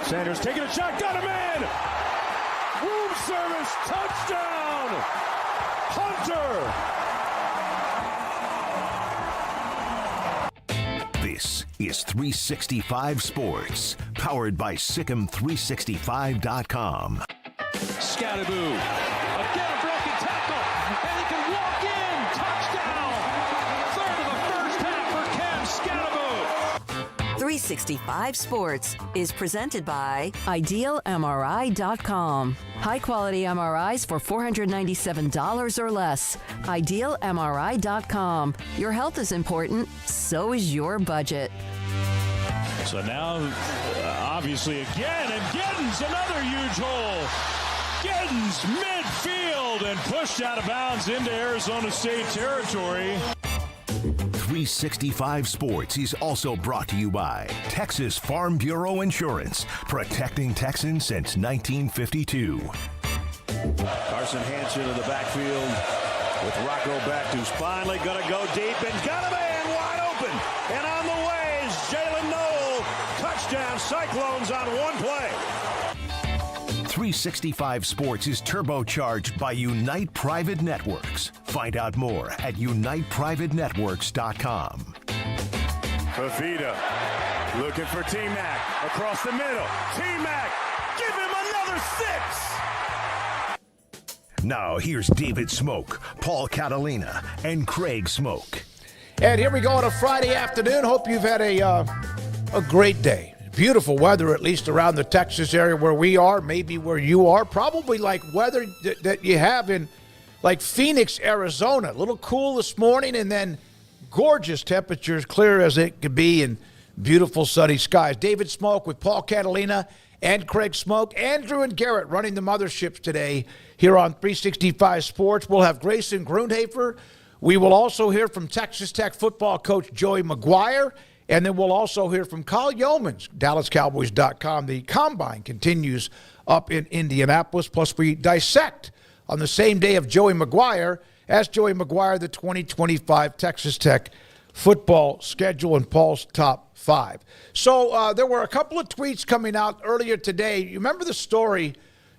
Sanders taking a shot, got him in! Room service, touchdown! Hunter! This is 365 Sports, powered by Sikkim365.com. Shedeur, again a broken tackle, and he can walk in, touchdown! Third of the first half for Cam Shedeur. 365 Sports is presented by IdealMRI.com. High-quality MRIs for $497 or less. IdealMRI.com. Your health is important, so is your budget. So now, obviously again, and Giddens, another huge hole. Giddens midfield and pushed out of bounds into Arizona State territory. 365 Sports is also brought to you by Texas Farm Bureau Insurance, protecting Texans since 1952. Carson Hansen in the backfield with Rocco Becht, who's finally going to go deep and got a man wide open. And on the way is Jalen Noel. Touchdown Cyclones on one play. 365 Sports is turbocharged by Unite Private Networks. Find out more at uniteprivatenetworks.com. Fafita looking for T-Mac across the middle. T-Mac, give him another 6. Now here's David Smoak, Paul Catalina, and Craig Smoak. And here we go on a Friday afternoon. Hope you've had a great day. Beautiful weather, at least around the Texas area where we are, maybe where you are. Probably like weather that you have in like Phoenix, Arizona. A little cool this morning, and then gorgeous temperatures, clear as it could be, and beautiful sunny skies. David Smoak with Paul Catalina and Craig Smoak. Andrew and Garrett running the motherships today here on 365 Sports. We'll have Grayson Grundhafer. We will also hear from Texas Tech football coach Joey Maguire. And then we'll also hear from Kyle Yeomans, DallasCowboys.com. The combine continues up in Indianapolis. Plus, we dissect on the same day of Joey Maguire, as Joey Maguire, the 2025 Texas Tech football schedule and Paul's top 5. So there were a couple of tweets coming out earlier today. You remember the story?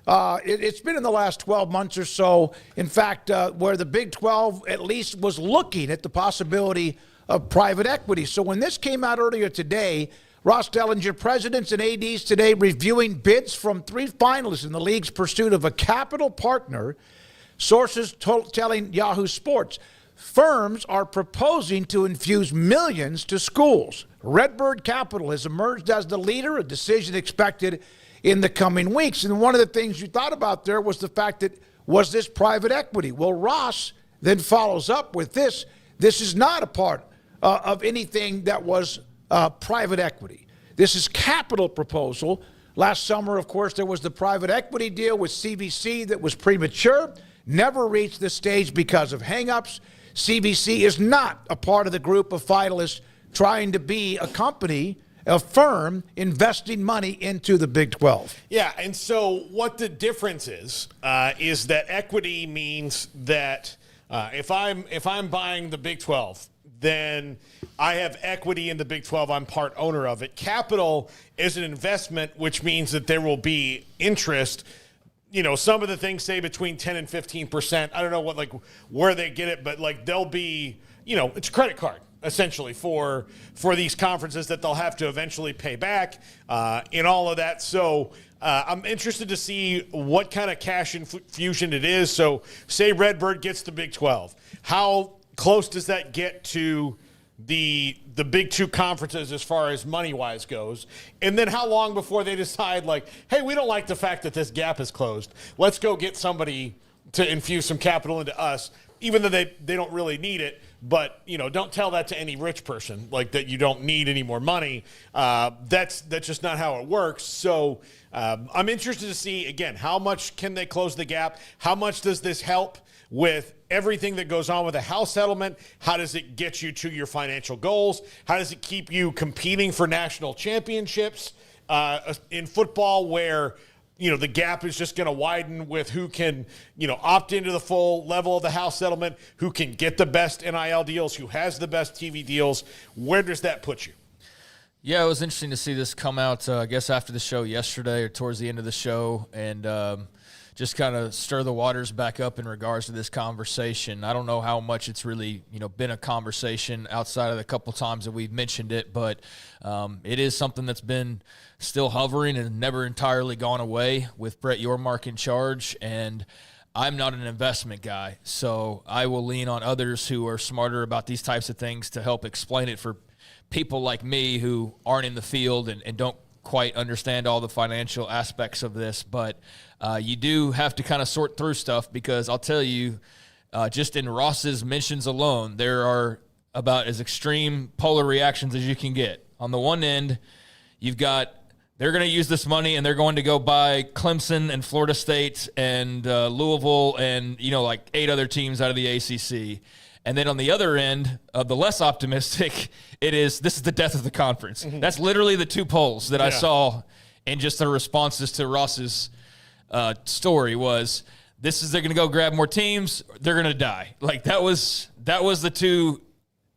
It's been in the last 12 months or so, in fact, where the Big 12 at least was looking at the possibility of private equity. So when this came out earlier today, Ross Dellinger, presidents and ADs today reviewing bids from 3 finalists in the league's pursuit of a capital partner. Sources telling Yahoo Sports, firms are proposing to infuse millions to schools. Redbird Capital has emerged as the leader, a decision expected in the coming weeks. And one of the things you thought about there was the fact that, was this private equity? Well, Ross then follows up with this. This is not a part of anything that was private equity. This is capital proposal. Last summer, of course, there was the private equity deal with CVC that was premature, never reached this stage because of hangups. CVC is not a part of the group of finalists trying to be a company, a firm investing money into the Big 12. Yeah, and so what the difference is that equity means that if I'm buying the Big 12, then I have equity in the Big 12. I'm part owner of it. Capital is an investment, which means that there will be interest. You know, some of the things say between 10 and 15%. I don't know where they get it, but there'll be, it's a credit card essentially for these conferences that they'll have to eventually pay back in all of that. So I'm interested to see what kind of cash infusion it is. So say Redbird gets the Big 12. How close does that get to the big 2 conferences as far as money-wise goes? And then how long before they decide, hey, we don't like the fact that this gap is closed. Let's go get somebody to infuse some capital into us, even though they don't really need it. But, don't tell that to any rich person, that you don't need any more money. That's just not how it works. So I'm interested to see, again, how much can they close the gap? How much does this help with everything that goes on with a House settlement? How does it get you to your financial goals? How does it keep you competing for national championships in football where, the gap is just going to widen with who can, opt into the full level of the House settlement, who can get the best NIL deals, who has the best TV deals? Where does that put you? Yeah, it was interesting to see this come out, I guess, after the show yesterday or towards the end of the show, and just kind of stir the waters back up in regards to this conversation. I don't know how much it's really, been a conversation outside of the couple times that we've mentioned it, but it is something that's been still hovering and never entirely gone away with Brett Yormark in charge, and I'm not an investment guy, so I will lean on others who are smarter about these types of things to help explain it for people like me who aren't in the field and don't quite understand all the financial aspects of this. But you do have to kind of sort through stuff, because I'll tell you, just in Ross's mentions alone, there are about as extreme polar reactions as you can get. On the one end, you've got they're going to use this money and they're going to go buy Clemson and Florida State and Louisville and, like 8 other teams out of the ACC. And then on the other end of the less optimistic, this is the death of the conference. Mm-hmm. That's literally the 2 polls that I saw in just the responses to Ross's story was, they're going to go grab more teams, they're going to die. Like that was the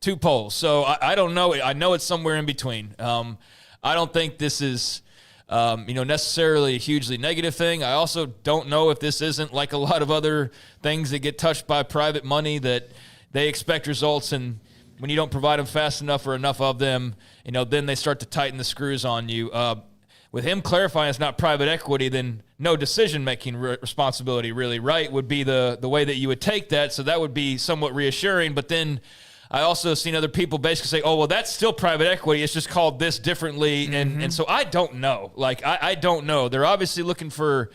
two polls. So I don't know. I know it's somewhere in between. I don't think this is necessarily a hugely negative thing. I also don't know if this isn't like a lot of other things that get touched by private money, that they expect results, and when you don't provide them fast enough or enough of them, then they start to tighten the screws on you. With him clarifying it's not private equity, then no decision-making responsibility really, right, would be the way that you would take that. So that would be somewhat reassuring. But then I also seen other people basically say, oh, well, that's still private equity. It's just called this differently. Mm-hmm. And so I don't know. Like, I don't know. They're obviously looking for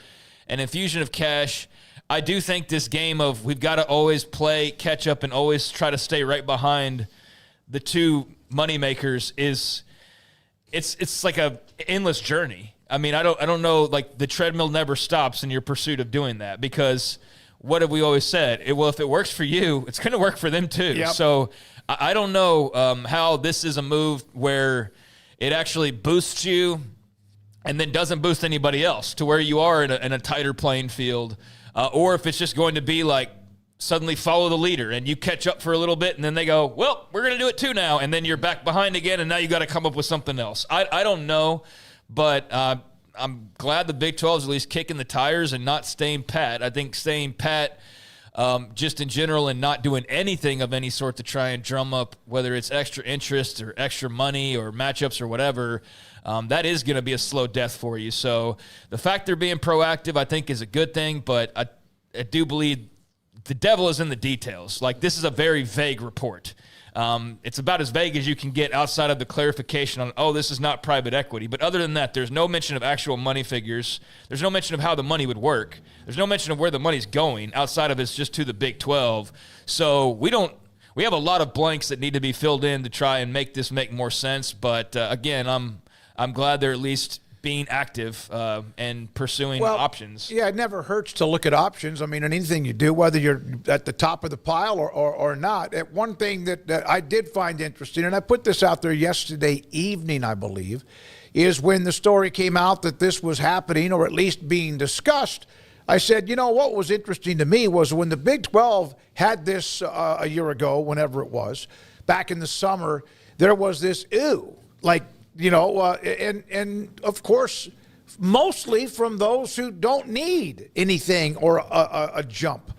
an infusion of cash. I do think this game of we've got to always play catch up and always try to stay right behind the 2 moneymakers it's like a endless journey. I mean, I don't know, like the treadmill never stops in your pursuit of doing that, because what have we always said? If it works for you, it's going to work for them too. Yep. So I don't know how this is a move where it actually boosts you and then doesn't boost anybody else to where you are in a tighter playing field. Or if it's just going to be like suddenly follow the leader and you catch up for a little bit and then they go, well, we're going to do it too now. And then you're back behind again and now you got to come up with something else. I don't know, but I'm glad the Big 12 is at least kicking the tires and not staying pat. I think staying pat just in general and not doing anything of any sort to try and drum up, whether it's extra interest or extra money or matchups or whatever, that is going to be a slow death for you. So the fact they're being proactive, I think, is a good thing, but I do believe the devil is in the details. Like, this is a very vague report. It's about as vague as you can get outside of the clarification on, oh, this is not private equity. But other than that, there's no mention of actual money figures. There's no mention of how the money would work. There's no mention of where the money's going outside of it's just to the Big 12. So we have a lot of blanks that need to be filled in to try and make this make more sense. But again, I'm glad they're at least being active and pursuing options. Yeah, it never hurts to look at options. I mean, anything you do, whether you're at the top of the pile or not. One thing that I did find interesting, and I put this out there yesterday evening, I believe, is when the story came out that this was happening or at least being discussed, I said, what was interesting to me was when the Big 12 had this a year ago, whenever it was, back in the summer, there was this and of course, mostly from those who don't need anything or a jump.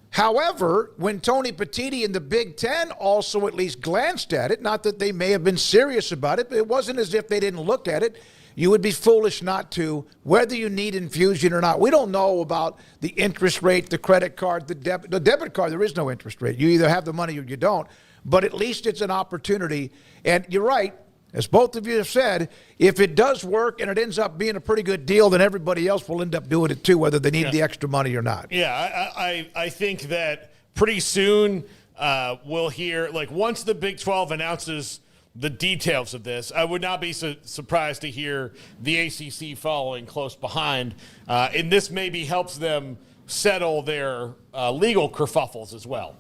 However, when Tony Petitti and the Big Ten also at least glanced at it, not that they may have been serious about it, but it wasn't as if they didn't look at it. You would be foolish not to, whether you need infusion or not. We don't know about the interest rate, the credit card, the debit card. There is no interest rate. You either have the money or you don't. But at least it's an opportunity. And you're right. As both of you have said, if it does work and it ends up being a pretty good deal, then everybody else will end up doing it too, whether they need the extra money or not. Yeah, I think that pretty soon we'll hear, like once the Big 12 announces the details of this, I would not be surprised to hear the ACC following close behind. And this maybe helps them settle their legal kerfuffles as well,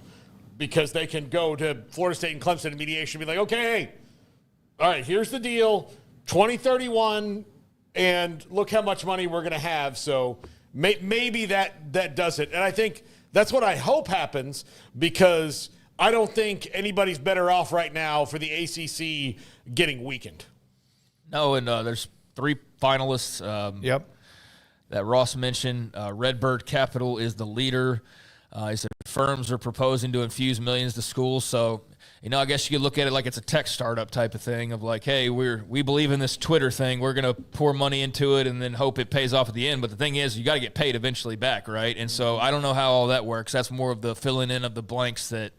because they can go to Florida State and Clemson in mediation and be like, okay, hey, all right, here's the deal, 2031, and look how much money we're going to have. So maybe that does it. And I think that's what I hope happens, because I don't think anybody's better off right now for the ACC getting weakened. No, and there's 3 finalists. Yep. That Ross mentioned. Redbird Capital is the leader. He said firms are proposing to infuse millions to schools. So, I guess you could look at it like it's a tech startup type of thing of like, hey, we believe in this Twitter thing. We're going to pour money into it and then hope it pays off at the end. But the thing is, you got to get paid eventually back, right? And so I don't know how all that works. That's more of the filling in of the blanks that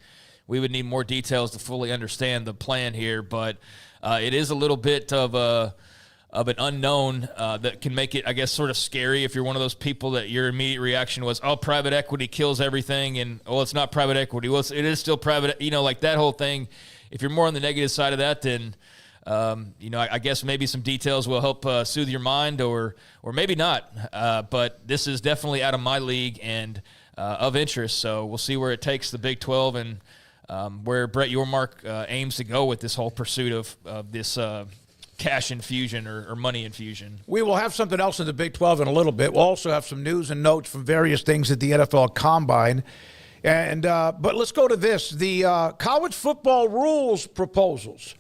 we would need more details to fully understand the plan here. But it is a little bit of an unknown that can make it, I guess, sort of scary if you're one of those people that your immediate reaction was, oh, private equity kills everything, and, it's not private equity. Well, it is still private, like that whole thing. If you're more on the negative side of that, then, I guess maybe some details will help soothe your mind or maybe not. But this is definitely out of my league and of interest, so we'll see where it takes the Big 12 and where Brett Yormark aims to go with this whole pursuit of this cash infusion or money infusion. We will have something else in the Big 12 in a little bit. We'll also have some news and notes from various things at the NFL Combine. And but let's go to this. The college football rules proposals.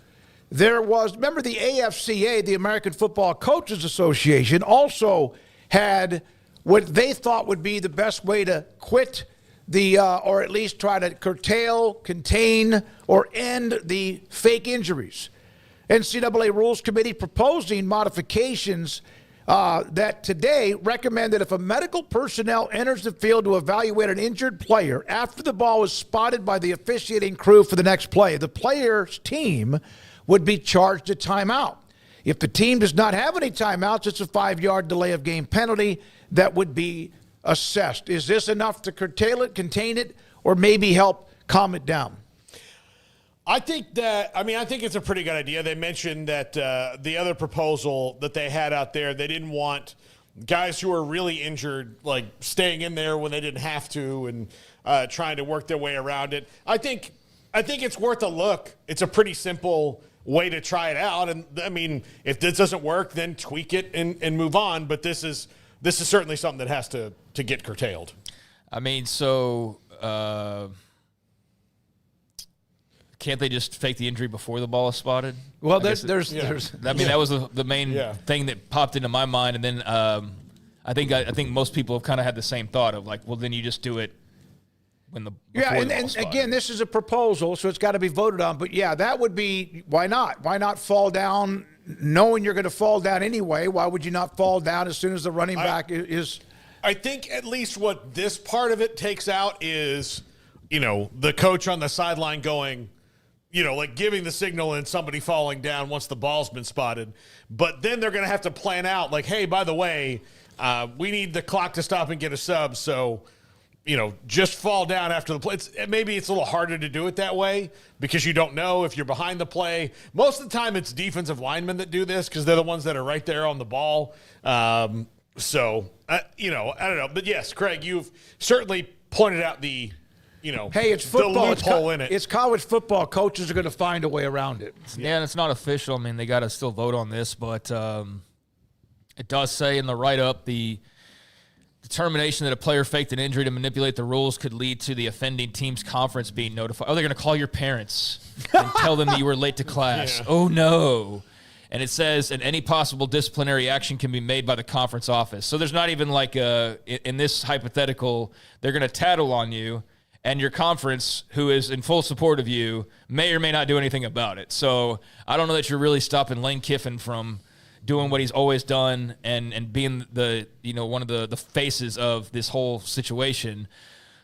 Remember the AFCA, the American Football Coaches Association, also had what they thought would be the best way to quit or at least try to curtail, contain, or end the fake injuries. NCAA Rules Committee proposing modifications that today recommend that if a medical personnel enters the field to evaluate an injured player after the ball is spotted by the officiating crew for the next play, the player's team would be charged a timeout. If the team does not have any timeouts, it's a 5-yard delay of game penalty that would be assessed. Is this enough to curtail it, contain it, or maybe help calm it down? I think it's a pretty good idea. They mentioned that the other proposal that they had out there, they didn't want guys who are really injured, like staying in there when they didn't have to and trying to work their way around it. I think it's worth a look. It's a pretty simple way to try it out. And I mean, if this doesn't work, then tweak it and move on. But this is certainly something that has to get curtailed. I mean, so can't they just fake the injury before the ball is spotted? Well, that was the main thing that popped into my mind. And then I think most people have kind of had the same thought of like, well, then you just do it when the and again, this is a proposal, so it's got to be voted on. But yeah, that would be why not? Why not fall down knowing you're going to fall down anyway? Why would you not fall down as soon as the running back is? I think at least what this part of it takes out is, the coach on the sideline going, like giving the signal and somebody falling down once the ball's been spotted. But then they're going to have to plan out like, hey, by the way, we need the clock to stop and get a sub. So, just fall down after the play. Maybe it's a little harder to do it that way because you don't know if you're behind the play. Most of the time it's defensive linemen that do this because they're the ones that are right there on the ball. I don't know. But yes, Craig, you've certainly pointed out the hey, it's football. The loophole in it. It's college football. Coaches are going to find a way around it. Yeah, and it's not official. I mean, they got to still vote on this, but it does say in the write-up the determination that a player faked an injury to manipulate the rules could lead to the offending team's conference being notified. Oh, they're going to call your parents and tell them that you were late to class. Yeah. Oh, no. And it says, and any possible disciplinary action can be made by the conference office. So there's not even like in this hypothetical, they're going to tattle on you, and your conference, who is in full support of you, may or may not do anything about it. So I don't know that you're really stopping Lane Kiffin from doing what he's always done and being the one of the faces of this whole situation.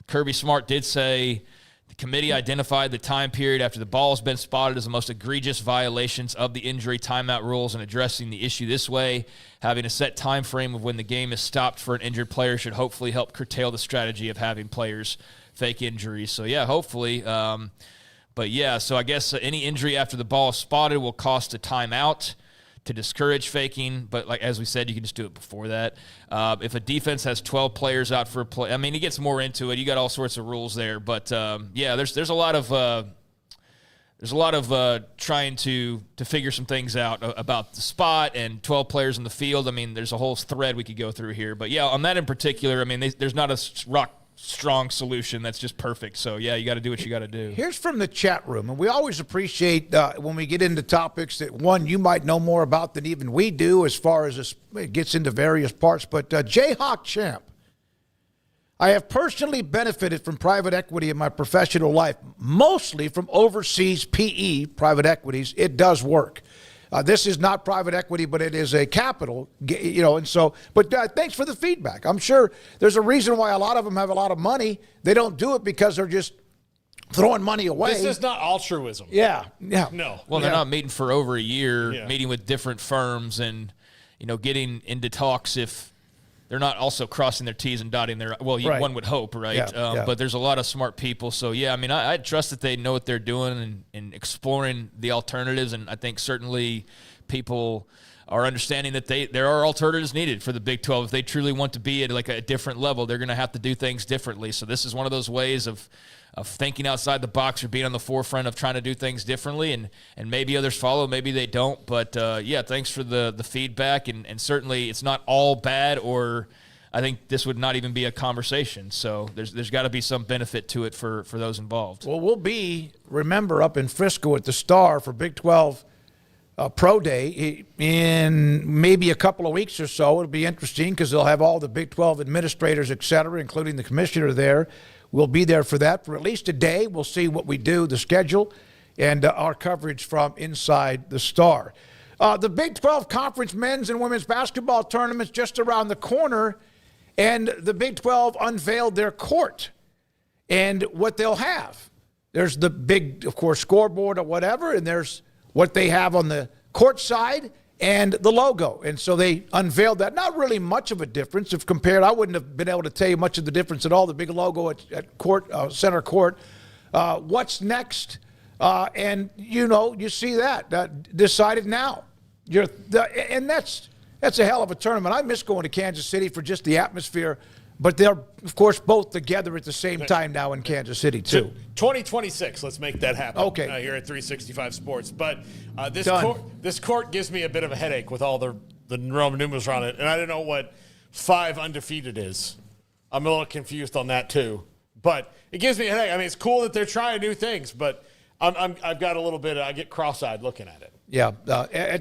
Kirby Smart did say the committee identified the time period after the ball has been spotted as the most egregious violations of the injury timeout rules, and addressing the issue this way, having a set time frame of when the game is stopped for an injured player should hopefully help curtail the strategy of having players fake injuries. So yeah, hopefully. But yeah, so I guess any injury after the ball is spotted will cost a timeout to discourage faking, but like as we said, you can just do it before that. If a defense has 12 players out for a play, I mean, he gets more into it. You got all sorts of rules there, but yeah, there's a lot of trying to figure some things out about the spot and 12 players in the field. I mean, there's a whole thread we could go through here, but yeah, on that in particular, I mean, there's not a rock strong solution that's just perfect. So, yeah, you got to do what you got to do. Here's from the chat room, and we always appreciate when we get into topics that, one, you might know more about than even we do as far as it gets into various parts. But Jayhawk Champ, I have personally benefited from private equity in my professional life, mostly from overseas PE, private equities. It does work. This is not private equity, but it is a capital, and so, but thanks for the feedback. I'm sure there's a reason why a lot of them have a lot of money. They don't do it because they're just throwing money away. This is not altruism. Yeah. No. Well, they're not meeting for over a year, meeting with different firms and, getting into talks if they're not also crossing their T's and dotting their – well, one would hope, right? Yeah. But there's a lot of smart people. So, yeah, I mean, I trust that they know what they're doing and exploring the alternatives. And I think certainly people are understanding that there are alternatives needed for the Big 12. If they truly want to be at like a different level, they're going to have to do things differently. So this is one of those ways of thinking outside the box or being on the forefront of trying to do things differently, and maybe others follow, maybe they don't. But, yeah, thanks for the feedback, and certainly it's not all bad, or I think this would not even be a conversation. So there's got to be some benefit to it for those involved. Well, we'll be, remember, up in Frisco at the Star for Big 12 Pro Day in maybe a couple of weeks or so. It'll be interesting because they'll have all the Big 12 administrators, et cetera, including the commissioner there. We'll be there for that for at least a day. We'll see what we do, the schedule, and our coverage from inside the Star. The Big 12 Conference men's and women's basketball tournament's just around the corner, and the Big 12 unveiled their court and what they'll have. There's the big, of course, scoreboard or whatever, and there's what they have on the court side and the logo. And so they unveiled that. Not really much of a difference if compared. I wouldn't have been able to tell you much of the difference at all. The big logo at court, center court. What's next? And, you see that decided now. And that's a hell of a tournament. I miss going to Kansas City for just the atmosphere. But they're, of course, both together at the same time now in Kansas City, too. 2026, let's make that happen. Okay. Here at 365 Sports. But this court gives me a bit of a headache with all the Roman numerals around it. And I don't know what 5 undefeated is. I'm a little confused on that, too. But it gives me a headache. I mean, it's cool that they're trying new things, but I've got a little bit I get cross-eyed looking at it. Yeah,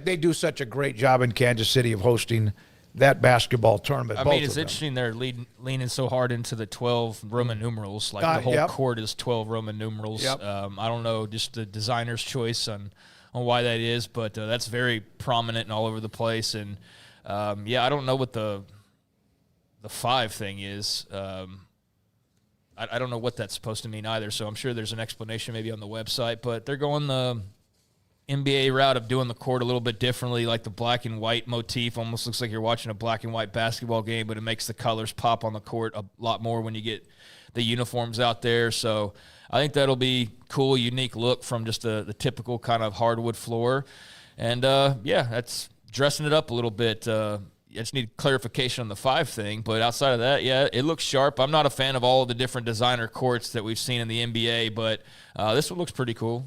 they do such a great job in Kansas City of hosting that basketball tournament. I mean, it's interesting they're leaning so hard into the 12 Roman numerals. Like the whole court is 12 Roman numerals. Yep. I don't know, just the designer's choice on why that is, but that's very prominent and all over the place. And, I don't know what the 5 thing is. I don't know what that's supposed to mean either, so I'm sure there's an explanation maybe on the website. But they're going the NBA route of doing the court a little bit differently, like the black and white motif. Almost looks like you're watching a black and white basketball game, but it makes the colors pop on the court a lot more when you get the uniforms out there. So I think that'll be cool, unique look from just the typical kind of hardwood floor. And, that's dressing it up a little bit. I just need clarification on the 5 thing, but outside of that, it looks sharp. I'm not a fan of all of the different designer courts that we've seen in the NBA, but this one looks pretty cool.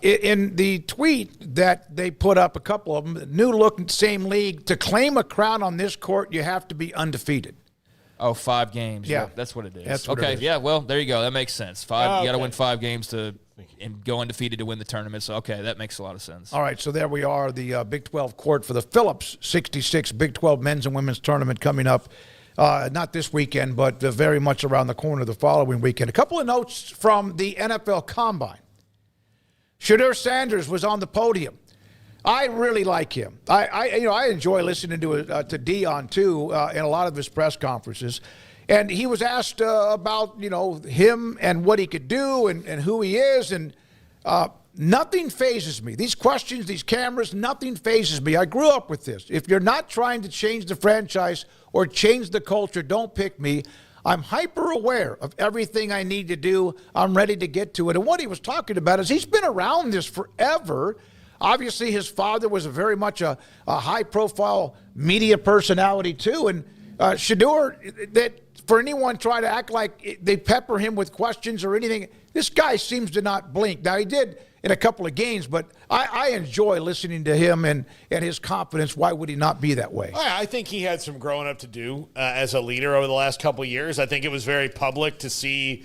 In the tweet that they put up, a couple of them, new look, same league, to claim a crown on this court, you have to be undefeated. Oh, 5 games. Yeah. That's what it is. That's what okay, it is. yeah, well, there you go. That makes sense. 5. You got to win 5 games and go undefeated to win the tournament. So, okay, that makes a lot of sense. All right, so there we are, the Big 12 court for the Phillips 66 Big 12 men's and women's tournament coming up. Not this weekend, but very much around the corner the following weekend. A couple of notes from the NFL Combine. Shedeur Sanders was on the podium. I really like him. I enjoy listening to Dion too in a lot of his press conferences, and he was asked about him and what he could do and who he is, and nothing phases me. These questions, these cameras, nothing phases me. I grew up with this. If you're not trying to change the franchise or change the culture, don't pick me. I'm hyper aware of everything I need to do. I'm ready to get to it. And what he was talking about is he's been around this forever. Obviously, his father was very much a high-profile media personality, too. And Shedeur, that for anyone trying to act like they pepper him with questions or anything, this guy seems to not blink. Now, he did in a couple of games, but I enjoy listening to him and his confidence. Why would he not be that way? I think he had some growing up to do as a leader over the last couple of years. I think it was very public to see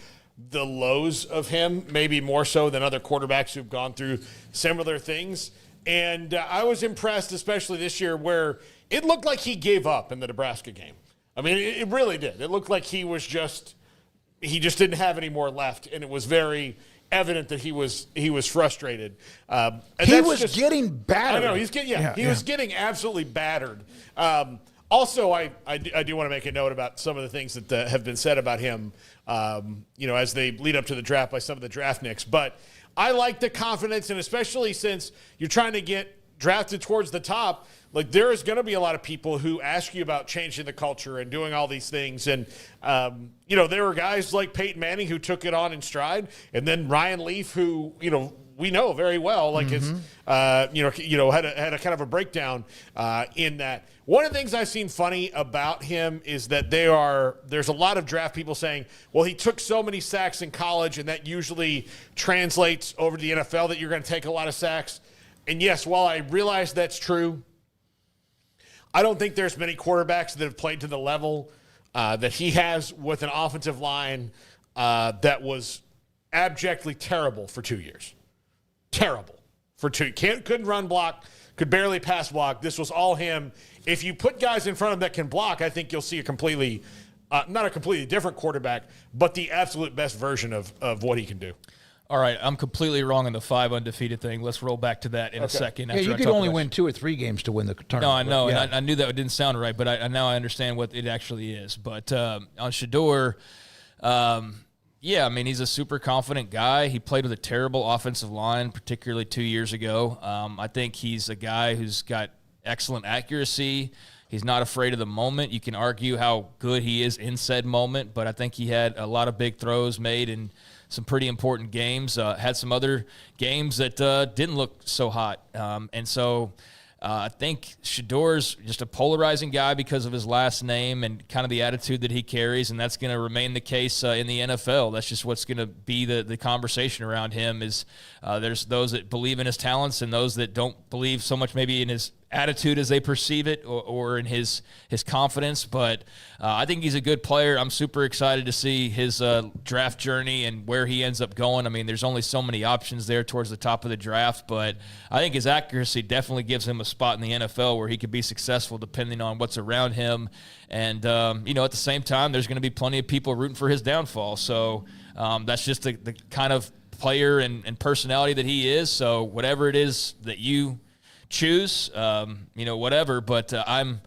the lows of him, maybe more so than other quarterbacks who've gone through similar things. And I was impressed, especially this year, where it looked like he gave up in the Nebraska game. I mean, it really did. It looked like he just didn't have any more left, and it was very evident that he was frustrated. He was getting battered. I know, he was getting absolutely battered. Also, I do want to make a note about some of the things that have been said about him, as they lead up to the draft by some of the draft nicks. But I like the confidence, and especially since you're trying to get drafted towards the top, like there is going to be a lot of people who ask you about changing the culture and doing all these things. And, there were guys like Peyton Manning who took it on in stride, and then Ryan Leaf who, we know very well, like had a kind of a breakdown in that. One of the things I've seen funny about him is that there's a lot of draft people saying, well, he took so many sacks in college, and that usually translates over to the NFL that you're going to take a lot of sacks. And yes, while I realize that's true, I don't think there's many quarterbacks that have played to the level that he has with an offensive line that was abjectly terrible for 2 years. Terrible for 2. Couldn't run block, could barely pass block. This was all him. If you put guys in front of him that can block, I think you'll see a completely, not a completely different quarterback, but the absolute best version of what he can do. All right, I'm completely wrong on the 5 undefeated thing. Let's roll back to that in a second. Yeah, you could only win 2 or 3 games to win the tournament. No, I know, and I knew that didn't sound right, but now I understand what it actually is. But on Shedeur, he's a super confident guy. He played with a terrible offensive line, particularly 2 years ago. I think he's a guy who's got excellent accuracy. He's not afraid of the moment. You can argue how good he is in said moment, but I think he had a lot of big throws made in some pretty important games. Had some other games that didn't look so hot. I think Shedeur's just a polarizing guy because of his last name and kind of the attitude that he carries, and that's going to remain the case in the NFL. That's just what's going to be the conversation around him is there's those that believe in his talents and those that don't believe so much maybe in his attitude as they perceive it or in his confidence. But I think he's a good player. I'm super excited to see his draft journey and where he ends up going. I mean, there's only so many options there towards the top of the draft, but I think his accuracy definitely gives him a spot in the NFL where he could be successful depending on what's around him. And, at the same time, there's going to be plenty of people rooting for his downfall. So that's just the kind of player and personality that he is. So whatever it is that you choose, whatever. But I'm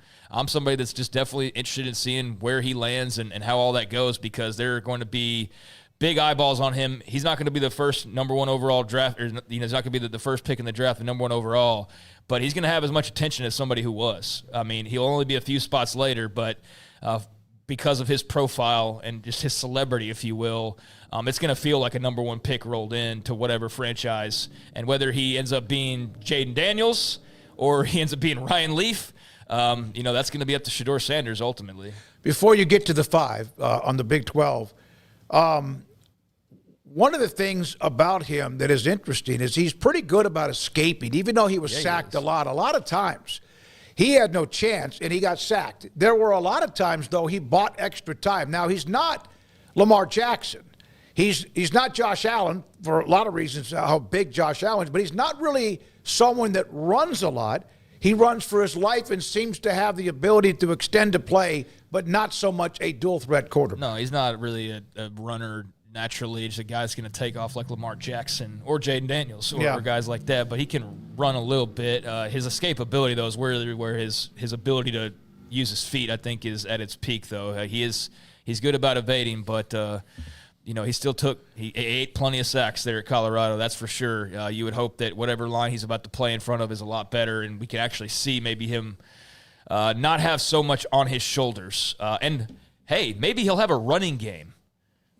somebody that's just definitely interested in seeing where he lands and how all that goes, because there are going to be big eyeballs on him. He's not going to be the first number 1 overall draft, or he's not going to be the first pick in the draft, the number 1 overall, but he's going to have as much attention as somebody who was. I mean, he'll only be a few spots later, but because of his profile and just his celebrity, if you will, it's going to feel like a number 1 pick rolled in to whatever franchise. And whether he ends up being Jaden Daniels or he ends up being Ryan Leaf, that's going to be up to Shedeur Sanders ultimately. Before you get to the 5 on the Big 12, one of the things about him that is interesting is he's pretty good about escaping, even though he was sacked a lot. A lot of times he had no chance and he got sacked. There were a lot of times, though, he bought extra time. Now, he's not Lamar Jackson. He's not Josh Allen for a lot of reasons, how big Josh Allen is, but he's not really someone that runs a lot. He runs for his life and seems to have the ability to extend a play, but not so much a dual-threat quarterback. No, he's not really a runner naturally. Just a guy that's going to take off like Lamar Jackson or Jaden Daniels or guys like that, but he can run a little bit. His escapability, though, is where his ability to use his feet, I think, is at its peak, though. He's good about evading, but he ate plenty of sacks there at Colorado, that's for sure. You would hope that whatever line he's about to play in front of is a lot better, and we can actually see maybe him not have so much on his shoulders. And, hey, maybe he'll have a running game.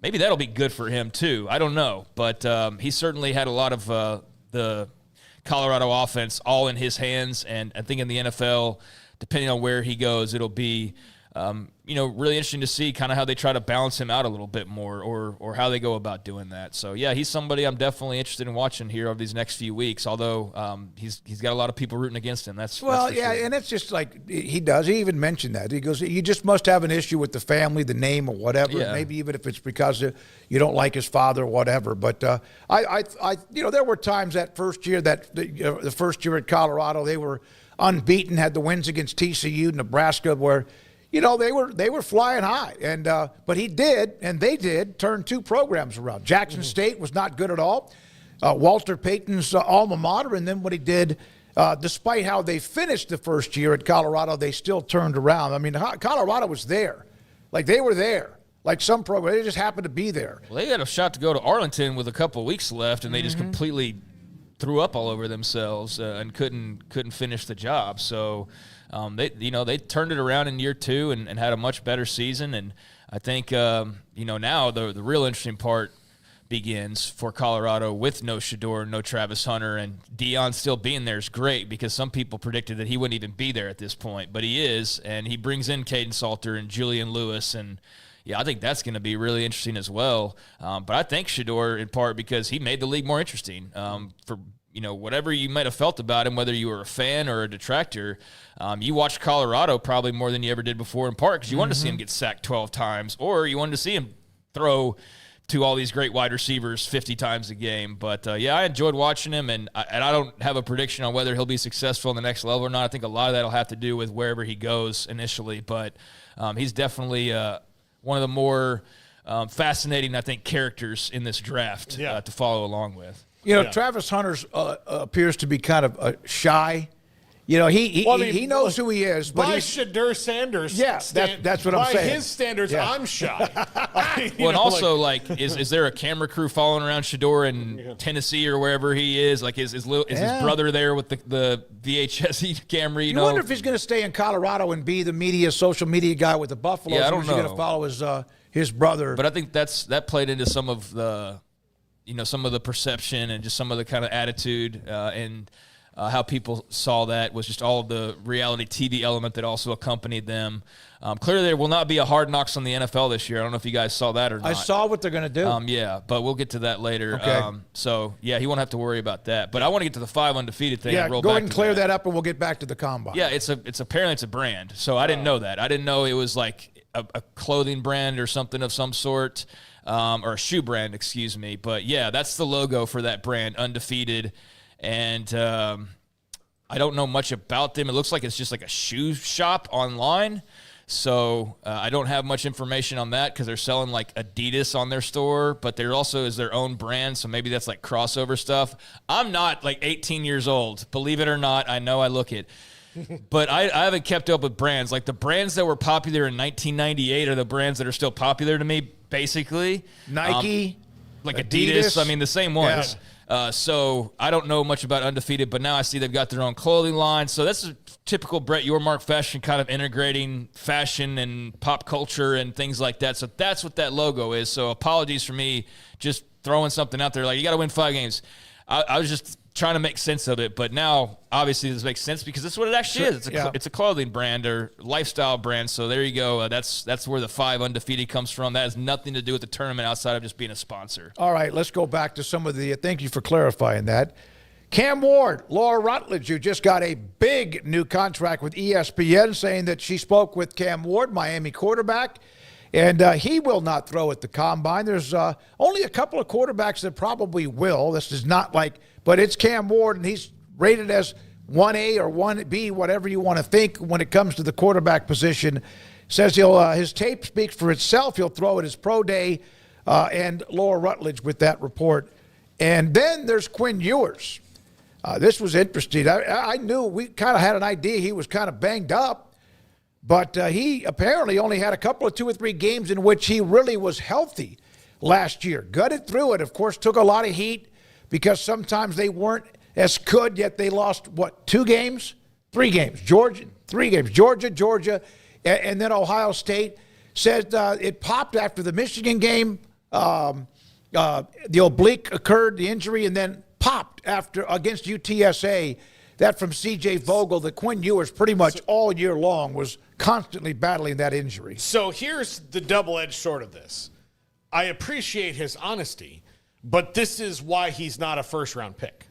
Maybe that'll be good for him, too. I don't know. But he certainly had a lot of the Colorado offense all in his hands, and I think in the NFL, depending on where he goes, it'll be really interesting to see kind of how they try to balance him out a little bit more or how they go about doing that. So, yeah, he's somebody I'm definitely interested in watching here over these next few weeks, although he's got a lot of people rooting against him. That's sure. And it's just like he does. He even mentioned that. He goes, you just must have an issue with the family, the name, or whatever. Yeah. Maybe even if it's because you don't like his father or whatever. But there were times that first year the first year at Colorado, they were unbeaten, had the wins against TCU, Nebraska, where they were flying high, and but they did turn two programs around. Jackson State was not good at all. Walter Payton's alma mater, and then what he did, despite how they finished the first year at Colorado, they still turned around. I mean, Colorado was there, like they were there, like some programs, they just happened to be there. Well, they had a shot to go to Arlington with a couple of weeks left, and they just completely threw up all over themselves and couldn't finish the job. So. They turned it around in year two and had a much better season. And I think, now the real interesting part begins for Colorado with no Shedeur, no Travis Hunter, and Dion still being there is great because some people predicted that he wouldn't even be there at this point. But he is, and he brings in Caden Salter and Julian Lewis. And, I think that's going to be really interesting as well. But I think Shedeur in part because he made the league more interesting for whatever you might have felt about him, whether you were a fan or a detractor, you watched Colorado probably more than you ever did before in part because you wanted to see him get sacked 12 times or you wanted to see him throw to all these great wide receivers 50 times a game. But, I enjoyed watching him, and I don't have a prediction on whether he'll be successful in the next level or not. I think a lot of that will have to do with wherever he goes initially. But he's definitely one of the more fascinating, I think, characters in this draft to follow along with. Travis Hunter appears to be kind of shy. He knows who he is. But by Shedeur Sanders, that's what I'm saying. By his standards, I'm shy. And also, is there a camera crew following around Shedeur in Tennessee or wherever he is? Like, is his brother there with the VHS camera? You wonder if he's going to stay in Colorado and be the social media guy with the Buffaloes. Yeah, I don't know. He's going to follow his brother. But I think that played into some of the. Some of the perception and just some of the kind of attitude and how people saw that was just all of the reality TV element that also accompanied them. Clearly, there will not be a Hard Knocks on the NFL this year. I don't know if you guys saw that or not. I saw what they're going to do. But we'll get to that later. Okay. He won't have to worry about that. But I want to get to the 5 undefeated thing. Yeah, go ahead and clear that up, and we'll get back to the combine. Yeah, it's apparently it's a brand. So I didn't know that. I didn't know it was like a clothing brand or something of some sort. Or a shoe brand, excuse me. But, yeah, that's the logo for that brand, Undefeated. And I don't know much about them. It looks like it's just like a shoe shop online. So I don't have much information on that because they're selling like Adidas on their store. But there also is their own brand, so maybe that's like crossover stuff. I'm not like 18 years old. Believe it or not, I know I look it. But I haven't kept up with brands. Like the brands that were popular in 1998 are the brands that are still popular to me, basically. Nike, like Adidas. I mean, the same ones. Yeah. So I don't know much about Undefeated, but now I see they've got their own clothing line. So that's a typical Brett Yormark fashion, kind of integrating fashion and pop culture and things like that. So that's what that logo is. So apologies for me just throwing something out there like, you got to win 5 games. I was just trying to make sense of it, but now obviously this makes sense because that's what it actually is. It's a clothing brand or lifestyle brand. So there you go. That's where the 5 undefeated comes from. That has nothing to do with the tournament outside of just being a sponsor. All right, let's go back to some of the. Thank you for clarifying that. Cam Ward, Laura Rutledge, who just got a big new contract with ESPN, saying that she spoke with Cam Ward, Miami quarterback. And he will not throw at the combine. There's only a couple of quarterbacks that probably will. This is not but it's Cam Ward, and he's rated as 1A or 1B, whatever you want to think when it comes to the quarterback position. Says his tape speaks for itself. He'll throw at his pro day, and Laura Rutledge with that report. And then there's Quinn Ewers. This was interesting. I knew we kind of had an idea he was kind of banged up. But he apparently only had a couple of 2 or 3 games in which he really was healthy last year. Gutted through it, of course, took a lot of heat because sometimes they weren't as good, yet they lost, 2 games? 3 games. 3 games. Georgia, and then Ohio State. Said it popped after the Michigan game. The oblique occurred, the injury, and then popped against UTSA. That from C.J. Vogel, that Quinn Ewers pretty much all year long was constantly battling that injury. So here's the double-edged sword of this. I appreciate his honesty, but this is why he's not a first-round pick.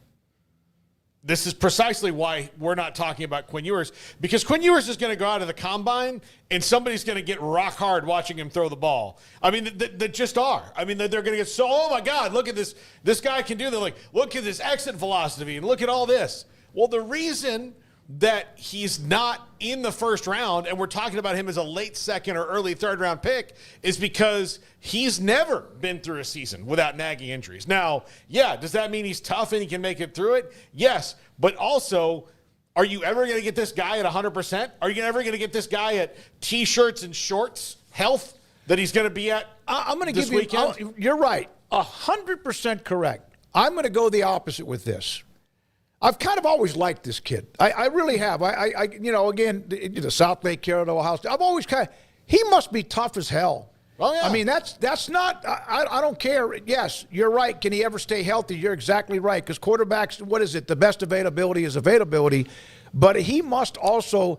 This is precisely why we're not talking about Quinn Ewers, because Quinn Ewers is going to go out of the combine and somebody's going to get rock hard watching him throw the ball. I mean, that just are. I mean, they're going to get so, oh my God, look at this. This guy can do that. Like, look at this exit velocity and look at all this. Well, the reason that he's not in the first round, and we're talking about him as a late second or early third round pick, is because he's never been through a season without nagging injuries. Now, yeah, does that mean he's tough and he can make it through it? Yes, but also, are you ever going to get this guy at 100%? Are you ever going to get this guy at T-shirts and shorts health that he's going to be at I'm going to this give weekend? you, you're right, 100% correct. I'm going to go the opposite with this. I've kind of always liked this kid. I really have. Again, the South Lake Carolina House. I've always he must be tough as hell. Oh, yeah. I mean, that's not, I don't care. Yes, you're right. Can he ever stay healthy? You're exactly right. Because quarterbacks, what is it? The best availability is availability. But he must also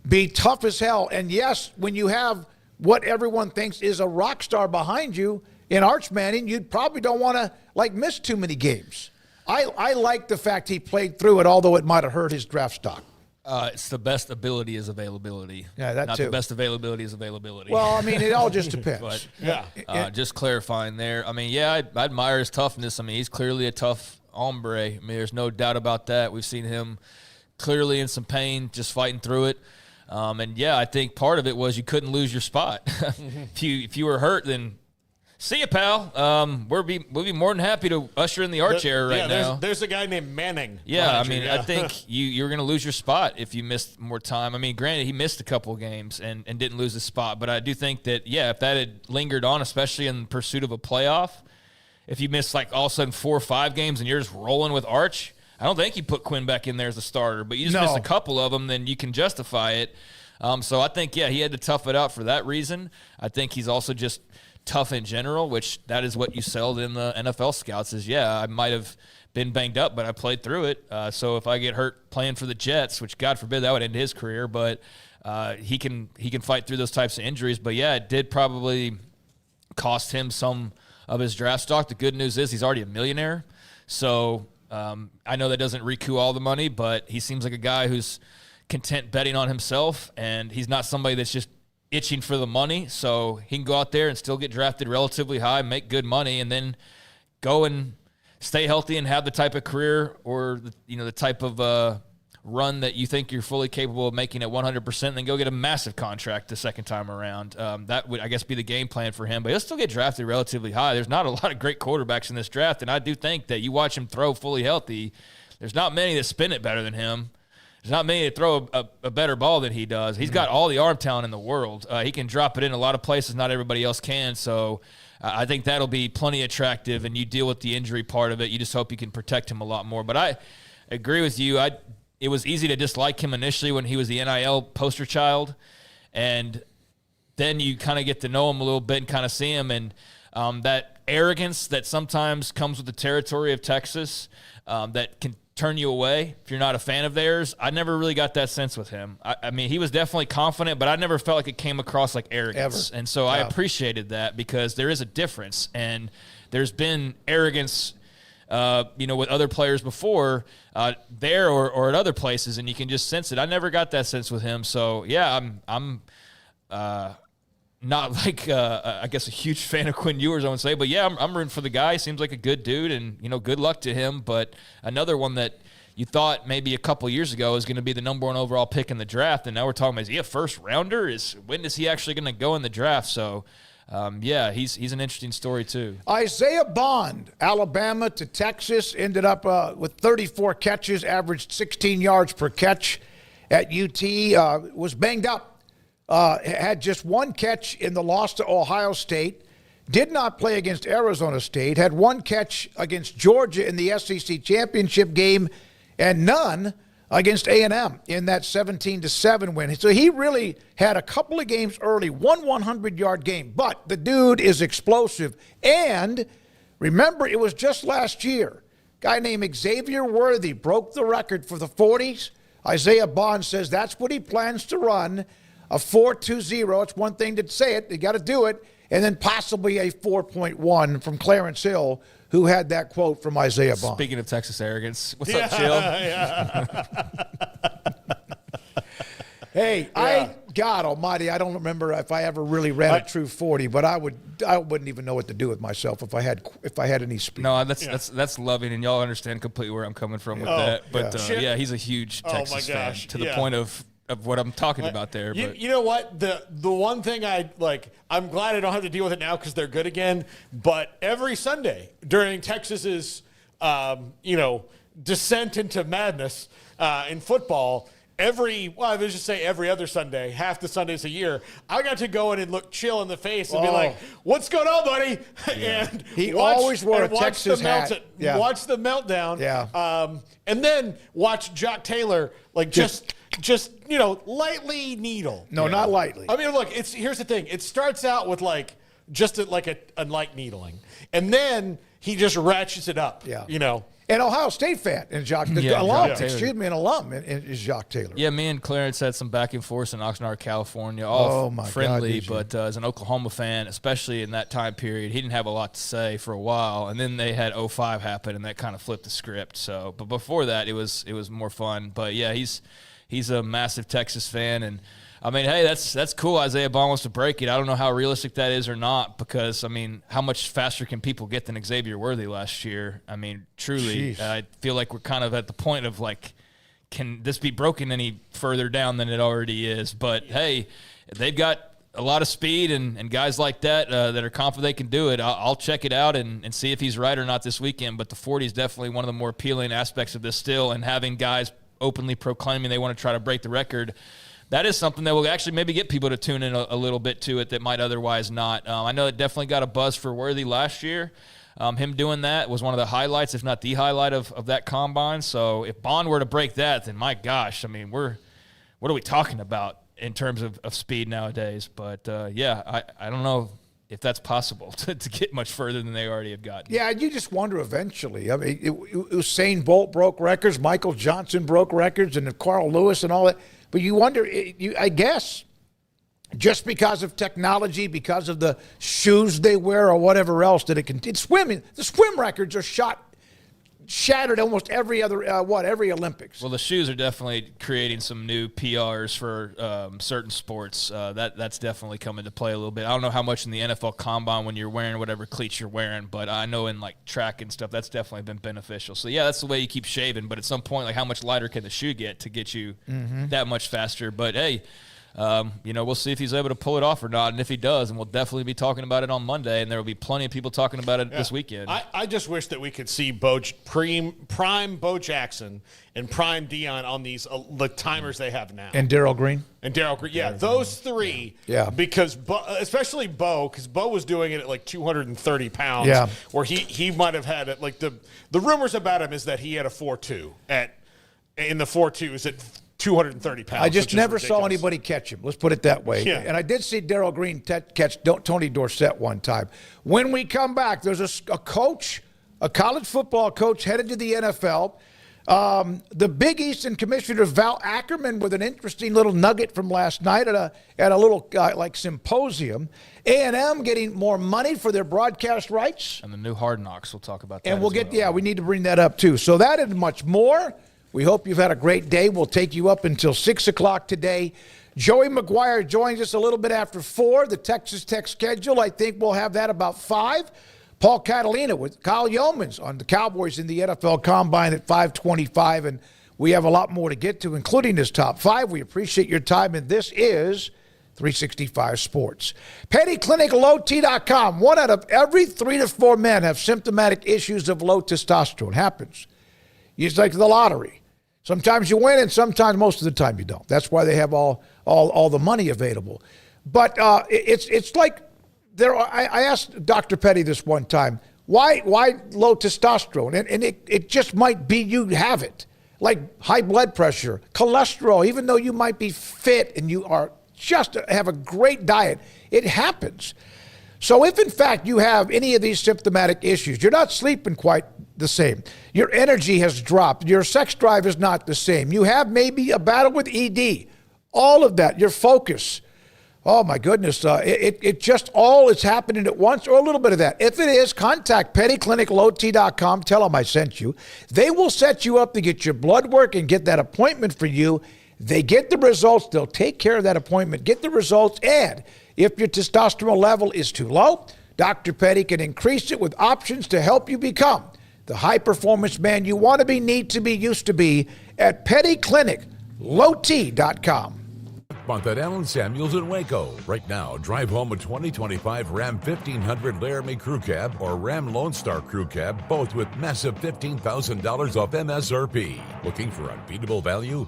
be tough as hell. And yes, when you have what everyone thinks is a rock star behind you in Arch Manning, you probably don't want to miss too many games. I like the fact he played through it, although it might have hurt his draft stock. It's the best ability is availability. Yeah, that Not too. the best availability is availability. Well, I mean, it all just depends. But, Yeah. just clarifying there. I mean, yeah, I admire his toughness. I mean, he's clearly a tough hombre. I mean, there's no doubt about that. We've seen him clearly in some pain, just fighting through it. And yeah, I think part of it was you couldn't lose your spot. If you were hurt, then see ya, pal. We'll be more than happy to usher in the Arch era right now. There's a guy named Manning. Yeah, I mean, Yeah. I think you're going to lose your spot if you missed more time. I mean, granted, he missed a couple of games and didn't lose his spot, but I do think that, yeah, if that had lingered on, especially in pursuit of a playoff, if you missed all of a sudden 4 or 5 games and you're just rolling with Arch, I don't think you put Quinn back in there as a starter, but you just missed a couple of them, then you can justify it. So I think, yeah, he had to tough it out for that reason. I think he's also just tough in general, which that is what you sell in the NFL scouts is, yeah, I might have been banged up, but I played through it. So if I get hurt playing for the Jets, which God forbid that would end his career, but he can fight through those types of injuries. But yeah, it did probably cost him some of his draft stock. The good news is he's already a millionaire. So I know that doesn't recoup all the money, but he seems like a guy who's content betting on himself, and he's not somebody that's just itching for the money, so he can go out there and still get drafted relatively high, make good money, and then go and stay healthy and have the type of career or the type of run that you think you're fully capable of making at 100%, and then go get a massive contract the second time around. That would, I guess, be the game plan for him, but he'll still get drafted relatively high. There's not a lot of great quarterbacks in this draft, and I do think that you watch him throw fully healthy, there's not many that spin it better than him. There's not many that throw a better ball than he does. He's got all the arm talent in the world. He can drop it in a lot of places not everybody else can. So I think that'll be plenty attractive, and you deal with the injury part of it. You just hope you can protect him a lot more. But I agree with you. It was easy to dislike him initially when he was the NIL poster child, and then you kind of get to know him a little bit and kind of see him. And that arrogance that sometimes comes with the territory of Texas that can turn you away if you're not a fan of theirs. I never really got that sense with him. I mean, he was definitely confident, but I never felt like it came across like arrogance. Ever. And so I appreciated that, because there is a difference. And there's been arrogance, with other players before there or at other places, and you can just sense it. I never got that sense with him. So yeah, I'm not I guess a huge fan of Quinn Ewers, I would say, but yeah, I'm rooting for the guy. He seems like a good dude, and good luck to him. But another one that you thought maybe a couple years ago is going to be the number 1 overall pick in the draft, and now we're talking about, is he a first rounder? When is he actually going to go in the draft? So yeah, he's an interesting story too. Isaiah Bond, Alabama to Texas, ended up with 34 catches, averaged 16 yards per catch at UT. Was banged up. Had just 1 catch in the loss to Ohio State, did not play against Arizona State, had 1 catch against Georgia in the SEC championship game, and none against A&M in that 17-7 win. So he really had a couple of games early, one 100-yard game, but the dude is explosive. And remember, it was just last year, a guy named Xavier Worthy broke the record for the 40s. Isaiah Bond says that's what he plans to run. a 4.20. It's one thing to say it. You got to do it. And then possibly a 4.1 from Clarence Hill, who had that quote from Isaiah Bond. Speaking of Texas arrogance, what's up, Chill? Hey, God Almighty, I don't remember if I ever really ran a true 40, but I wouldn't even know what to do with myself if I had any speed. No, that's loving, and y'all understand completely where I'm coming from with that. But he's a huge Texas fan to the point of what I'm talking about there. But You know what? The one thing I'm glad I don't have to deal with it now because they're good again. But every Sunday during Texas's descent into madness in football. Every other Sunday, half the Sundays a year, I got to go in and look Chill in the face and be like, "What's going on, buddy?" Yeah. And he always wore a Texas hat. Watch the meltdown. Yeah. And then watch Jock Taylor just lightly needle. No, not lightly. I mean, look, here's the thing. It starts out with a light needling, and then he just ratchets it up. Yeah. An Ohio State fan, and an alum is Jock Taylor. Yeah, me and Clarence had some back and forth in Oxnard, California. All friendly, but as an Oklahoma fan, especially in that time period, he didn't have a lot to say for a while. And then they had 05 happen, and that kind of flipped the script. So, but before that, it was more fun. But yeah, he's a massive Texas fan, and I mean, hey, that's cool. Isaiah Bond wants to break it. I don't know how realistic that is or not because, I mean, how much faster can people get than Xavier Worthy last year? I mean, truly, I feel like we're kind of at the point of can this be broken any further down than it already is? But, hey, they've got a lot of speed and guys like that that are confident they can do it. I'll check it out and see if he's right or not this weekend. But the 40 is definitely one of the more appealing aspects of this still, and having guys openly proclaiming they want to try to break the record, that is something that will actually maybe get people to tune in a little bit to it that might otherwise not. I know it definitely got a buzz for Worthy last year. Him doing that was one of the highlights, if not the highlight of that combine. So if Bond were to break that, then my gosh, I mean, what are we talking about in terms of speed nowadays? But, I don't know if that's possible to get much further than they already have gotten. Yeah, you just wonder eventually. I mean, Usain Bolt broke records, Michael Johnson broke records, and Carl Lewis and all that. But you wonder, I guess, just because of technology, because of the shoes they wear or whatever else, that it can. It's swimming. The swim records are shattered almost every Olympics. Well, the shoes are definitely creating some new PRs for certain sports. That's definitely come into play a little bit. I don't know how much in the NFL Combine when you're wearing whatever cleats you're wearing, but I know in track and stuff, that's definitely been beneficial. So yeah, that's the way you keep shaving. But at some point, how much lighter can the shoe get to get you that much faster? But hey. We'll see if he's able to pull it off or not, and if he does, and we'll definitely be talking about it on Monday, and there will be plenty of people talking about it this weekend. I just wish that we could see prime Bo Jackson and prime Dion on these the timers they have now. And Darryl Green. Yeah, those three. Yeah. Because especially Bo, because Bo was doing it at 230 pounds. Yeah. Where he might have had it the rumors about him is that he had a 4.2 in the 4.2s at 230 pounds. I just never saw anybody catch him. Let's put it that way. Yeah. And I did see Darryl Green catch Tony Dorsett one time. When we come back, there's a coach, a college football coach headed to the NFL. The Big East and Commissioner Val Ackerman with an interesting little nugget from last night at a little symposium. A&M getting more money for their broadcast rights. And the new Hard Knocks, we'll talk about that. And we need to bring that up too. So that and much more. We hope you've had a great day. We'll take you up until 6 o'clock today. Joey Maguire joins us a little bit after 4. The Texas Tech schedule, I think we'll have that about 5. Paul Catalina with Kyle Yeomans on the Cowboys in the NFL Combine at 5:25. And we have a lot more to get to, including his top 5. We appreciate your time, and this is 365 Sports. PettyClinicLowT.com. 1 out of every 3 to 4 men have symptomatic issues of low testosterone. Happens. It's like the lottery. Sometimes you win, and sometimes, most of the time, you don't. That's why they have all the money available. But it's like I asked Dr. Petty this one time, why low testosterone? And it just might be you have it, like high blood pressure, cholesterol. Even though you might be fit and you are just have a great diet, it happens. So if, in fact, you have any of these symptomatic issues, you're not sleeping quite the same. Your energy has dropped. Your sex drive is not the same. You have maybe a battle with ED. all of that, your focus. Oh, my goodness. It just all is happening at once, or a little bit of that. If it is, contact pettycliniclot.com. Tell them I sent you. They will set you up to get your blood work and get that appointment for you. They get the results. They'll take care of that appointment, get the results. And if your testosterone level is too low, Dr. Petty can increase it with options to help you become the high-performance man you want to be, need to be, used to be at pettycliniclot.com. Month at Allen Samuels in Waco. Right now, drive home a 2025 Ram 1500 Laramie Crew Cab or Ram Lone Star Crew Cab, both with massive $15,000 off MSRP. Looking for unbeatable value?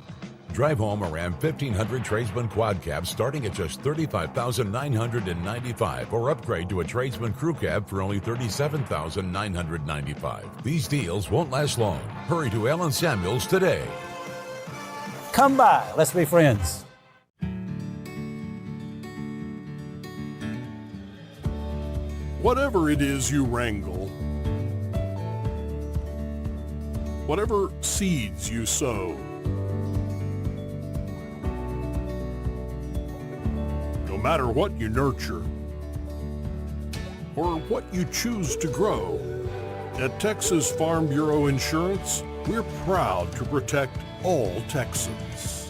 Drive home a Ram 1500 Tradesman Quad Cab starting at just $35,995, or upgrade to a Tradesman Crew Cab for only $37,995. These deals won't last long. Hurry to Allen Samuels today. Come by. Let's be friends. Whatever it is you wrangle, whatever seeds you sow, no matter what you nurture or what you choose to grow, at Texas Farm Bureau Insurance, we're proud to protect all Texans.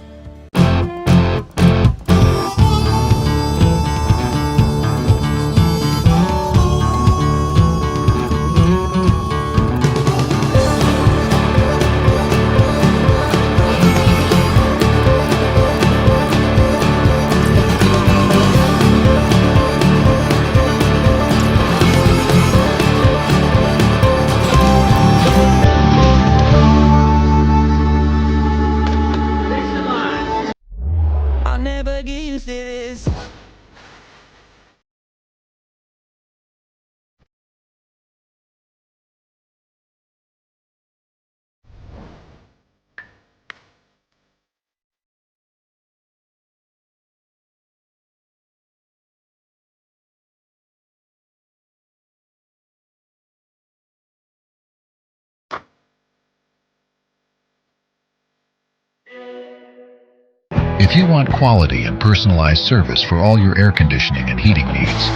If you want quality and personalized service for all your air conditioning and heating needs,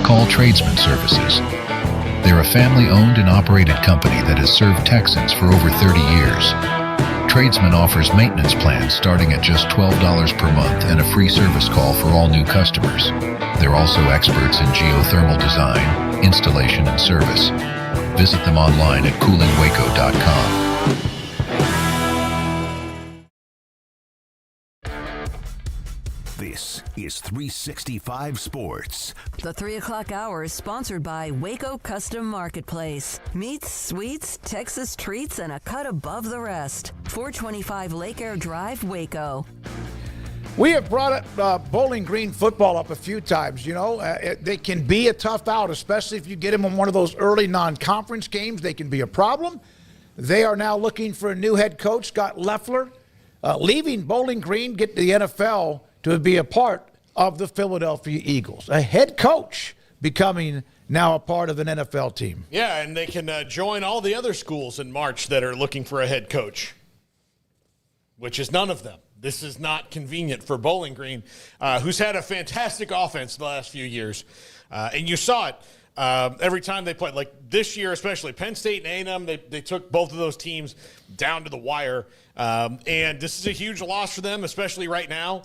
call Tradesman Services. They're a family-owned and operated company that has served Texans for over 30 years. Tradesman offers maintenance plans starting at just $12 per month and a free service call for all new customers. They're also experts in geothermal design, installation, and service. Visit them online at coolingwaco.com. This is 365 Sports. The 3 o'clock hour is sponsored by Waco Custom Marketplace. Meats, sweets, Texas treats, and a cut above the rest. 425 Lake Air Drive, Waco. We have brought Bowling Green football up a few times. You know, they can be a tough out, especially if you get them in one of those early non-conference games. They can be a problem. They are now looking for a new head coach, Scott Loeffler, leaving Bowling Green, get to the NFL to be a part of the Philadelphia Eagles. A head coach becoming now a part of an NFL team. Yeah, and they can join all the other schools in March that are looking for a head coach, which is none of them. This is not convenient for Bowling Green, who's had a fantastic offense the last few years. And you saw it every time they played. Like this year especially, Penn State and A&M, they took both of those teams down to the wire. And this is a huge loss for them, especially right now.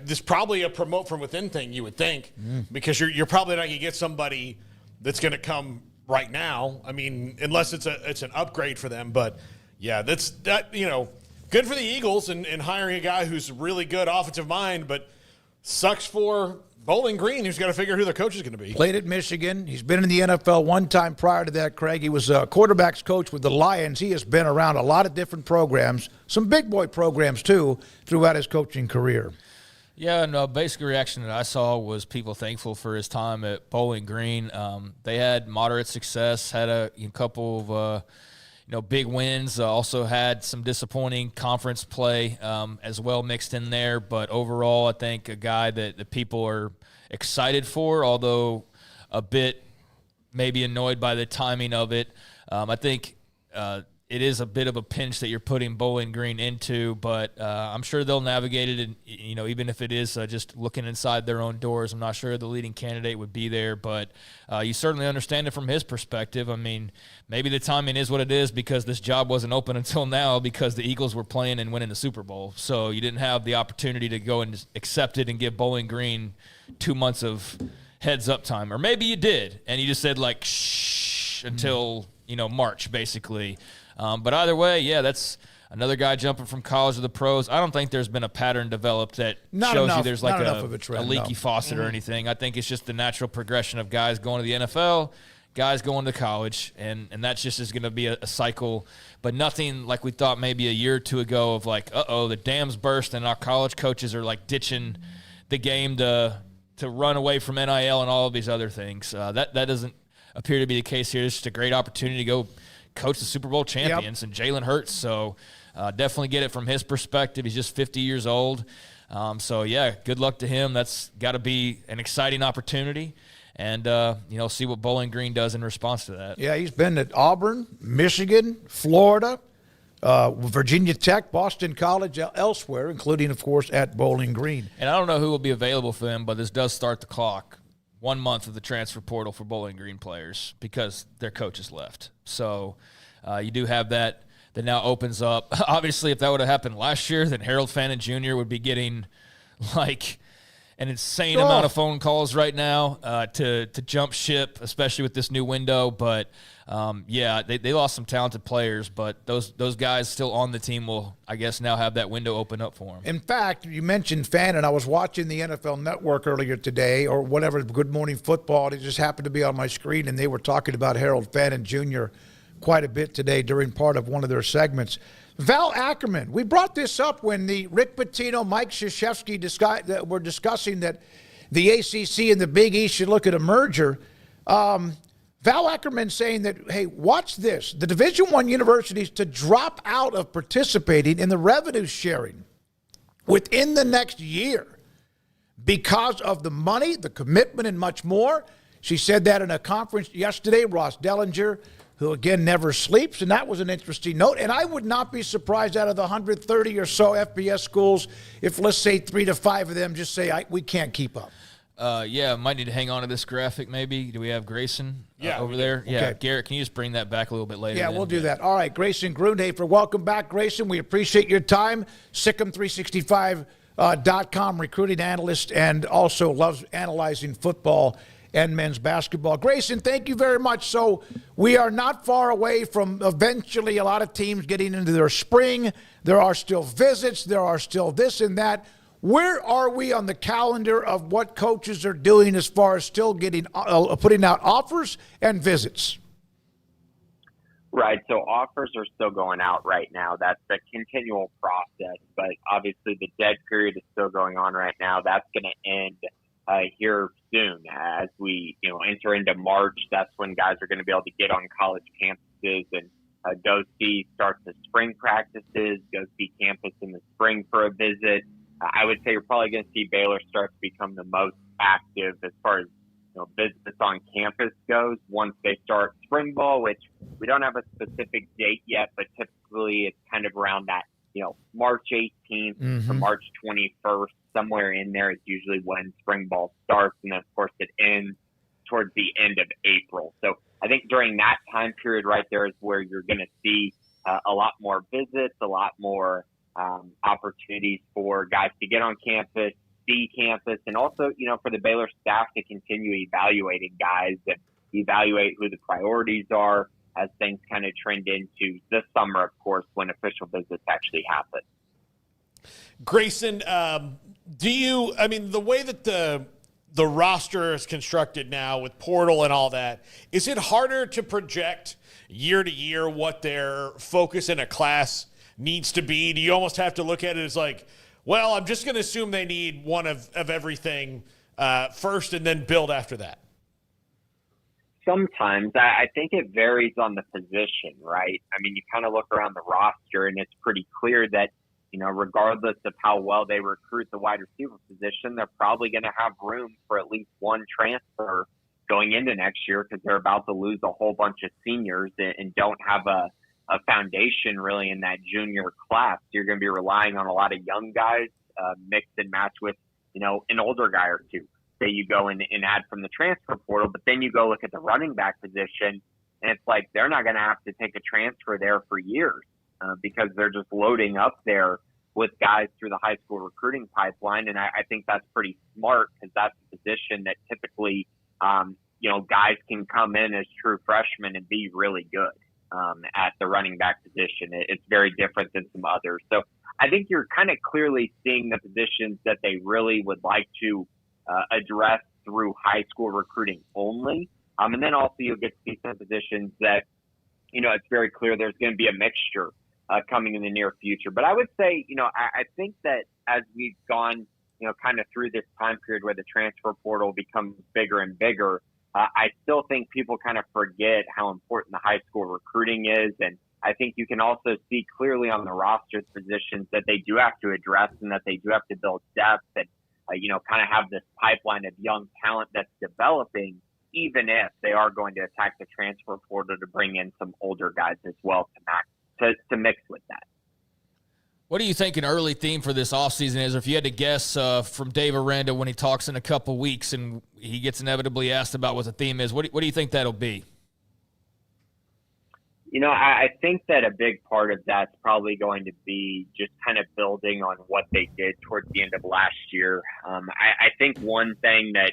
This is probably a promote from within thing, you would think, because you're probably not going to get somebody that's going to come right now. I mean, unless it's an upgrade for them. But yeah, good for the Eagles in hiring a guy who's really good offensive mind, but sucks for Bowling Green, who's got to figure who their coach is going to be. Played at Michigan. He's been in the NFL one time prior to that, Craig. He was a quarterback's coach with the Lions. He has been around a lot of different programs, some big boy programs too, throughout his coaching career. Yeah, and basic reaction that I saw was people thankful for his time at Bowling Green. They had moderate success, had a couple of big wins. Also had some disappointing conference play as well mixed in there. But overall, I think a guy that the people are excited for, although a bit maybe annoyed by the timing of it. I think it is a bit of a pinch that you're putting Bowling Green into, but I'm sure they'll navigate it. And, even if it is just looking inside their own doors, I'm not sure the leading candidate would be there, but you certainly understand it from his perspective. I mean, maybe the timing is what it is because this job wasn't open until now because the Eagles were playing and winning the Super Bowl. So you didn't have the opportunity to go and accept it and give Bowling Green 2 months of heads up time. Or maybe you did, and you just said, shh until, March, basically. But either way, yeah, that's another guy jumping from college to the pros. I don't think there's been a pattern developed that shows you there's a leaky faucet or anything. I think it's just the natural progression of guys going to the NFL, guys going to college, and that's just is going to be a cycle, but nothing like we thought maybe a year or two ago of the dam's burst and our college coaches are ditching the game to run away from NIL and all of these other things. That doesn't appear to be the case here. It's just a great opportunity to go coach the Super Bowl champions and Jalen Hurts. So definitely get it from his perspective. He's just 50 years old. So, yeah, good luck to him. That's got to be an exciting opportunity. And, see what Bowling Green does in response to that. Yeah, he's been at Auburn, Michigan, Florida, Virginia Tech, Boston College, elsewhere, including, of course, at Bowling Green. And I don't know who will be available for them, but this does start the clock. 1 month of the transfer portal for Bowling Green players because their coaches left. So you do have that now opens up. Obviously, if that would have happened last year, then Harold Fannin Jr. would be getting an insane amount of phone calls right now to jump ship, especially with this new window. But, they lost some talented players, but those guys still on the team will, I guess, now have that window open up for them. In fact, you mentioned Fannin. I was watching the NFL Network earlier today or whatever, Good Morning Football. It just happened to be on my screen, and they were talking about Harold Fannin Jr. quite a bit today during part of one of their segments. Val Ackerman, we brought this up when the Rick Pitino, Mike Krzyzewski were discussing that the ACC and the Big East should look at a merger. Val Ackerman saying that, hey, watch this. The Division I universities to drop out of participating in the revenue sharing within the next year because of the money, the commitment, and much more. She said that in a conference yesterday. Ross Dellinger, who, again, never sleeps, and that was an interesting note. And I would not be surprised out of the 130 or so FBS schools if, let's say, 3 to 5 of them just say, we can't keep up. Might need to hang on to this graphic maybe. Do we have Grayson over there? Okay. Yeah, Garrett, can you just bring that back a little bit later? Yeah, we'll do that. All right, Grayson Grundhafer, welcome back, Grayson. We appreciate your time. Sikkim365.com, recruiting analyst, and also loves analyzing football and men's basketball. Grayson, thank you very much. So we are not far away from eventually a lot of teams getting into their spring. There are still visits. There are still this and that. Where are we on the calendar of what coaches are doing as far as still getting putting out offers and visits? Right. So offers are still going out right now. That's a continual process, but obviously the dead period is still going on right now. That's going to end here soon as we, enter into March. That's when guys are going to be able to get on college campuses and go start the spring practices, go see campus in the spring for a visit. I would say you're probably going to see Baylor start to become the most active as far as visits on campus goes once they start spring ball, which we don't have a specific date yet, but typically it's kind of around that, March 18th to March 21st, somewhere in there is usually when spring ball starts. And then, of course, it ends towards the end of April. So I think during that time period right there is where you're going to see a lot more visits, a lot more opportunities for guys to get on campus, see campus, and also, for the Baylor staff to continue evaluating guys and evaluate who the priorities are as things kind of trend into this summer, of course, when official visits actually happen. Grayson, the way that the roster is constructed now with portal and all that, is it harder to project year to year what their focus in a class needs to be? Do you almost have to look at it as I'm just going to assume they need one of everything first and then build after that? Sometimes. I think it varies on the position, right? I mean, you kind of look around the roster and it's pretty clear that, regardless of how well they recruit the wide receiver position, they're probably going to have room for at least one transfer going into next year because they're about to lose a whole bunch of seniors and don't have a a foundation really in that junior class. You're going to be relying on a lot of young guys mixed and matched with, an older guy or two that you go and add from the transfer portal. But then you go look at the running back position, and it's like they're not going to have to take a transfer there for years because they're just loading up there with guys through the high school recruiting pipeline. And I think that's pretty smart because that's a position that typically, guys can come in as true freshmen and be really good at the running back position. It's very different than some others. So I think you're kind of clearly seeing the positions that they really would like to address through high school recruiting only. And then also you'll get to see some positions that, it's very clear there's going to be a mixture coming in the near future. But I would say, I think that as we've gone, kind of through this time period where the transfer portal becomes bigger and bigger, I still think people kind of forget how important the high school recruiting is. And I think you can also see clearly on the roster positions that they do have to address and that they do have to build depth and, kind of have this pipeline of young talent that's developing, even if they are going to attack the transfer portal to bring in some older guys as well to mix with that. What do you think an early theme for this offseason is? Or if you had to guess from Dave Aranda when he talks in a couple weeks and he gets inevitably asked about what the theme is, what do you think that'll be? I think that a big part of that's probably going to be just kind of building on what they did towards the end of last year. I think one thing that,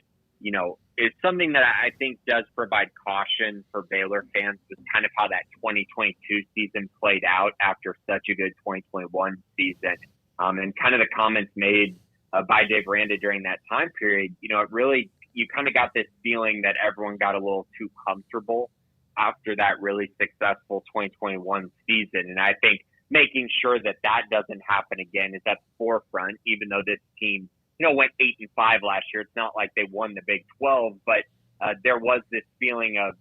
is something that I think does provide caution for Baylor fans was kind of how that 2022 season played out after such a good 2021 season. And kind of the comments made by Dave Aranda during that time period, it really, you kind of got this feeling that everyone got a little too comfortable after that really successful 2021 season. And I think making sure that doesn't happen again is at the forefront, even though this team, went 8-5 last year. It's not like they won the Big 12, but there was this feeling of,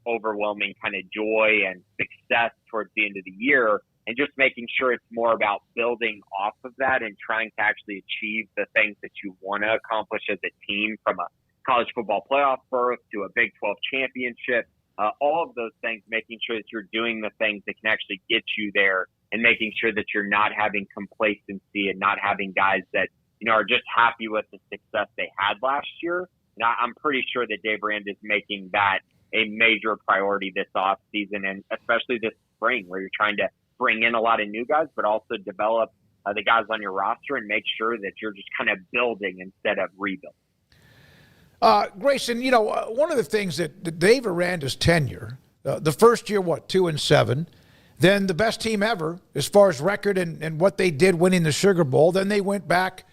overwhelming kind of joy and success towards the end of the year, and just making sure it's more about building off of that and trying to actually achieve the things that you want to accomplish as a team, from a college football playoff berth to a Big 12 championship, all of those things, making sure that you're doing the things that can actually get you there, and making sure that you're not having complacency and not having guys that, are just happy with the success they had last year. And I'm pretty sure that Dave Aranda is making that a major priority this offseason, and especially this spring, where you're trying to bring in a lot of new guys, but also develop the guys on your roster and make sure that you're just kind of building instead of rebuilding. Grayson, one of the things that Dave Aranda's tenure, the first year, 2-7, then the best team ever as far as record and what they did winning the Sugar Bowl. Then they went back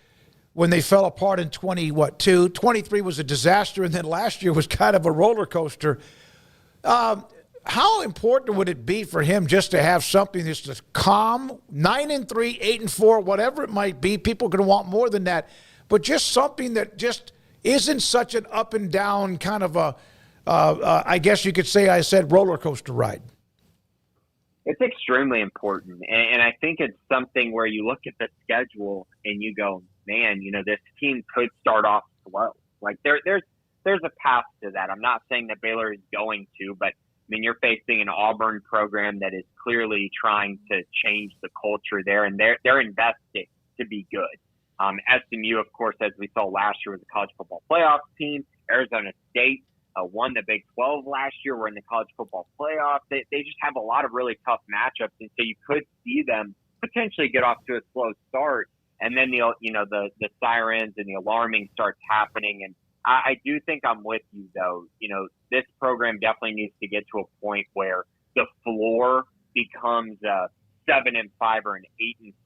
when they fell apart in 23 was a disaster, and then last year was kind of a roller coaster. How important would it be for him just to have something that's just calm, 9-3, 8-4, whatever it might be? People are going to want more than that, but just something that just isn't such an up and down kind of I guess you could say, roller coaster ride. It's extremely important. And I think it's something where you look at the schedule and you go, man, this team could start off slow. Like there's a path to that. I'm not saying that Baylor is going to, but you're facing an Auburn program that is clearly trying to change the culture there, and they're investing to be good. SMU, of course, as we saw last year, was a college football playoff team. Arizona State won the Big 12 last year. We're in the college football playoff. They just have a lot of really tough matchups, and so you could see them potentially get off to a slow start, and then the sirens and the alarming starts happening. And I do think I'm with you, though. This program definitely needs to get to a point where the floor becomes a 7-5 or an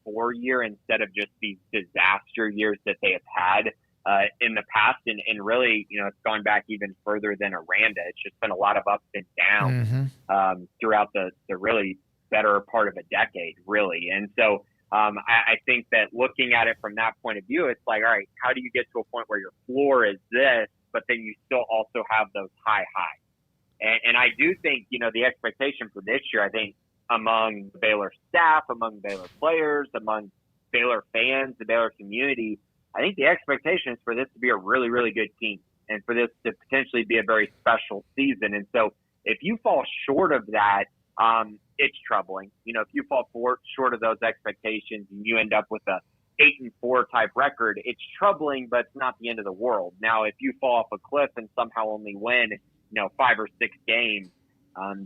8-4 year instead of just these disaster years that they have had in the past. And really, it's gone back even further than Aranda. It's just been a lot of ups and downs throughout the really better part of a decade, really. And so I think that looking at it from that point of view, it's like, all right, how do you get to a point where your floor is this, but then you still also have those high highs? And I do think, the expectation for this year, I think, among the Baylor staff, among Baylor players, among Baylor fans, the Baylor community, I think the expectation is for this to be a really, really good team and for this to potentially be a very special season. And so if you fall short of that, it's troubling. If you fall short of those expectations and you end up with a 8-4 type record, it's troubling, but it's not the end of the world. Now, if you fall off a cliff and somehow only win, 5 or 6 games,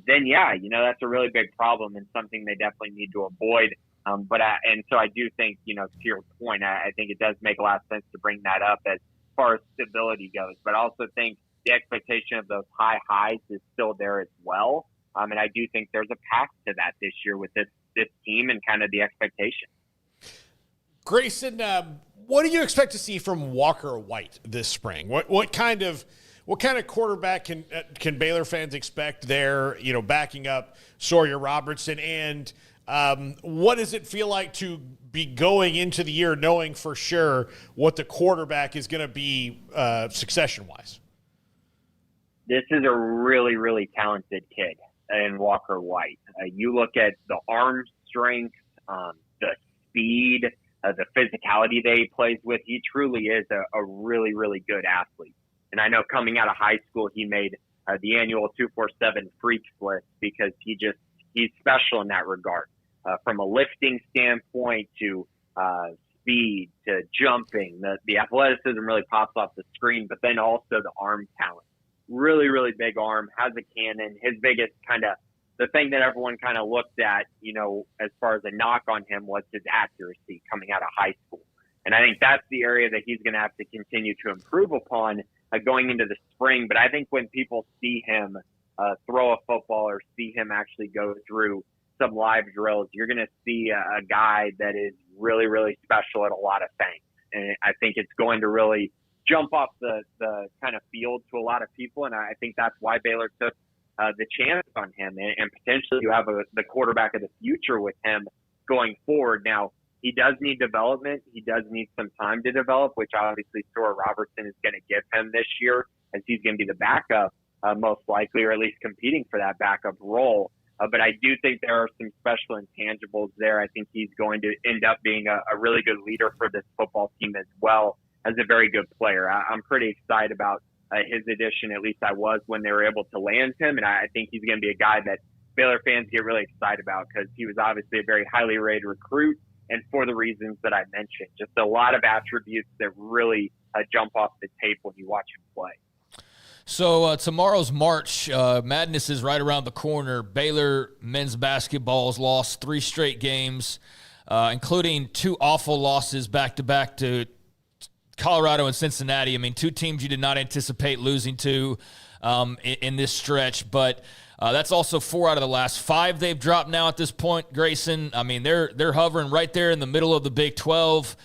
then that's a really big problem and something they definitely need to avoid. So I do think, to your point, I think it does make a lot of sense to bring that up as far as stability goes. But I also think the expectation of those high highs is still there as well. And I do think there's a path to that this year with this team and kind of the expectation. Grayson, what do you expect to see from Walker White this spring? What kind of quarterback can Baylor fans expect there? Backing up Sawyer Robertson, and what does it feel like to be going into the year knowing for sure what the quarterback is going to be succession-wise? This is a really, really talented kid in Walker White. You look at the arm strength, the speed, the physicality that he plays with. He truly is a really, really good athlete. And I know coming out of high school, he made the annual 247 Freaks list because he's special in that regard. From a lifting standpoint to speed to jumping, the athleticism really pops off the screen, but then also the arm talent. Really, really big arm, has a cannon. His biggest the thing that everyone kind of looked at, as far as a knock on him was his accuracy coming out of high school. And I think that's the area that he's going to have to continue to improve upon going into the spring. But I think when people see him throw a football or see him actually go through some live drills, you're going to see a guy that is really, really special at a lot of things. And I think it's going to really jump off the kind of field to a lot of people. And I think that's why Baylor took the chance on him. And potentially you have the quarterback of the future with him going forward. Now, he does need development. He does need some time to develop, which obviously Sawyer Robertson is going to give him this year, as he's going to be the backup most likely, or at least competing for that backup role. But I do think there are some special intangibles there. I think he's going to end up being a really good leader for this football team as well as a very good player. I'm pretty excited about his addition. At least I was when they were able to land him. And I think he's going to be a guy that Baylor fans get really excited about because he was obviously a very highly rated recruit. And for the reasons that I mentioned, just a lot of attributes that really jump off the tape when you watch him play. So tomorrow's March Madness is right around the corner. Baylor men's basketball has lost 3 straight games, including 2 awful losses back-to-back to Colorado and Cincinnati. I mean, 2 teams you did not anticipate losing to in this stretch, but that's also 4 out of the last 5 they've dropped now at this point, Grayson. I mean, they're hovering right there in the middle of the Big 12.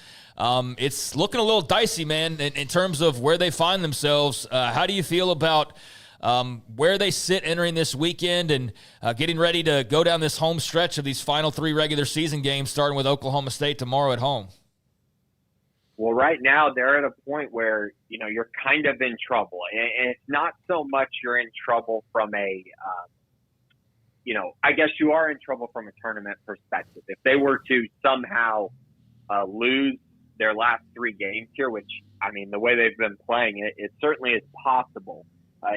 It's looking a little dicey, man, in terms of where they find themselves. How do you feel about where they sit entering this weekend and getting ready to go down this home stretch of these final 3 regular season games, starting with Oklahoma State tomorrow at home? Well, right now they're at a point where, you're kind of in trouble. And it's not so much you're in trouble from I guess you are in trouble from a tournament perspective. If they were to somehow lose their last 3 games here, which, I mean, the way they've been playing, it certainly is possible.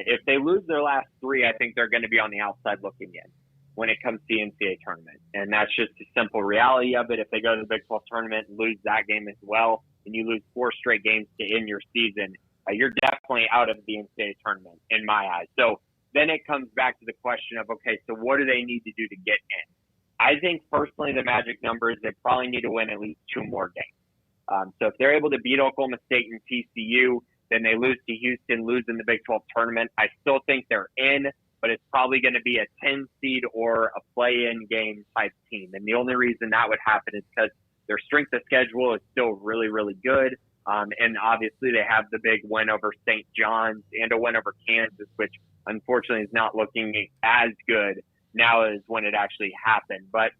If they lose their last 3, I think they're going to be on the outside looking in when it comes to the NCAA tournament. And that's just the simple reality of it. If they go to the Big 12 tournament and lose that game as well, and you lose 4 straight games to end your season, you're definitely out of the NCAA tournament in my eyes. So then it comes back to the question of, okay, so what do they need to do to get in? I think personally the magic number is they probably need to win at least 2 more games. So if they're able to beat Oklahoma State and TCU, then they lose to Houston, lose in the Big 12 tournament. I still think they're in, but it's probably going to be a 10 seed or a play-in game type team. And the only reason that would happen is because their strength of schedule is still really, really good. And obviously they have the big win over St. John's and a win over Kansas, which unfortunately is not looking as good now as when it actually happened. But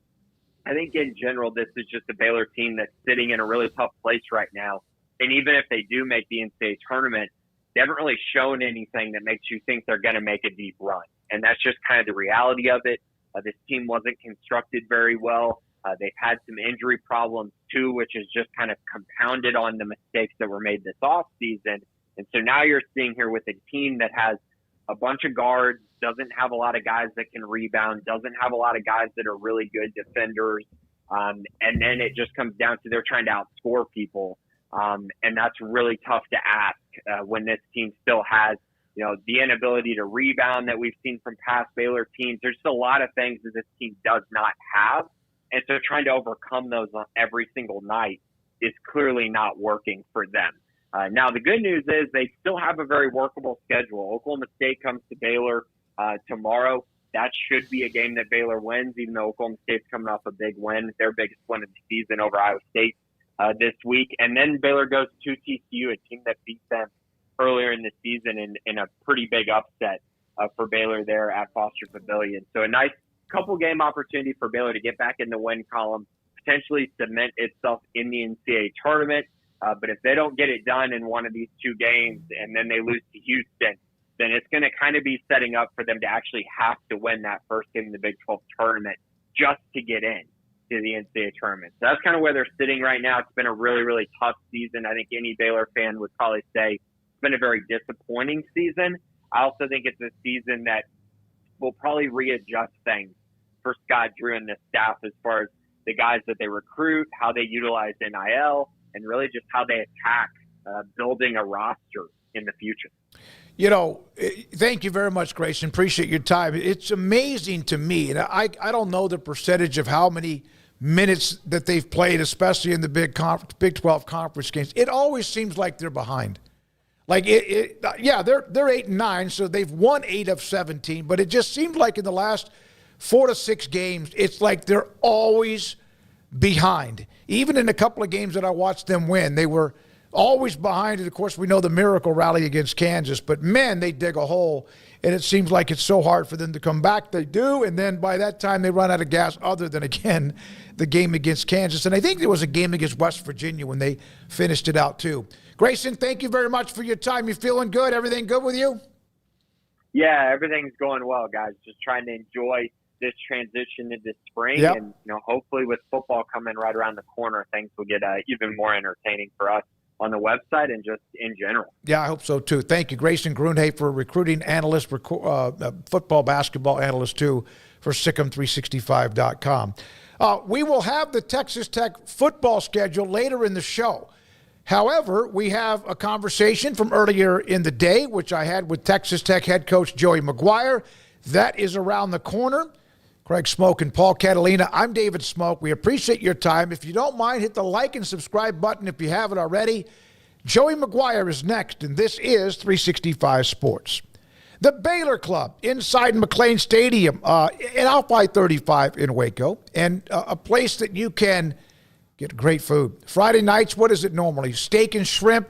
I think in general, this is just a Baylor team that's sitting in a really tough place right now. And even if they do make the NCAA tournament, they haven't really shown anything that makes you think they're going to make a deep run. And that's just kind of the reality of it. This team wasn't constructed very well. They've had some injury problems too, which is just kind of compounded on the mistakes that were made this offseason. And so now you're seeing here with a team that has a bunch of guards, doesn't have a lot of guys that can rebound, doesn't have a lot of guys that are really good defenders. And then it just comes down to they're trying to outscore people. And that's really tough to ask when this team still has, the inability to rebound that we've seen from past Baylor teams. There's just a lot of things that this team does not have. And so trying to overcome those on every single night is clearly not working for them. Now, the good news is they still have a very workable schedule. Oklahoma State comes to Baylor tomorrow. That should be a game that Baylor wins, even though Oklahoma State's coming off a big win, their biggest win of the season over Iowa State this week. And then Baylor goes to TCU, a team that beat them earlier in the season in a pretty big upset for Baylor there at Foster Pavilion. So a nice couple game opportunity for Baylor to get back in the win column, potentially cement itself in the NCAA tournament. But if they don't get it done in one of these two games and then they lose to Houston, then it's going to kind of be setting up for them to actually have to win that first game in the Big 12 tournament just to get in to the NCAA tournament. So that's kind of where they're sitting right now. It's been a really, really tough season. I think any Baylor fan would probably say it's been a very disappointing season. I also think it's a season that will probably readjust things for Scott Drew and the staff as far as the guys that they recruit, how they utilize NIL, and really just how they attack building a roster in the future. Thank you very much, Grayson. Appreciate your time. It's amazing to me, and I don't know the percentage of how many minutes that they've played, especially in the Big 12 conference games. It always seems like they're behind. Like they're 8-9, so they've won 8 of 17. But it just seems like in the last 4 to 6 games, it's like they're always behind. Even in a couple of games that I watched them win, they were always behind. And of course, we know the miracle rally against Kansas. But man, they dig a hole, and it seems like it's so hard for them to come back. They do, and then by that time they run out of gas. Other than again, the game against Kansas, and I think there was a game against West Virginia when they finished it out too. Grayson, thank you very much for your time. You feeling good? Everything good with you? Yeah, everything's going well, guys. Just trying to enjoy this transition into spring. Yep. And, hopefully with football coming right around the corner, things will get even more entertaining for us on the website and just in general. Yeah, I hope so too. Thank you, Grayson Grunhay, for recruiting analyst, football, basketball analyst too, for SicEm365.com. We will have the Texas Tech football schedule later in the show. However, we have a conversation from earlier in the day, which I had with Texas Tech head coach Joey Maguire. That is around the corner. Craig Smoak and Paul Catalina. I'm David Smoak. We appreciate your time. If you don't mind, hit the like and subscribe button if you haven't already. Joey Maguire is next, and this is 365 Sports. The Baylor Club inside McLean Stadium in Alphi 35 in Waco, and a place that you can get great food. Friday nights, what is it normally? Steak and shrimp,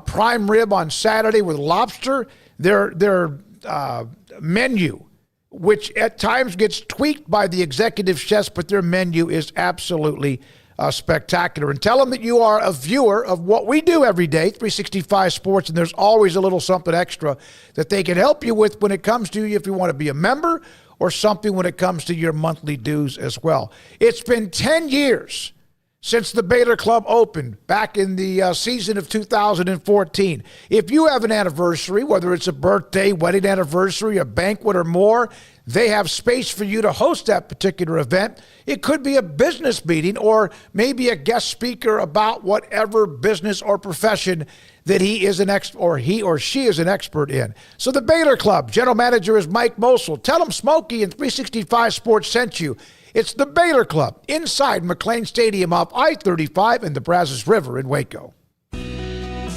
prime rib on Saturday with lobster. Their menu, which at times gets tweaked by the executive chefs, but their menu is absolutely spectacular. And tell them that you are a viewer of what we do every day, 365 Sports, and there's always a little something extra that they can help you with when it comes to you if you want to be a member, or something when it comes to your monthly dues as well. It's been 10 years since the Baylor Club opened back in the season of 2014. If you have an anniversary, whether it's a birthday, wedding anniversary, a banquet, or more, they have space for you to host that particular event. It could be a business meeting or maybe a guest speaker about whatever business or profession that he is an expert or he or she is an expert in. So the Baylor Club, general manager is Mike Mosel. Tell them Smokey and 365 Sports sent you. It's the Baylor Club inside McLean Stadium off I-35 and the Brazos River in Waco.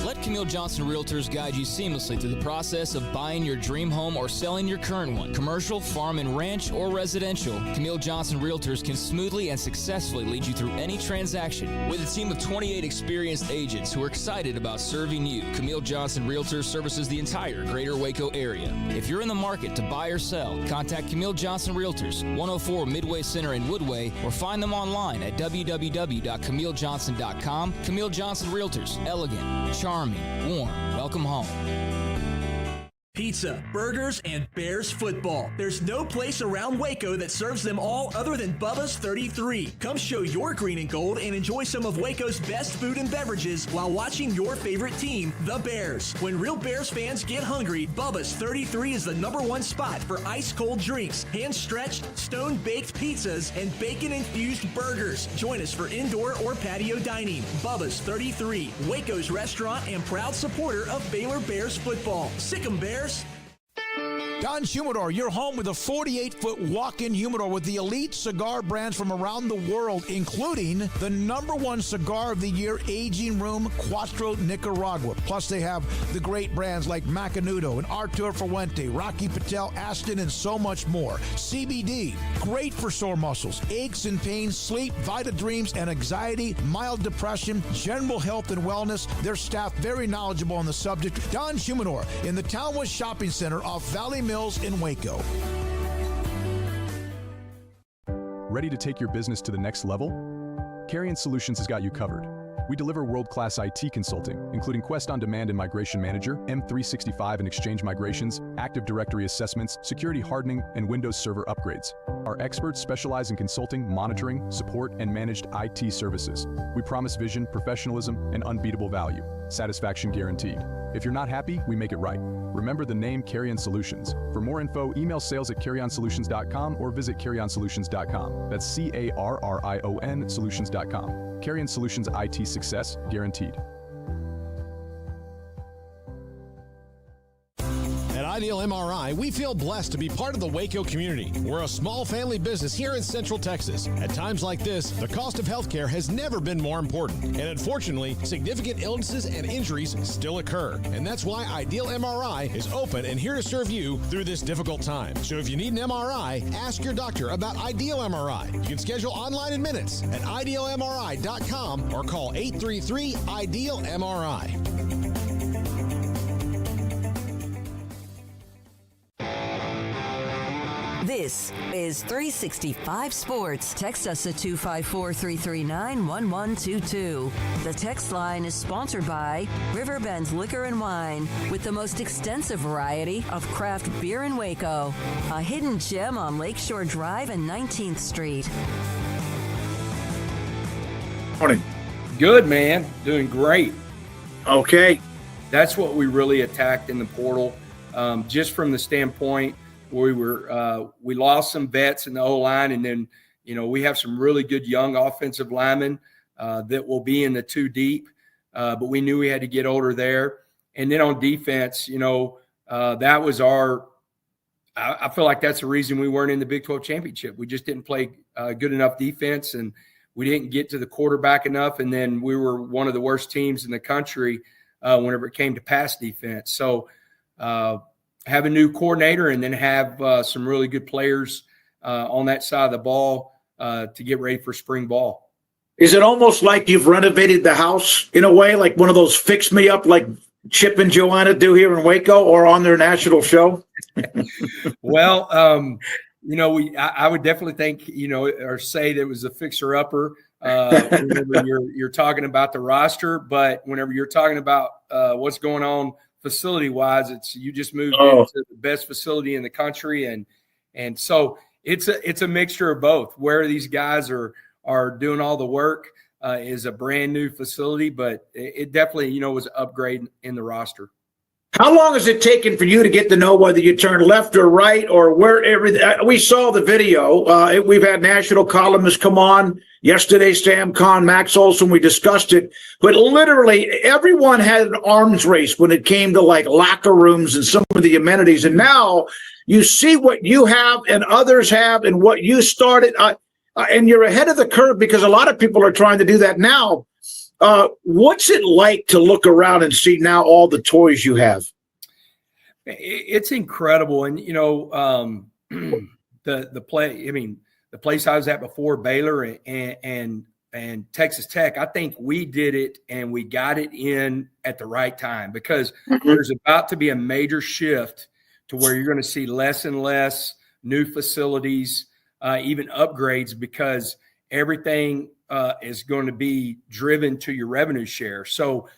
Let Camille Johnson Realtors guide you seamlessly through the process of buying your dream home or selling your current one. Commercial, farm and ranch, or residential, Camille Johnson Realtors can smoothly and successfully lead you through any transaction. With a team of 28 experienced agents who are excited about serving you, Camille Johnson Realtors services the entire greater Waco area. If you're in the market to buy or sell, contact Camille Johnson Realtors, 104 Midway Center in Woodway, or find them online at www.camillejohnson.com. Camille Johnson Realtors, elegant, charming, warm, welcome home. Pizza, burgers, and Bears football. There's no place around Waco that serves them all other than Bubba's 33. Come show your green and gold and enjoy some of Waco's best food and beverages while watching your favorite team, the Bears. When real Bears fans get hungry, Bubba's 33 is the #1 spot for ice-cold drinks, hand-stretched, stone-baked pizzas, and bacon-infused burgers. Join us for indoor or patio dining. Bubba's 33, Waco's restaurant and proud supporter of Baylor Bears football. Sick 'em, Bears. Don's Humidor, your home with a 48-foot walk-in humidor with the elite cigar brands from around the world, including the #1 cigar of the year, Aging Room Cuatro Nicaragua. Plus, they have the great brands like Macanudo and Artur Fuente, Rocky Patel, Aston, and so much more. CBD, great for sore muscles, aches and pains, sleep, Vita Dreams, and anxiety, mild depression, general health and wellness. Their staff very knowledgeable on the subject. Don's Humidor in the Townwest Shopping Center off Valley Mills in Waco. Ready to take your business to the next level? Carrion Solutions has got you covered. We deliver world-class IT consulting, including Quest On Demand and Migration Manager, M365 and Exchange migrations, Active Directory assessments, security hardening, and Windows Server upgrades. Our experts specialize in consulting, monitoring, support, and managed IT services. We promise vision, professionalism, and unbeatable value. Satisfaction guaranteed. If you're not happy, we make it right. Remember the name Carrion Solutions. For more info, email sales@carrionsolutions.com or visit carrionsolutions.com. That's CARRION solutions.com. Carrion Solutions IT success guaranteed. At Ideal MRI, we feel blessed to be part of the Waco community. We're a small family business here in Central Texas. At times like this, the cost of healthcare has never been more important. And unfortunately, significant illnesses and injuries still occur. And that's why Ideal MRI is open and here to serve you through this difficult time. So if you need an MRI, ask your doctor about Ideal MRI. You can schedule online in minutes at idealmri.com or call 833-IDEAL-MRI. This is 365 Sports. Text us at 254-339-1122. The text line is sponsored by Riverbend Liquor and Wine, with the most extensive variety of craft beer in Waco. A hidden gem on Lakeshore Drive and 19th Street. Morning. Good, man. Doing great. Okay. That's what we really attacked in the portal, just from the standpoint we lost some vets in the O-line, and then, we have some really good young offensive linemen that will be in the 2 deep, but we knew we had to get older there. And then on defense, that was I feel like that's the reason we weren't in the Big 12 championship. We just didn't play good enough defense, and we didn't get to the quarterback enough, and then we were one of the worst teams in the country whenever it came to pass defense. So, have a new coordinator and then have some really good players on that side of the ball to get ready for spring ball. Is it almost like you've renovated the house in a way, like one of those fix me up like Chip and Joanna do here in Waco or on their national show? Well, I would definitely think, or say that it was a fixer upper whenever you're talking about the roster, but whenever you're talking about what's going on facility-wise, you just moved into the best facility in the country, and so it's a mixture of both. Where these guys are doing all the work is a brand new facility, but it definitely was an upgrade in the roster. How long has it taken for you to get to know whether you turn left or right or where everything? We saw the video. We've had national columnists come on yesterday, Sam Kahn, Max Olson. We discussed it. But literally everyone had an arms race when it came to like locker rooms and some of the amenities. And now you see what you have and others have and what you started. And you're ahead of the curve because a lot of people are trying to do that now. What's it like to look around and see now all the toys you have? It's incredible. And, the place I was at before, Baylor and Texas Tech, I think we did it and we got it in at the right time because there's about to be a major shift to where you're going to see less and less new facilities, even upgrades, because everything is going to be driven to your revenue share. So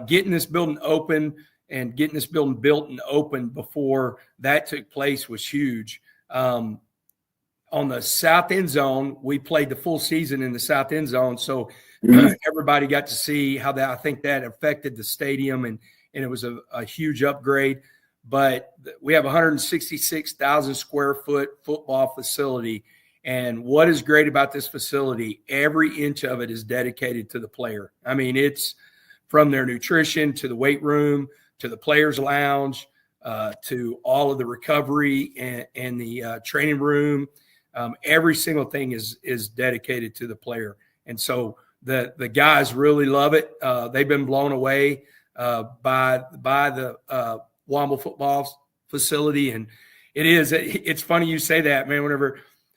getting this building open and getting this building built and open before that took place was huge. On the south end zone, we played the full season in the south end zone, so everybody got to see how that. I think that affected the stadium, and it was a huge upgrade. But we have 166,000 square foot football facility, and what is great about this facility, every inch of it is dedicated to the player. I mean, it's from their nutrition to the weight room to the players' lounge to all of the recovery and the training room. Every single thing is dedicated to the player. And so the guys really love it. They've been blown away by the Womble football facility. And it's funny you say that, man.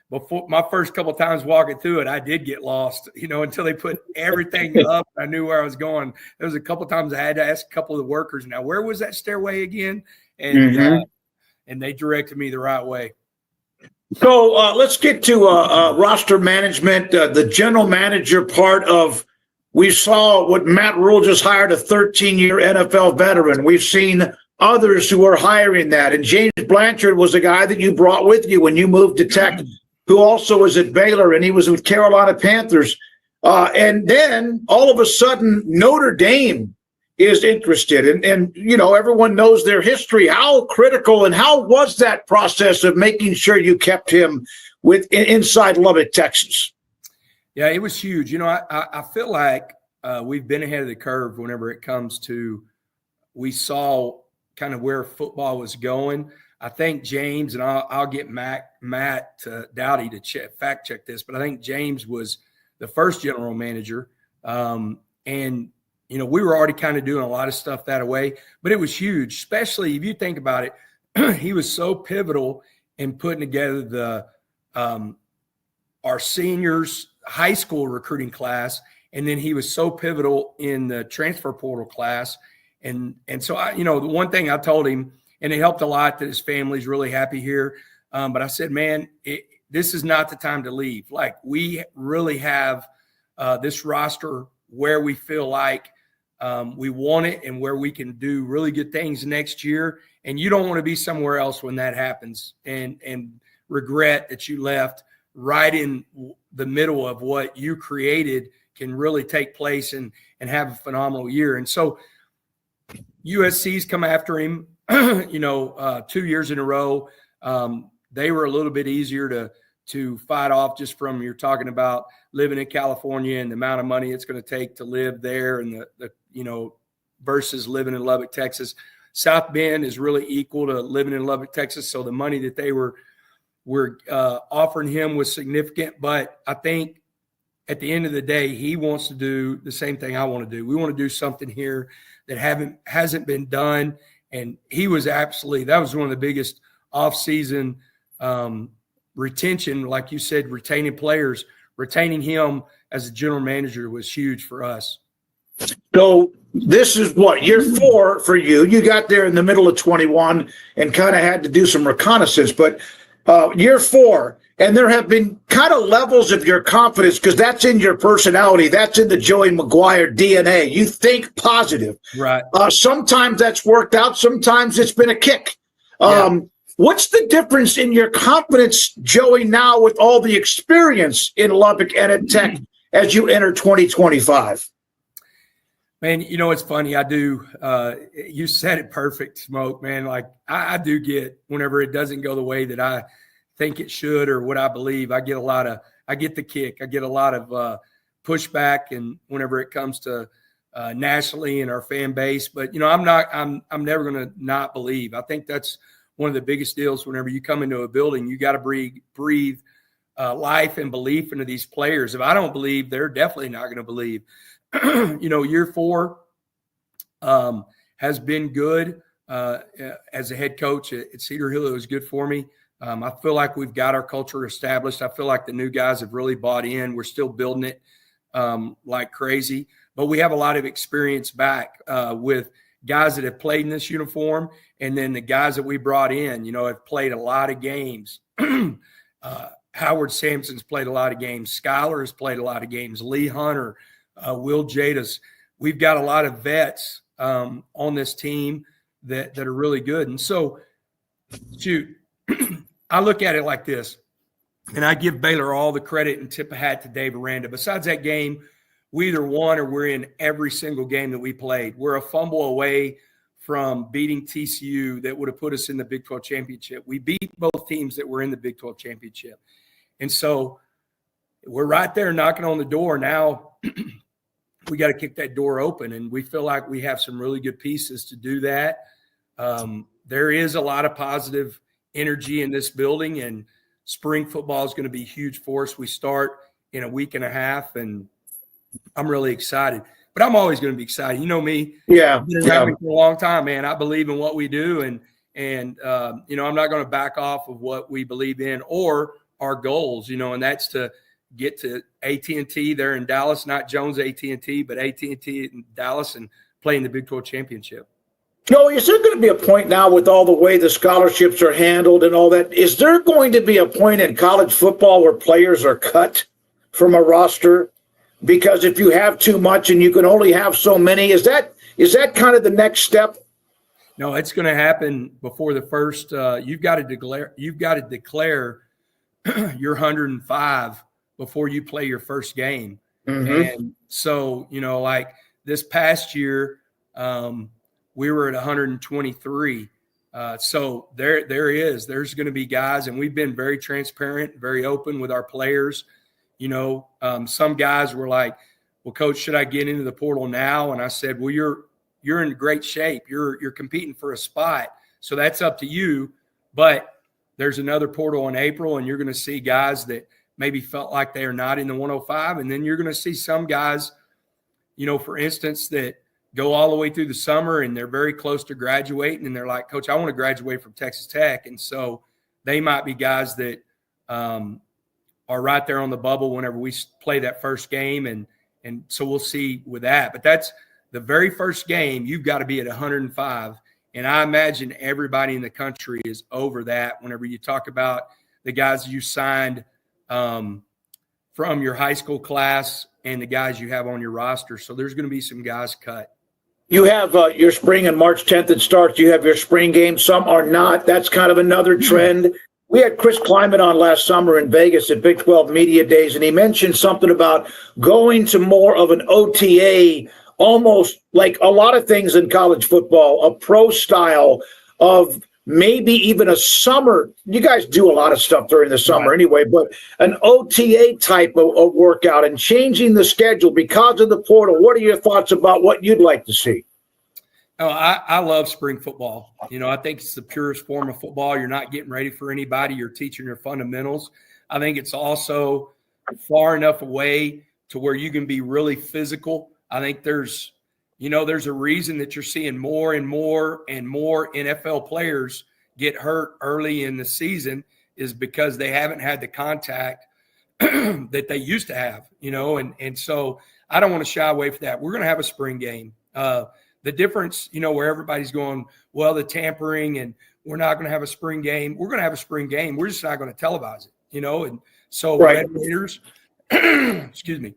Before my first couple of times walking through it, I did get lost, until they put everything up. I knew where I was going. There was a couple of times I had to ask a couple of the workers, now, where was that stairway again? And and they directed me the right way. So let's get to roster management, the general manager part of. We saw what Matt Rule just hired, a 13-year NFL veteran. We've seen others who are hiring that. And James Blanchard was a guy that you brought with you when you moved to Tech, who also was at Baylor, and he was with Carolina Panthers. And then all of a sudden, Notre Dame is interested. And everyone knows their history. How critical and how was that process of making sure you kept him inside Lubbock, Texas? Yeah, it was huge. I feel like we've been ahead of the curve whenever it comes to we saw kind of where football was going. I think James, and I'll get Matt Dowdy to fact check this, but I think James was the first general manager. And we were already kind of doing a lot of stuff that way, but it was huge, especially if you think about it. He was so pivotal in putting together our seniors high school recruiting class. And then he was so pivotal in the transfer portal class. And so the one thing I told him, and it helped a lot that his family's really happy here. But I said, man, this is not the time to leave. Like, we really have this roster where we feel like we want it and where we can do really good things next year. And you don't want to be somewhere else when that happens and regret that you left right in the middle of what you created can really take place and have a phenomenal year. And so USC's come after him, 2 years in a row. They were a little bit easier to fight off just from, you're talking about living in California and the amount of money it's going to take to live there and the versus living in Lubbock, Texas. South Bend is really equal to living in Lubbock, Texas. So the money that they were offering him was significant, but I think at the end of the day, he wants to do the same thing I want to do. We want to do something here that hasn't been done. And he was that was one of the biggest off-season retention, like you said, retaining players. Retaining him as a general manager was huge for us. So this is what, year 4 for you. You got there in the middle of 21 and kind of had to do some reconnaissance, but year 4, and there have been kind of levels of your confidence because that's in your personality. That's in the Joey Maguire DNA. You think positive. Right. Sometimes that's worked out. Sometimes it's been a kick. What's the difference in your confidence, Joey, now with all the experience in Lubbock and at Tech as you enter 2025? Man, it's funny. I do. You said it perfect, Smoke, man. Like I do get whenever it doesn't go the way that I think it should or what I believe, I get the kick. I get a lot of pushback, and whenever it comes to nationally and our fan base, but I'm never going to not believe. I think that's one of the biggest deals. Whenever you come into a building, you got to breathe life and belief into these players. If I don't believe, they're definitely not going to believe. Year 4 has been good as a head coach at Cedar Hill. It was good for me. I feel like we've got our culture established. I feel like the new guys have really bought in. We're still building it like crazy, but we have a lot of experience back with guys that have played in this uniform. And then the guys that we brought in, have played a lot of games. Howard Sampson's played a lot of games. Skylar has played a lot of games. Lee Hunter, Will Jadis. We've got a lot of vets on this team that are really good. And so, shoot, I look at it like this, and I give Baylor all the credit and tip a hat to Dave Aranda. Besides that game, we either won or we're in every single game that we played. We're a fumble away from beating TCU that would have put us in the Big 12 championship. We beat both teams that were in the Big 12 championship. And so we're right there knocking on the door. Now we got to kick that door open, and we feel like we have some really good pieces to do that. There is a lot of positive energy in this building, and spring football is going to be huge for us. We start in a week and a half, and I'm really excited. But I'm always going to be excited. You know me. Yeah. I've been around me for a long time, man. I believe in what we do, and you know, I'm not going to back off of what we believe in or our goals, you know, and that's to get to AT&T there in Dallas, not Jones AT&T, but AT&T in Dallas, and play in the Big 12 championship. No, is there going to be a point now with all the way the scholarships are handled and all that? Is there going to be a point in college football where players are cut from a roster? Because if you have too much and you can only have so many, is that kind of the next step? No, it's going to happen before the first. You've got to declare your 105 before you play your first game. Mm-hmm. And so, you know, like this past year, we were at 123. So there's going to be guys, and we've been very transparent, very open with our players. You know, some guys were like, well, coach, should I get into the portal now? And I said, well, you're in great shape. You're competing for a spot. So that's up to you. But there's another portal in April, and you're going to see guys that maybe felt like they are not in the 105. And then you're going to see some guys, you know, for instance, that go all the way through the summer and they're very close to graduating, and they're like, coach, I want to graduate from Texas Tech. And so they might be guys that are right there on the bubble whenever we play that first game. And so we'll see with that. But that's the very first game. You've got to be at 105. And I imagine everybody in the country is over that whenever you talk about the guys you signed from your high school class and the guys you have on your roster. So there's going to be some guys cut. You have your spring and March 10th it starts. You have your spring games. Some are not. That's kind of another trend. We had Chris Kleiman on last summer in Vegas at Big 12 Media Days, and he mentioned something about going to more of an OTA, almost like a lot of things in college football, a pro style of maybe even a summer. You guys do a lot of stuff during the summer anyway, but an OTA type of workout and changing the schedule because of the portal. What are your thoughts about what you'd like to see? Oh, I love spring football. You know, I think it's the purest form of football. You're not getting ready for anybody. You're teaching your fundamentals. I think it's also far enough away to where you can be really physical. I think there's a reason that you're seeing more and more and more NFL players get hurt early in the season is because they haven't had the contact that they used to have, you know, and so I don't want to shy away from that. We're going to have a spring game. The difference, you know, where everybody's going, well, the tampering and we're not going to have a spring game. We're going to have a spring game. We're just not going to televise it, you know? And so Red Raiders, excuse me.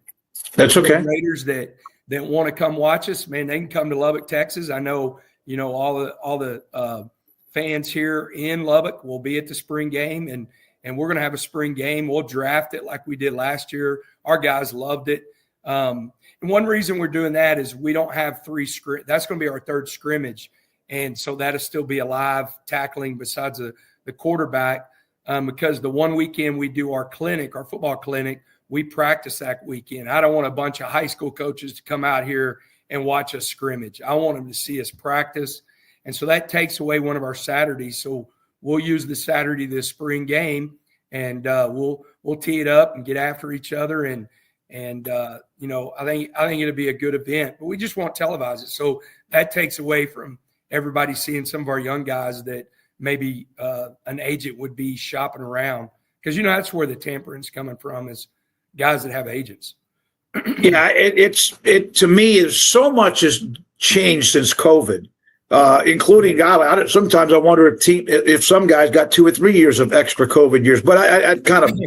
That's okay. Red Raiders that want to come watch us, man, they can come to Lubbock, Texas. I know, you know, all the fans here in Lubbock will be at the spring game, and we're going to have a spring game. We'll draft it like we did last year. Our guys loved it. And one reason we're doing that is we don't have that's going to be our third scrimmage. And so that'll still be a live tackling besides the quarterback, because the one weekend we do our clinic, our football clinic, we practice that weekend. I don't want a bunch of high school coaches to come out here and watch us scrimmage. I want them to see us practice. And so that takes away one of our Saturdays. So we'll use the Saturday, this spring game, and we'll tee it up and get after each other. And you know, I think it'll be a good event, but we just won't televise it. So that takes away from everybody seeing some of our young guys that maybe an agent would be shopping around, because, you know, that's where the tampering's coming from, is guys that have agents. Yeah, it to me is so much has changed since COVID, including sometimes I wonder if some guys got 2 or 3 years of extra COVID years, but I kind of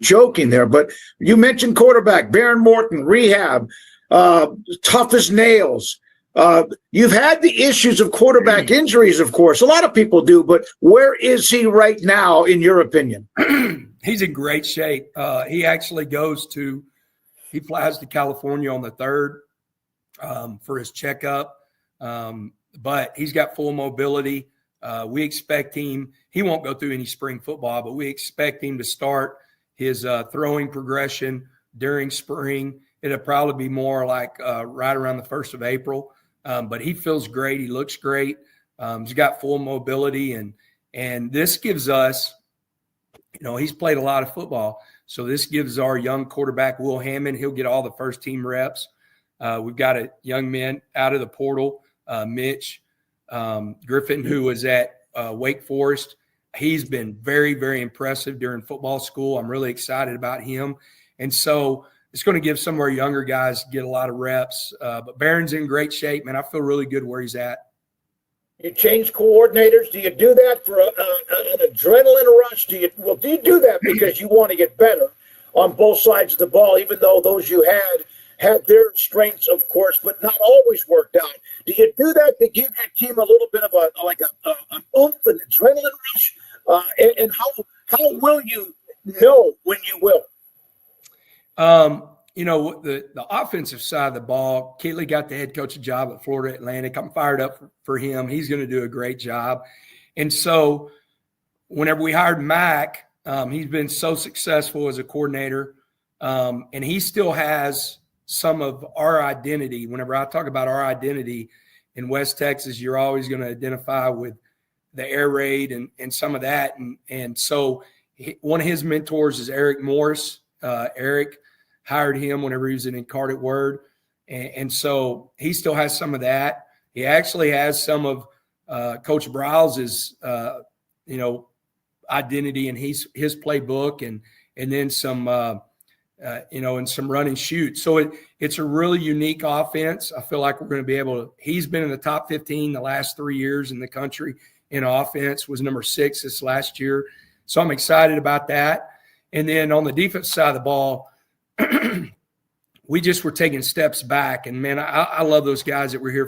joking there. But you mentioned quarterback Baron Morton, rehab, tough as nails. You've had the issues of quarterback injuries, of course. A lot of people do, but where is he right now, in your opinion? He's in great shape. He actually he flies to California on the 3rd for his checkup, but he's got full mobility. We expect him – he won't go through any spring football, but we expect him to start his throwing progression during spring. It'll probably be more like right around the 1st of April. But he feels great. He looks great. He's got full mobility. And this gives us – he's played a lot of football. So this gives our young quarterback, Will Hammond, he'll get all the first-team reps. We've got a young man out of the portal, Mitch Griffin, who was at Wake Forest. He's been very, very impressive during football school. I'm really excited about him. And so it's going to give some of our younger guys get a lot of reps. But Barron's in great shape, man. I feel really good where he's at. You change coordinators. Do you do that for an adrenaline rush? Do you do that because you want to get better on both sides of the ball, even though those you had their strengths, of course, but not always worked out? Do you do that to give your team a little bit of an oomph, an adrenaline rush? And how will you know when you will? The offensive side of the ball, Keatley got the head coaching job at Florida Atlantic. I'm fired up for him. He's going to do a great job. And so whenever we hired Mac, he's been so successful as a coordinator, and he still has some of our identity. Whenever I talk about our identity in West Texas, you're always going to identify with the air raid and some of that. And so one of his mentors is Eric Morris. Eric hired him whenever he was in Incarnate Word. And so he still has some of that. He actually has some of Coach Browse's, identity and his playbook and then some, and some run and shoot. So it's a really unique offense. I feel like we're going to be able to – he's been in the top 15 the last 3 years in the country in offense, was number 6 this last year. So I'm excited about that. And then on the defense side of the ball, we just were taking steps back. And, man, I love those guys that were here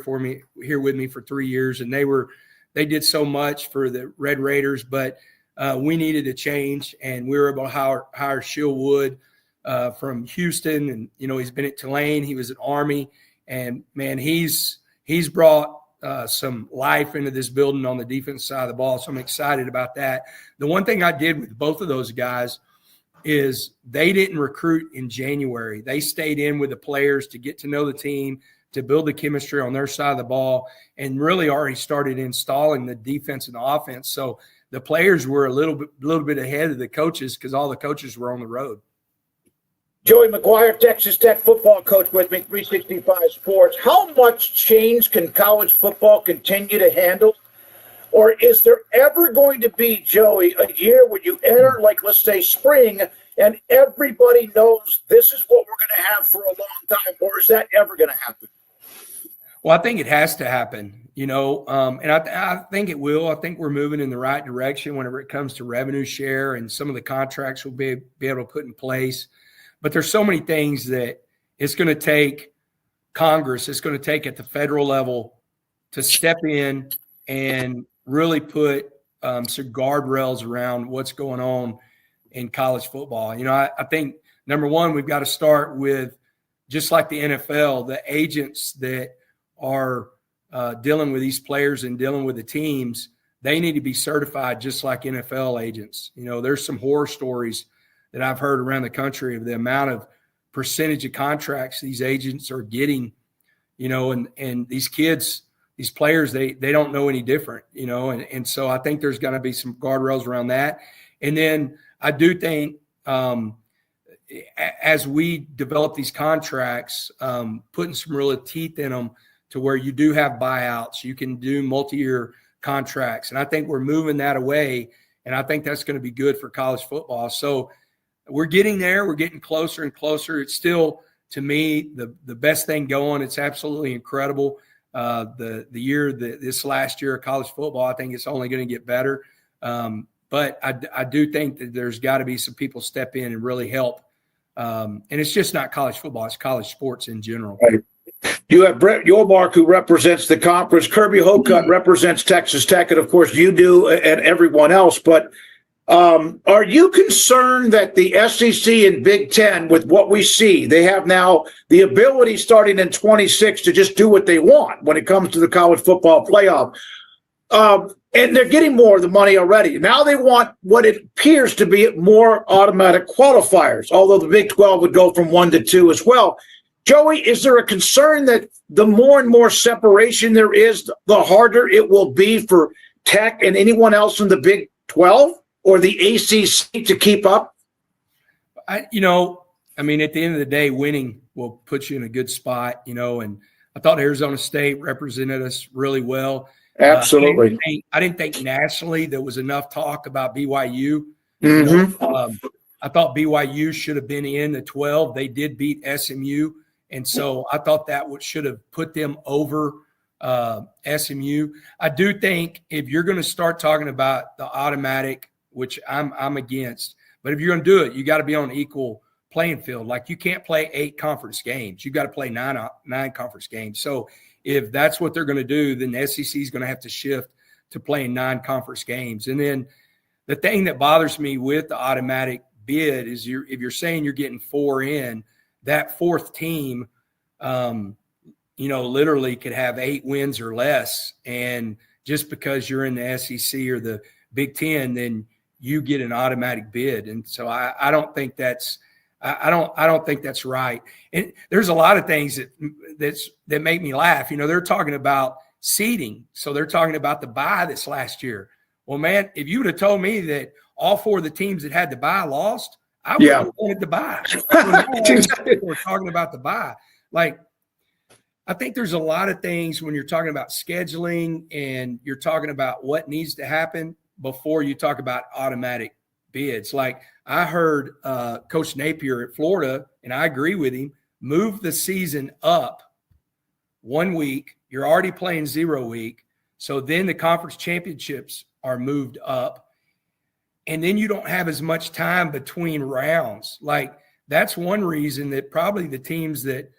with me for 3 years. And they did so much for the Red Raiders, but we needed a change. And we were able to hire Shield Wood from Houston. And, he's been at Tulane. He was at Army. And, man, he's brought some life into this building on the defense side of the ball. So I'm excited about that. The one thing I did with both of those guys is they didn't recruit in January. They stayed in with the players to get to know the team, to build the chemistry on their side of the ball, and really already started installing the defense and the offense. So the players were a little bit ahead of the coaches because all the coaches were on the road. Joey Maguire, Texas Tech football coach with me, 365 Sports. How much change can college football continue to handle? Or is there ever going to be, Joey, a year when you enter, like, let's say, spring, and everybody knows this is what we're going to have for a long time? Or is that ever going to happen? Well, I think it has to happen, and I think it will. I think we're moving in the right direction whenever it comes to revenue share and some of the contracts we'll be able to put in place. But there's so many things that it's going to take Congress, it's going to take at the federal level to step in and really put some guardrails around what's going on in college football. I think, number one, we've got to start with, just like the NFL, the agents that are dealing with these players and dealing with the teams, they need to be certified just like NFL agents. There's some horror stories that I've heard around the country of the amount of percentage of contracts these agents are getting, and these kids – these players, they don't know any different, and so I think there's going to be some guardrails around that. And then I do think as we develop these contracts, putting some real teeth in them to where you do have buyouts, you can do multi-year contracts. And I think we're moving that away, and I think that's going to be good for college football. So we're getting there. We're getting closer and closer. It's still, to me, the best thing going. It's absolutely incredible. This last year of college football, I think it's only going to get better. But I do think that there's got to be some people step in and really help. And it's just not college football; it's college sports in general. Right. You have Brett Yormark, who represents the conference. Kirby Hocutt represents Texas Tech, and of course you do, and everyone else. But are you concerned that the SEC and Big Ten, with what we see, they have now the ability starting in 26 to just do what they want when it comes to the college football playoff? And they're getting more of the money already. Now they want what it appears to be more automatic qualifiers, although the Big 12 would go from 1 to 2 as well. Joey, is there a concern that the more and more separation there is, the harder it will be for Tech and anyone else in the Big 12 or the ACC to keep up? At the end of the day, winning will put you in a good spot, and I thought Arizona State represented us really well. Absolutely. I didn't think nationally there was enough talk about BYU. Mm-hmm. I thought BYU should have been in the 12. They did beat SMU. And so I thought that should have put them over SMU. I do think if you're going to start talking about the automatic, which I'm against, but if you're going to do it, you got to be on equal playing field. Like you can't play 8 conference games. You got to play 9 conference games. So if that's what they're going to do, then the SEC is going to have to shift to playing 9 conference games. And then the thing that bothers me with the automatic bid is if you're saying you're getting 4 in, that 4th team, literally could have 8 wins or less. And just because you're in the SEC or the Big Ten, then you get an automatic bid. And so I don't think that's I don't think that's right. And there's a lot of things that make me laugh. They're talking about seeding. So they're talking about the bye this last year. Well, man, if you would have told me that all 4 of the teams that had the bye lost, I would have wanted the bye. We're talking about the bye. Like, I think there's a lot of things when you're talking about scheduling and you're talking about what needs to happen before you talk about automatic bids. Like I heard Coach Napier at Florida, and I agree with him, move the season up 1 week. You're already playing 0 week. So then the conference championships are moved up. And then you don't have as much time between rounds. Like that's one reason that probably the teams that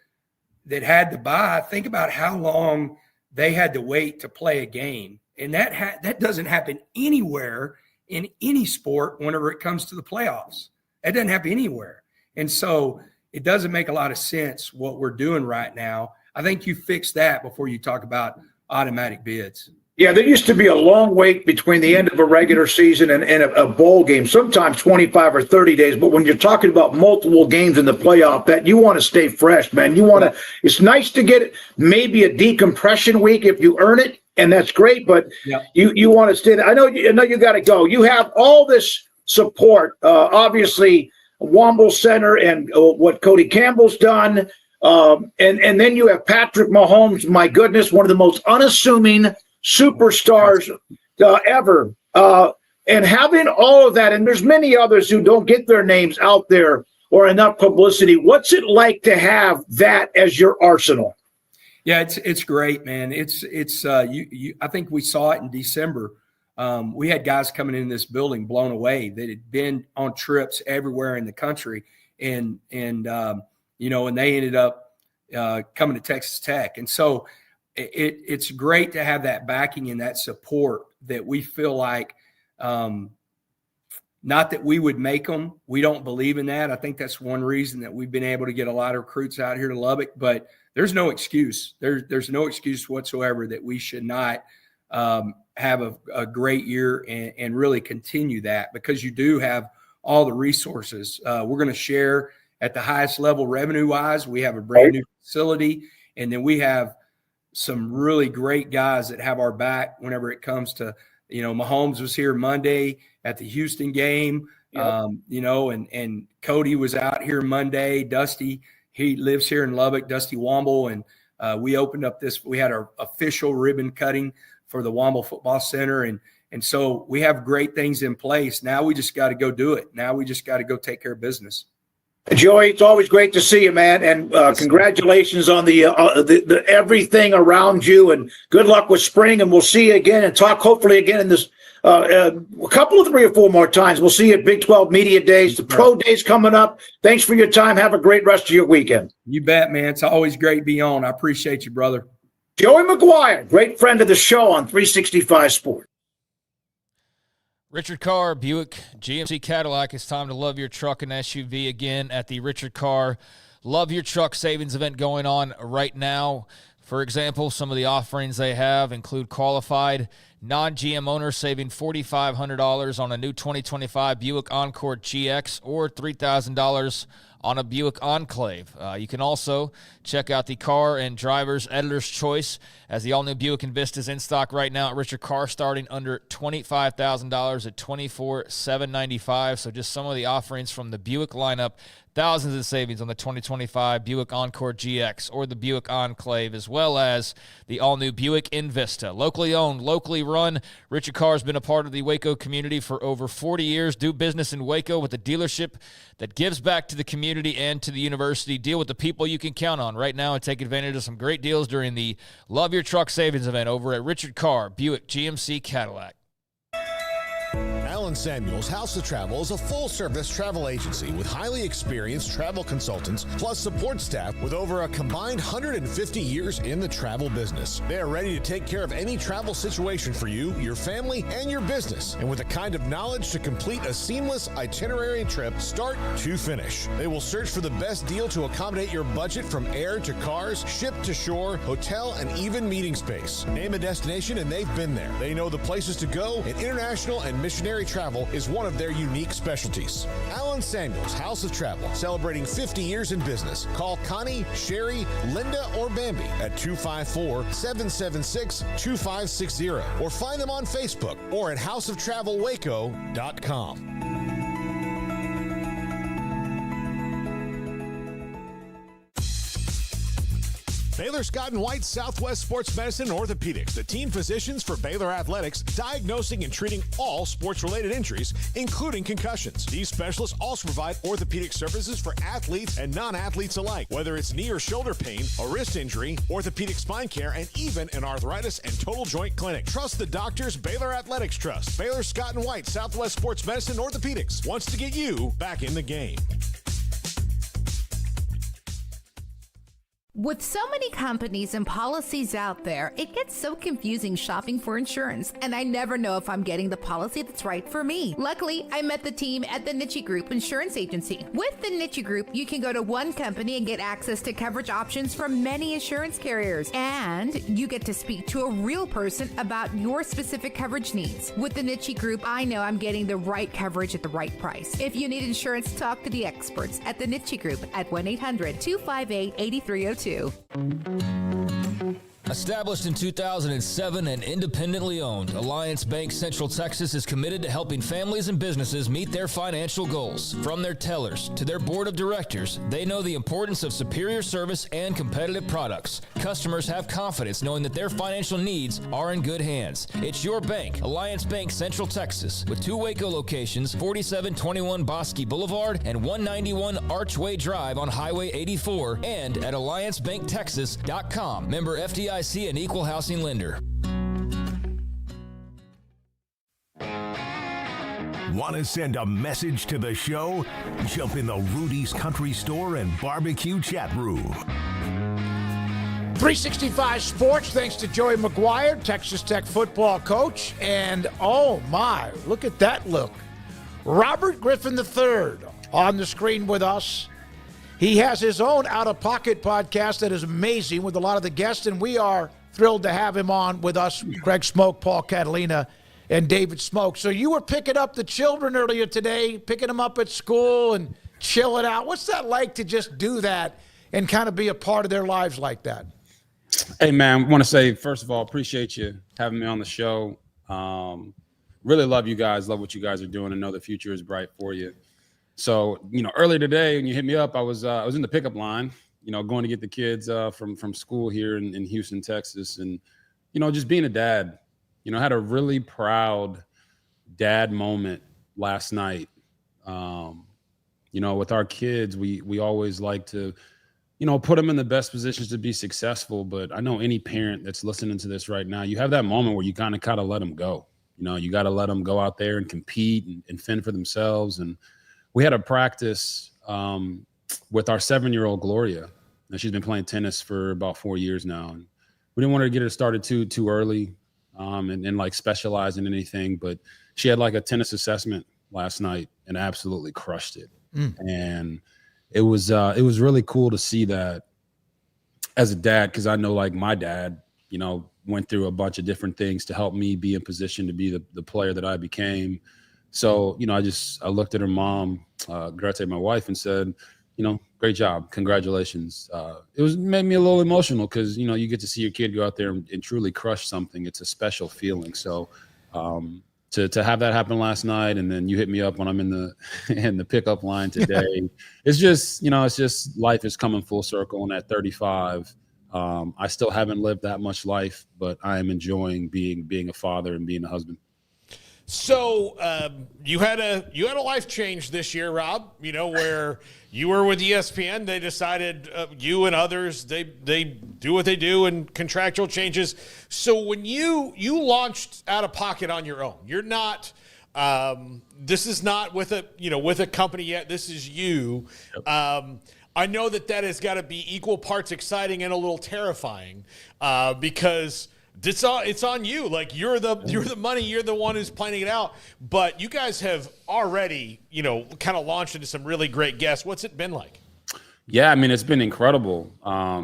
had to bye, think about how long they had to wait to play a game. And that doesn't happen anywhere in any sport whenever it comes to the playoffs. That doesn't happen anywhere. And so it doesn't make a lot of sense what we're doing right now. I think you fix that before you talk about automatic bids. Yeah, there used to be a long wait between the end of a regular season and a bowl game, sometimes 25 or 30 days. But when you're talking about multiple games in the playoff, that you want to stay fresh, man. You want to. It's nice to get maybe a decompression week if you earn it, and that's great. But you want to stay. I know you got to go. You have all this support, obviously, Womble Center and what Cody Campbell's done, and then you have Patrick Mahomes. My goodness, one of the most unassuming superstars ever, and having all of that, and there's many others who don't get their names out there or enough publicity. What's it like to have that as your arsenal? Yeah, it's great, man. It's I think we saw it in December. We had guys coming in this building blown away that had been on trips everywhere in the country, and they ended up coming to Texas Tech, and so. It's great to have that backing and that support that we feel like, not that we would make them. We don't believe in that. I think that's one reason that we've been able to get a lot of recruits out here to Lubbock, but there's no excuse. There's no excuse whatsoever that we should not have a great year and really continue that, because you do have all the resources. We're going to share at the highest level revenue-wise. We have a brand new facility, and then we have some really great guys that have our back whenever it comes to, Mahomes was here Monday at the Houston game, and Cody was out here Monday. Dusty, he lives here in Lubbock, Dusty Womble. And we opened up we had our official ribbon cutting for the Womble Football Center. And so we have great things in place. Now we just got to go do it. Now we just got to go take care of business. Joey, it's always great to see you, man, and congratulations on the everything around you, and good luck with spring, and we'll see you again and talk hopefully again in this a couple of 3 or 4 more times. We'll see you at Big 12 Media Days, the Pro Days coming up. Thanks for your time. Have a great rest of your weekend. You bet, man. It's always great to be on. I appreciate you, brother. Joey Maguire, great friend of the show on 365 Sports. Richard Carr, Buick GMC Cadillac. It's time to love your truck and SUV again at the Richard Carr Love Your Truck Savings event going on right now. For example, some of the offerings they have include qualified non-GM owners saving $4,500 on a new 2025 Buick Encore GX or $3,000 on a Buick Enclave. You can also check out the Car and Driver's Editor's Choice, as the all-new Buick Envista is in stock right now at Richard Carr, starting under $25,000 at $24,795. So just some of the offerings from the Buick lineup. Thousands of savings on the 2025 Buick Encore GX or the Buick Enclave, as well as the all-new Buick Envista. Locally owned, locally run. Richard Carr has been a part of the Waco community for over 40 years. Do business in Waco with a dealership that gives back to the community and to the university. Deal with the people you can count on right now and take advantage of some great deals during the Love Your Truck Savings event over at Richard Carr, Buick GMC Cadillac. Alan Samuels House of Travel is a full-service travel agency with highly experienced travel consultants plus support staff with over a combined 150 years in the travel business. They are ready to take care of any travel situation for you, your family, and your business, and with the kind of knowledge to complete a seamless itinerary trip start to finish. They will search for the best deal to accommodate your budget, from air to cars, ship to shore, hotel, and even meeting space. Name a destination and they've been there. They know the places to go, and international and missionary travel is one of their unique specialties. Alan Samuels House of Travel, celebrating 50 years in business. Call Connie, Sherry, Linda, or Bambi at 254-776-2560 or find them on Facebook or at houseoftravelwaco.com. Baylor Scott & White Southwest Sports Medicine and Orthopedics, the team physicians for Baylor Athletics, diagnosing and treating all sports-related injuries, including concussions. These specialists also provide orthopedic services for athletes and non-athletes alike, whether it's knee or shoulder pain, a wrist injury, orthopedic spine care, and even an arthritis and total joint clinic. Trust the doctors Baylor Athletics trust. Baylor Scott & White Southwest Sports Medicine and Orthopedics wants to get you back in the game. With so many companies and policies out there, it gets so confusing shopping for insurance, and I never know if I'm getting the policy that's right for me. Luckily, I met the team at the Niche Group Insurance Agency. With the Niche Group, you can go to one company and get access to coverage options from many insurance carriers, and you get to speak to a real person about your specific coverage needs. With the Niche Group, I know I'm getting the right coverage at the right price. If you need insurance, talk to the experts at the Niche Group at 1-800-258-8302. Established in 2007 and independently owned, Alliance Bank Central Texas is committed to helping families and businesses meet their financial goals. From their tellers to their board of directors, they know the importance of superior service and competitive products. Customers have confidence knowing that their financial needs are in good hands. It's your bank, Alliance Bank Central Texas, with 2 Waco locations, 4721 Bosque Boulevard and 191 Archway Drive on Highway 84, and at alliancebanktexas.com. Member FDIC and equal housing lender. Want to send a message to the show? Jump in the Rudy's Country Store and Barbecue chat room. 365 Sports, thanks to Joey Maguire, Texas Tech football coach. And oh my, look at that look. Robert Griffin III on the screen with us. He has his own out-of-pocket podcast that is amazing with a lot of the guests, and we are thrilled to have him on with us, Greg Smoak, Paul Catalina, and David Smoak. So you were picking up the children earlier today, picking them up at school and chilling out. What's that like to just do that and kind of be a part of their lives like that? Hey, man, I want to say, first of all, appreciate you having me on the show. Really love you guys, love what you guys are doing, and know the future is bright for you. So, earlier today when you hit me up, I was in the pickup line, going to get the kids from school here in Houston, Texas. And, just being a dad, I had a really proud dad moment last night. With our kids, we always like to, put them in the best positions to be successful. But I know any parent that's listening to this right now, you have that moment where you kind of let them go. You know, you got to let them go out there and compete and fend for themselves. And we had a practice with our 7-year-old Gloria. And she's been playing tennis for about 4 years now. And we didn't want her to get her started too early and like specialize in anything. But she had like a tennis assessment last night and absolutely crushed it. And it was really cool to see that as a dad, because I know like my dad, you know, went through a bunch of different things to help me be in position to be the player that I became. So, you know, I looked at her mom, Grete, my wife, and said, you know, great job. Congratulations. It made me a little emotional because, you know, you get to see your kid go out there and truly crush something. It's a special feeling. So to have that happen last night, and then you hit me up when I'm in the pickup line today, it's just, you know, it's just life is coming full circle. And at 35, I still haven't lived that much life, but I am enjoying being a father and being a husband. So you had a life change this year, Rob, you know, where you were with ESPN. They decided you and others, they do what they do and contractual changes. So when you launched Out of Pocket on your own, you're not this is not with a company yet. This is you. I know that has got to be equal parts exciting and a little terrifying because it's on you. Like you're the money, you're the one who's planning it out. But you guys have already, you know, kind of launched into some really great guests. What's it been like? Yeah, I mean, it's been incredible.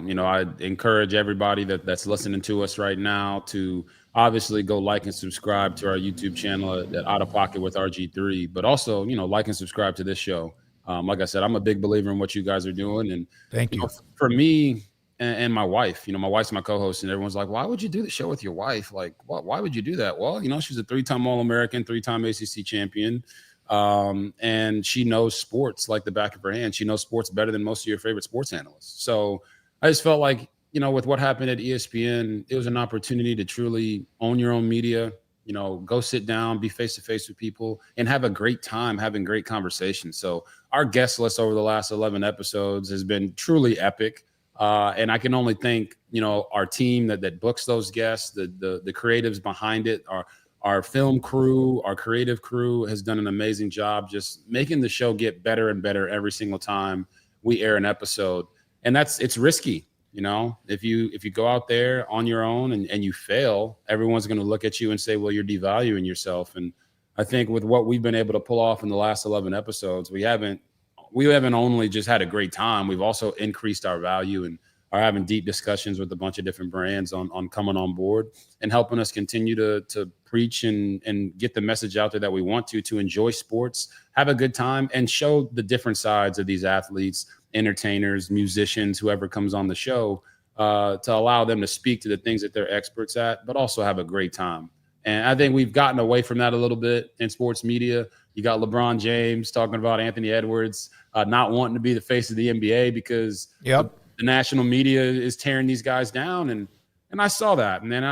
You know, I encourage everybody that's listening to us right now to obviously go like and subscribe to our YouTube channel at Out of Pocket with RG3, but also, you know, like and subscribe to this show. Like I said, I'm a big believer in what you guys are doing. And thank you. Know, for me, and my wife, you know, my wife's my co-host, and everyone's like, why would you do the show with your wife? Like, why would you do that? Well, you know, she's a 3-time All-American, 3-time ACC champion. And she knows sports like the back of her hand. She knows sports better than most of your favorite sports analysts. So I just felt like, you know, with what happened at ESPN, it was an opportunity to truly own your own media, you know, go sit down, be face-to-face with people, and have a great time having great conversations. So our guest list over the last 11 episodes has been truly epic. And I can only thank, you know, our team that books those guests, the creatives behind it, our film crew, our creative crew has done an amazing job just making the show get better and better every single time we air an episode. And it's risky. You know, if you go out there on your own and you fail, everyone's going to look at you and say, well, you're devaluing yourself. And I think with what we've been able to pull off in the last 11 episodes, we haven't only just had a great time. We've also increased our value and are having deep discussions with a bunch of different brands on coming on board and helping us continue to preach and get the message out there that we want to enjoy sports, have a good time, and show the different sides of these athletes, entertainers, musicians, whoever comes on the show, to allow them to speak to the things that they're experts at, but also have a great time. And I think we've gotten away from that a little bit in sports media. You got LeBron James talking about Anthony Edwards not wanting to be the face of the NBA because the national media is tearing these guys down. And I saw that. And then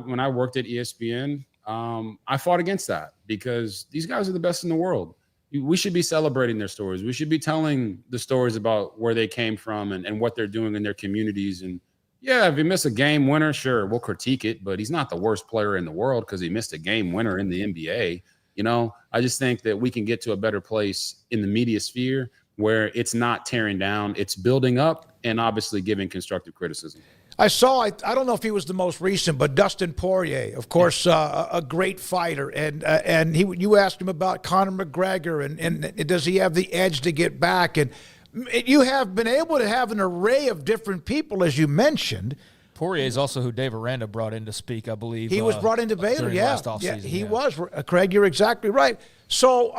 when I worked at ESPN, I fought against that because these guys are the best in the world. We should be celebrating their stories. We should be telling the stories about where they came from and what they're doing in their communities. And yeah, if you miss a game winner, sure, we'll critique it, but he's not the worst player in the world because he missed a game winner in the NBA. You know, I just think that we can get to a better place in the media sphere where it's not tearing down, it's building up and obviously giving constructive criticism. I don't know if he was the most recent, but Dustin Poirier, of course, a great fighter. And you asked him about Conor McGregor and does he have the edge to get back? And you have been able to have an array of different people, as you mentioned. Poirier is also who Dave Aranda brought in to speak, I believe. He was brought into Baylor, last offseason. He yeah. was. Craig, you're exactly right. So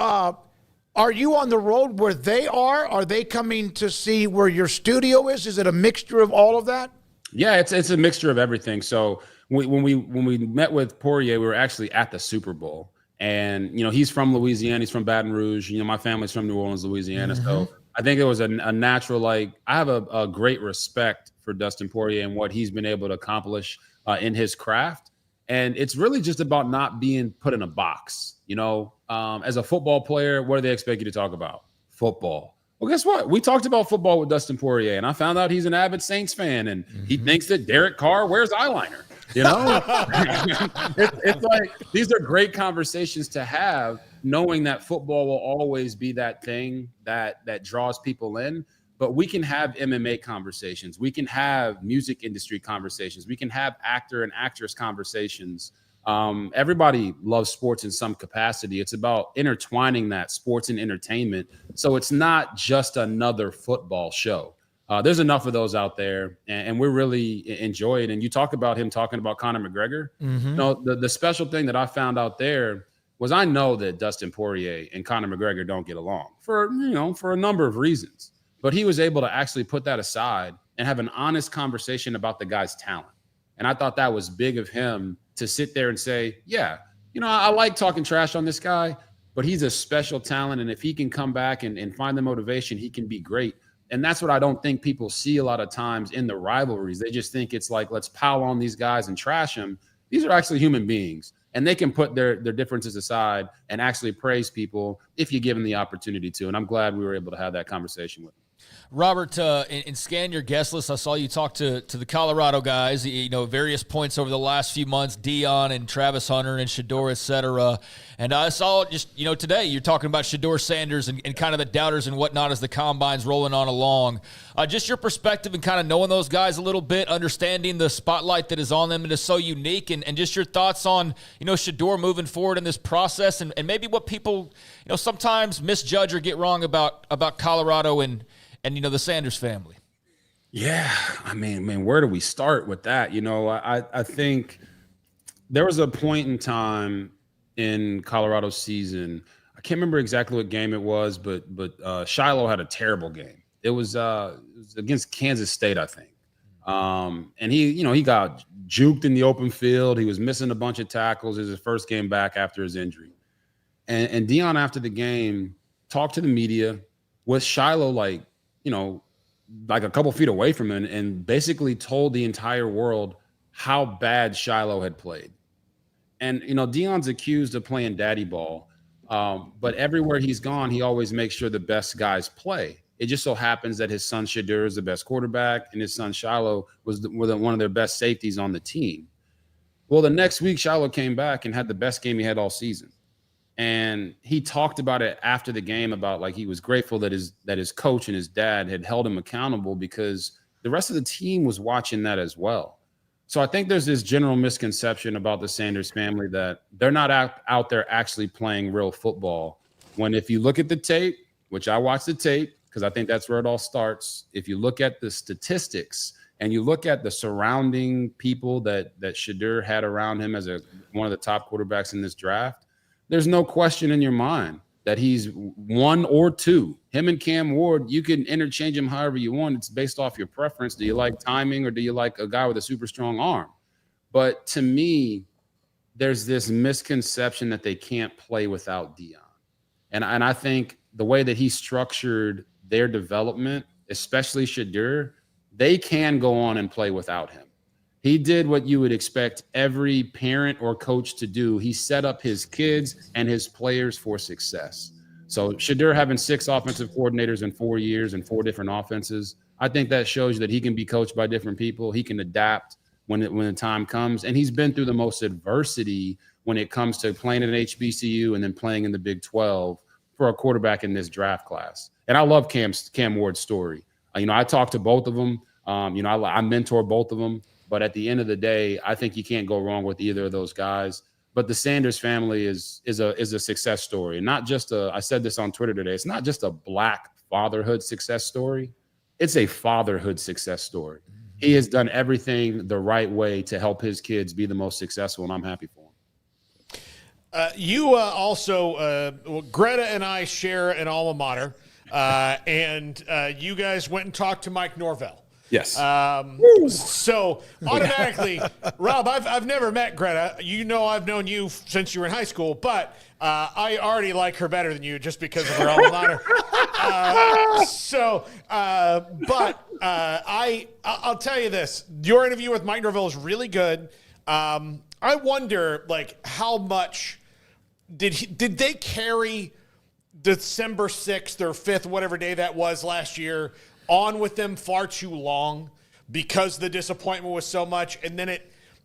are you on the road where they are? Are they coming to see where your studio is? Is it a mixture of all of that? Yeah, it's a mixture of everything. So when we met with Poirier, we were actually at the Super Bowl. And, you know, he's from Louisiana. He's from Baton Rouge. You know, my family's from New Orleans, Louisiana. Mm-hmm. So I think it was a natural, I have a great respect for Dustin Poirier and what he's been able to accomplish in his craft. And it's really just about not being put in a box. You know, as a football player, what do they expect you to talk about? Football. Well, guess what? We talked about football with Dustin Poirier, and I found out he's an avid Saints fan, and he thinks that Derek Carr wears eyeliner. You know, it's like these are great conversations to have, knowing that football will always be that thing that draws people in. But we can have MMA conversations. We can have music industry conversations. We can have actor and actress conversations. Everybody loves sports in some capacity. It's about intertwining that sports and entertainment. So it's not just another football show. There's enough of those out there, and we really enjoy it. And you talk about him talking about Conor McGregor. Mm-hmm. You know, the special thing that I found out there was I know that Dustin Poirier and Conor McGregor don't get along for a number of reasons. But he was able to actually put that aside and have an honest conversation about the guy's talent. And I thought that was big of him to sit there and say, yeah, I like talking trash on this guy, but he's a special talent. And if he can come back and find the motivation, he can be great. And that's what I don't think people see a lot of times in the rivalries. They just think it's like, let's pile on these guys and trash them. These are actually human beings, and they can put their differences aside and actually praise people if you give them the opportunity to. And I'm glad we were able to have that conversation with them. Robert, in scan your guest list, I saw you talk to the Colorado guys, various points over the last few months, Dion and Travis Hunter and Shedeur, et cetera. And I saw just, today you're talking about Shedeur Sanders and kind of the doubters and whatnot as the combine's rolling on along. Just your perspective and kind of knowing those guys a little bit, understanding the spotlight that is on them and is so unique, and just your thoughts on, Shedeur moving forward in this process and maybe what people, sometimes misjudge or get wrong about Colorado and the Sanders family. Yeah, I mean, where do we start with that? I think there was a point in time in Colorado's season. I can't remember exactly what game it was, but Shiloh had a terrible game. It was against Kansas State, I think. And he got juked in the open field. He was missing a bunch of tackles. It was his first game back after his injury. And Dion, after the game, talked to the media with Shiloh like a couple feet away from him, and basically told the entire world how bad Shiloh had played. And, Dion's accused of playing daddy ball, but everywhere he's gone, he always makes sure the best guys play. It just so happens that his son Shedeur is the best quarterback, and his son Shiloh was one of their best safeties on the team. Well, the next week, Shiloh came back and had the best game he had all season. And he talked about it after the game about like he was grateful that his coach and his dad had held him accountable because the rest of the team was watching that as well. So I think there's this general misconception about the Sanders family that they're not out there actually playing real football. When if you look at the tape, which I watched the tape because I think that's where it all starts. If you look at the statistics and you look at the surrounding people that Shedeur had around him as one of the top quarterbacks in this draft, there's no question in your mind that he's one or two. Him and Cam Ward, you can interchange him however you want. It's based off your preference. Do you like timing or do you like a guy with a super strong arm? But to me, there's this misconception that they can't play without Dion. And I think the way that he structured their development, especially Shedeur, they can go on and play without him. He did what you would expect every parent or coach to do. He set up his kids and his players for success. So Shedeur having 6 offensive coordinators in 4 years and 4 different offenses, I think that shows you that he can be coached by different people. He can adapt when the time comes. And he's been through the most adversity when it comes to playing at an HBCU and then playing in the Big 12 for a quarterback in this draft class. And I love Cam Ward's story. I talked to both of them. I mentor both of them. But at the end of the day, I think you can't go wrong with either of those guys. But the Sanders family is a success story. And not just I said this on Twitter today, it's not just a Black fatherhood success story. It's a fatherhood success story. He has done everything the right way to help his kids be the most successful, and I'm happy for him. You also, Greta and I share an alma mater, and you guys went and talked to Mike Norvell. Yes. So automatically, Rob, I've never met Greta. I've known you since you were in high school, but I already like her better than you just because of her alma mater. I'll tell you this: your interview with Mike Norvell is really good. I wonder, how much did they carry December 6th or 5th, whatever day that was last year, on with them far too long because the disappointment was so much, and then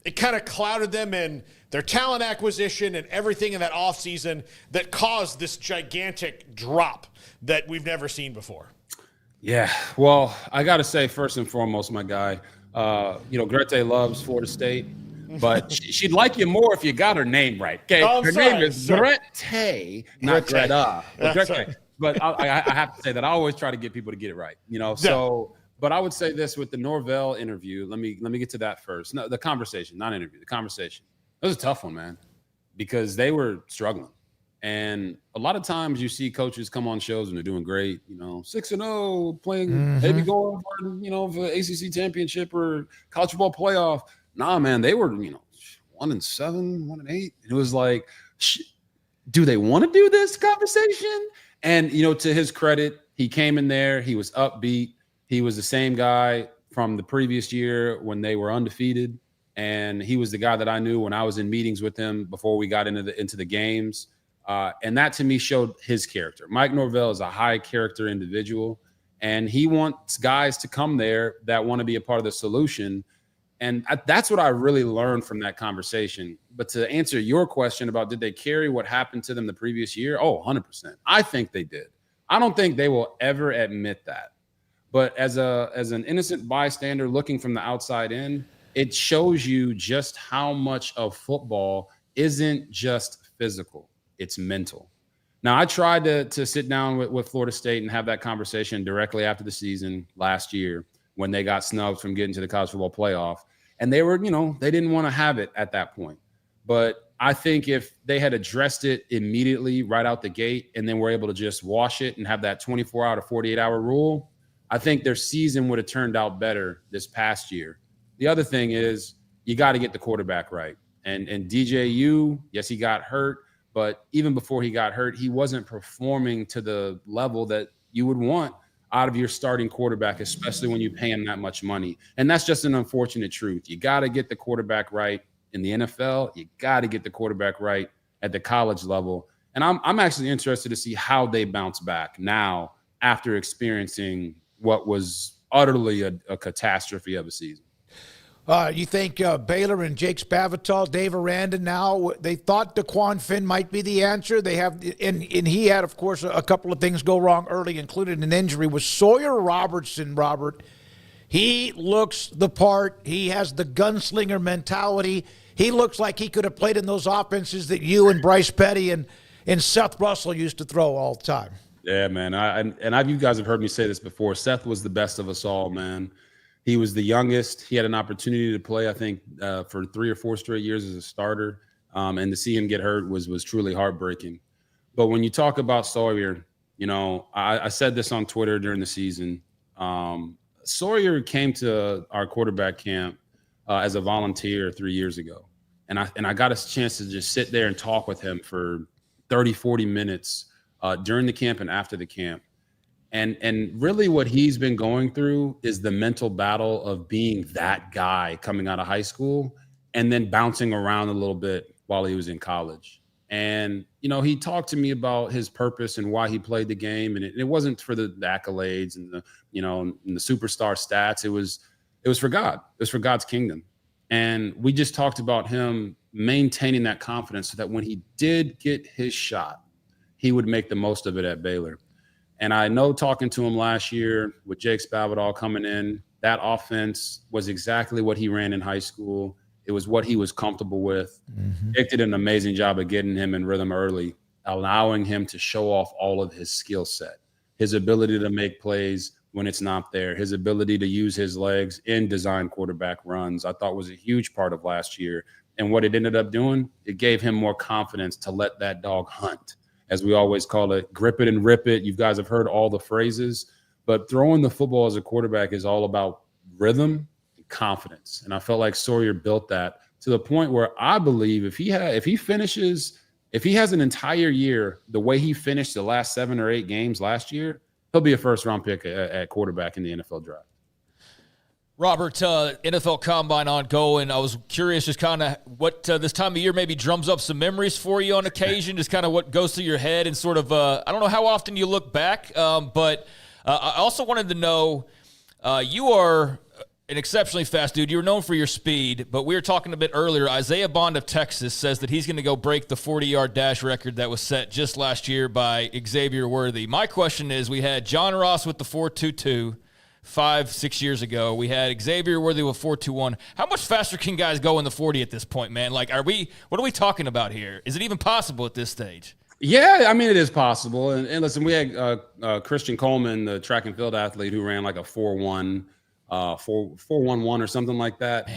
it kind of clouded them in their talent acquisition and everything in that offseason that caused this gigantic drop that we've never seen before. Yeah, well, I got to say, first and foremost, my guy, Grete loves Florida State, but she'd like you more if you got her name right. Okay, her name is Grete, not Greta. Grete. But I have to say that I always try to get people to get it right, So, but I would say this with the Norvell interview. Let me get to that first. No, the conversation, not interview. The conversation. It was a tough one, man, because they were struggling. And a lot of times you see coaches come on shows and they're doing great, 6-0, playing, maybe going for, for ACC championship or college football playoff. Nah, man, they were, 1-7, 1-8. It was like, do they want to do this conversation? And, to his credit, he came in there. He was upbeat. He was the same guy from the previous year when they were undefeated. And he was the guy that I knew when I was in meetings with him before we got into the games. And that to me showed his character. Mike Norvell is a high character individual, and he wants guys to come there that want to be a part of the solution. And that's what I really learned from that conversation. But to answer your question about did they carry what happened to them the previous year? Oh, 100%. I think they did. I don't think they will ever admit that. But as an innocent bystander looking from the outside in, it shows you just how much of football isn't just physical. It's mental. Now, I tried to sit down with Florida State and have that conversation directly after the season last year when they got snubbed from getting to the college football playoff. And they were, they didn't want to have it at that point. But I think if they had addressed it immediately right out the gate and then were able to just wash it and have that 24-hour to 48-hour rule, I think their season would have turned out better this past year. The other thing is you got to get the quarterback right. And DJU, yes, he got hurt. But even before he got hurt, he wasn't performing to the level that you would want out of your starting quarterback, especially when you pay him that much money. And that's just an unfortunate truth. You got to get the quarterback right in the NFL. You got to get the quarterback right at the college level. And I'm actually interested to see how they bounce back now after experiencing what was utterly a catastrophe of a season. You think Baylor and Jake Spavital, Dave Aranda now, they thought DeQuan Finn might be the answer. They have, and he had, of course, a couple of things go wrong early, including an injury with Sawyer Robertson, Robert. He looks the part. He has the gunslinger mentality. He looks like he could have played in those offenses that you and Bryce Petty and Seth Russell used to throw all the time. Yeah, man. You guys have heard me say this before. Seth was the best of us all, man. He was the youngest. He had an opportunity to play, I think, for 3 or 4 straight years as a starter. And to see him get hurt was truly heartbreaking. But when you talk about Sawyer, I said this on Twitter during the season. Sawyer came to our quarterback camp as a volunteer 3 years ago. And I got a chance to just sit there and talk with him for 30, 40 minutes during the camp and after the camp. And really what he's been going through is the mental battle of being that guy coming out of high school and then bouncing around a little bit while he was in college. And, he talked to me about his purpose and why he played the game. And it wasn't for the accolades and and the superstar stats. It was for God. It was for God's kingdom. And we just talked about him maintaining that confidence so that when he did get his shot, he would make the most of it at Baylor. And I know talking to him last year with Jake Spavital coming in, that offense was exactly what he ran in high school. It was what he was comfortable with. Jake did an amazing job of getting him in rhythm early, allowing him to show off all of his skill set, his ability to make plays when it's not there, his ability to use his legs in design quarterback runs, I thought was a huge part of last year. And what it ended up doing, it gave him more confidence to let that dog hunt. As we always call it, grip it and rip it. You guys have heard all the phrases, but throwing the football as a quarterback is all about rhythm and confidence. And I felt like Sawyer built that to the point where I believe if he has an entire year the way he finished the last 7 or 8 games last year, he'll be a first-round pick at quarterback in the NFL draft. Robert, NFL Combine ongoing. I was curious just kind of what this time of year maybe drums up some memories for you on occasion, just kind of what goes through your head and sort of, I don't know how often you look back, but I also wanted to know, you are an exceptionally fast dude. You were known for your speed, but we were talking a bit earlier. Isaiah Bond of Texas says that he's going to go break the 40-yard dash record that was set just last year by Xavier Worthy. My question is, we had John Ross with the 4.22 5-6 years ago. We had Xavier Worthy with 4.21. How much faster can guys go in the 40 at this point, man? Like, what are we talking about here? Is it even possible at this stage? Yeah, I mean, it is possible. And listen, we had Christian Coleman, the track and field athlete, who ran like a 4.1, 4.11 or something like that.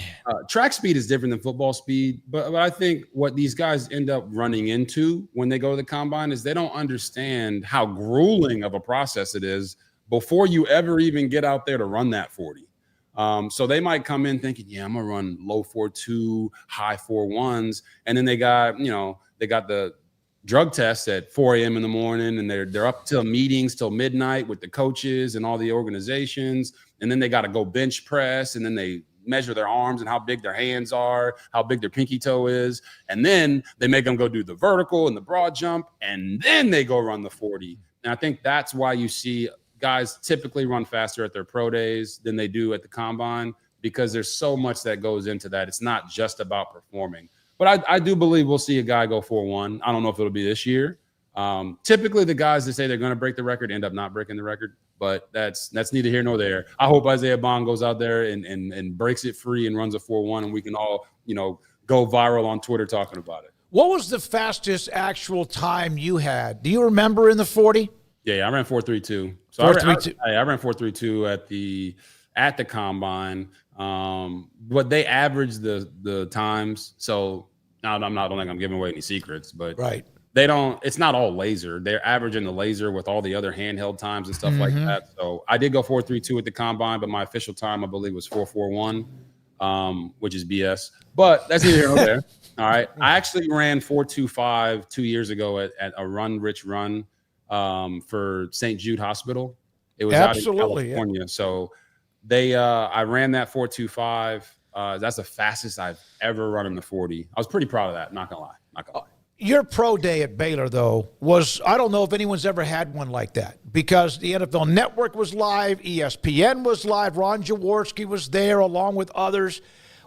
Track speed is different than football speed, but I think what these guys end up running into when they go to the combine is they don't understand how grueling of a process it is before you ever even get out there to run that 40. So they might come in thinking, yeah, I'm gonna run low 4.2, high 4.1s, and then they got the drug tests at 4 a.m. in the morning, and they're up till meetings till midnight with the coaches and all the organizations, and then they got to go bench press, and then they measure their arms and how big their hands are, how big their pinky toe is, and then they make them go do the vertical and the broad jump, and then they go run the 40. And I think that's why you see guys typically run faster at their pro days than they do at the combine, because there's so much that goes into that. It's not just about performing. But I do believe we'll see a guy go 4.1. I don't know if it'll be this year. Typically, the guys that say they're going to break the record end up not breaking the record, but that's neither here nor there. I hope Isaiah Bond goes out there and breaks it free and runs a 4.1, and we can all, go viral on Twitter talking about it. What was the fastest actual time you had? Do you remember in the 40? Yeah, I ran 4.32. So 4.32. I ran 4.32 at the combine. But they average the times. So now I don't think I'm giving away any secrets, but right. It's not all laser. They're averaging the laser with all the other handheld times and stuff like that. So I did go 4.32 at the combine, but my official time, I believe, was 4.41, which is BS, but that's neither here nor there. All right. I actually ran 4.25 2 years ago at a rich run for St. Jude Hospital. It was out in California. Yeah. So I ran that 4.25. That's the fastest I've ever run in the 40. I was pretty proud of that. Not gonna lie. Your pro day at Baylor, though, I don't know if anyone's ever had one like that, because the NFL Network was live, ESPN was live, Ron Jaworski was there along with others.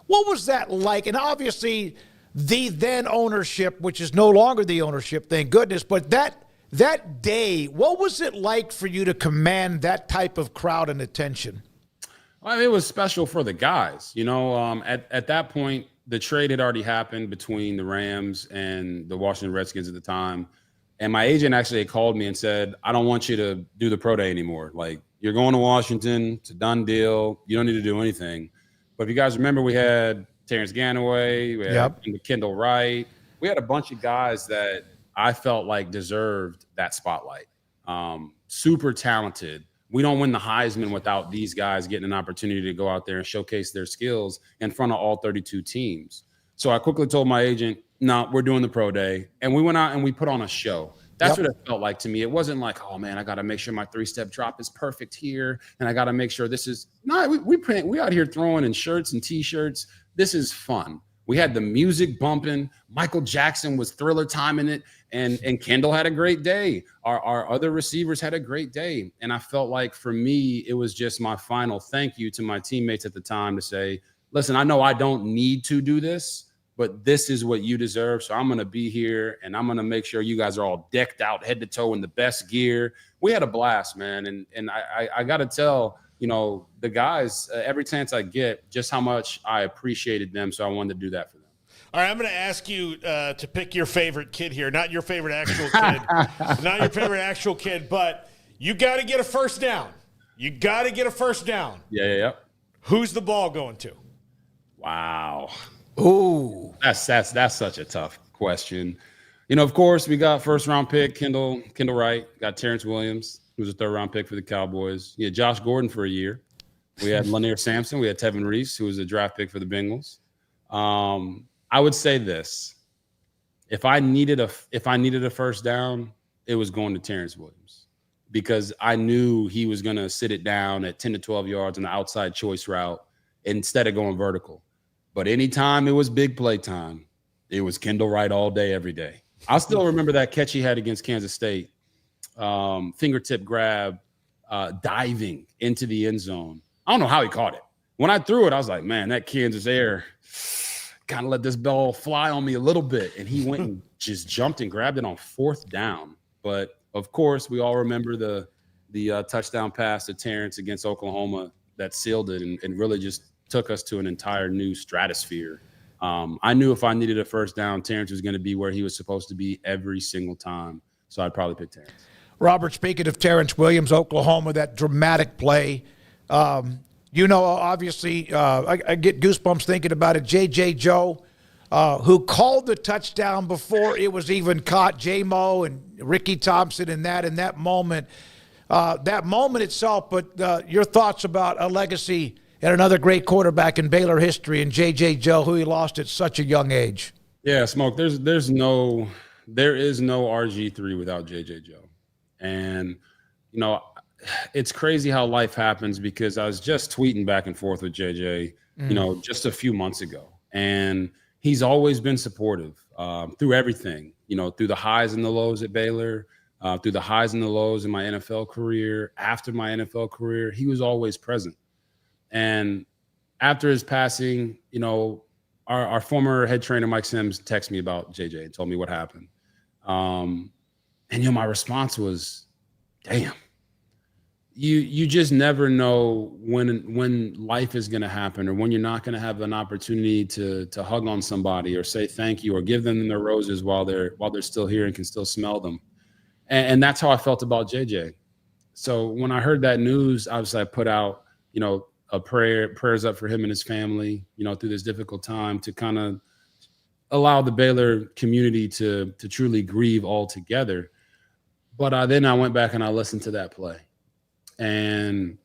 What was that like? And obviously the then ownership, which is no longer the ownership, thank goodness, but that day, what was it like for you to command that type of crowd and attention? Well, it was special for the guys. At that point, the trade had already happened between the Rams and the Washington Redskins at the time. And my agent actually had called me and said, I don't want you to do the pro day anymore. Like, you're going to Washington. It's a done deal. You don't need to do anything. But if you guys remember, we had Terrence Ganaway, we had Kendall Wright. We had a bunch of guys that I felt like deserved that spotlight. Super talented. We don't win the Heisman without these guys getting an opportunity to go out there and showcase their skills in front of all 32 teams. So I quickly told my agent, no, we're doing the pro day. And we went out and we put on a show. That's what it felt like to me. It wasn't like, oh man, I got to make sure my 3-step drop is perfect here. And I got to make sure this is we out here throwing in shirts and t-shirts. This is fun. We had the music bumping. Michael Jackson was Thriller timing it. And Kendall had a great day. Our other receivers had a great day. And I felt like for me, it was just my final thank you to my teammates at the time to say, listen, I know I don't need to do this, but this is what you deserve. So I'm going to be here and I'm going to make sure you guys are all decked out head to toe in the best gear. We had a blast, man. And I got to tell, the guys, every chance I get, just how much I appreciated them. So I wanted to do that for them. All right, I'm going to ask you to pick your favorite kid here. Not your favorite actual kid. Not your favorite actual kid, but you got to get a first down. You got to get a first down. Yeah. Who's the ball going to? Wow. Ooh. That's such a tough question. Of course, we got first-round pick Kendall Wright. Got Terrence Williams, who's a third-round pick for the Cowboys. Yeah, Josh Gordon for a year. We had Lanier Sampson. We had Tevin Reese, who was a draft pick for the Bengals. I would say this: if I needed a first down, it was going to Terrence Williams, because I knew he was going to sit it down at 10 to 12 yards on the outside choice route instead of going vertical. But anytime it was big play time, it was Kendall Wright all day, every day. I still remember that catch he had against Kansas State, fingertip grab, diving into the end zone. I don't know how he caught it. when I threw it, I was like, man, that Kansas air kind of let this ball fly on me a little bit. And he went and just jumped and grabbed it on 4th down. But of course, we all remember the touchdown pass to Terrence against Oklahoma that sealed it and really just took us to an entire new stratosphere. I knew if I needed a first down, Terrence was going to be where he was supposed to be every single time. So I'd probably pick Terrence. Robert, speaking of Terrence Williams, Oklahoma, that dramatic play, obviously, I get goosebumps thinking about it. J.J. Joe, who called the touchdown before it was even caught, J-Mo and Ricky Thompson in that moment itself. But your thoughts about a legacy and another great quarterback in Baylor history and J.J. Joe, who he lost at such a young age. Yeah, Smoke, there is no RG3 without J.J. Joe. And, it's crazy how life happens because I was just tweeting back and forth with JJ, just a few months ago. And he's always been supportive through everything, through the highs and the lows at Baylor, through the highs and the lows in my NFL career. After my NFL career, he was always present. And after his passing, our former head trainer, Mike Sims, texted me about JJ and told me what happened. And my response was, damn. You just never know when life is going to happen or when you're not going to have an opportunity to hug on somebody or say thank you or give them their roses while they're still here and can still smell them. And that's how I felt about JJ. So when I heard that news, obviously I put out, a prayers up for him and his family, through this difficult time to kind of allow the Baylor community to truly grieve all together. But then I went back and I listened to that play. And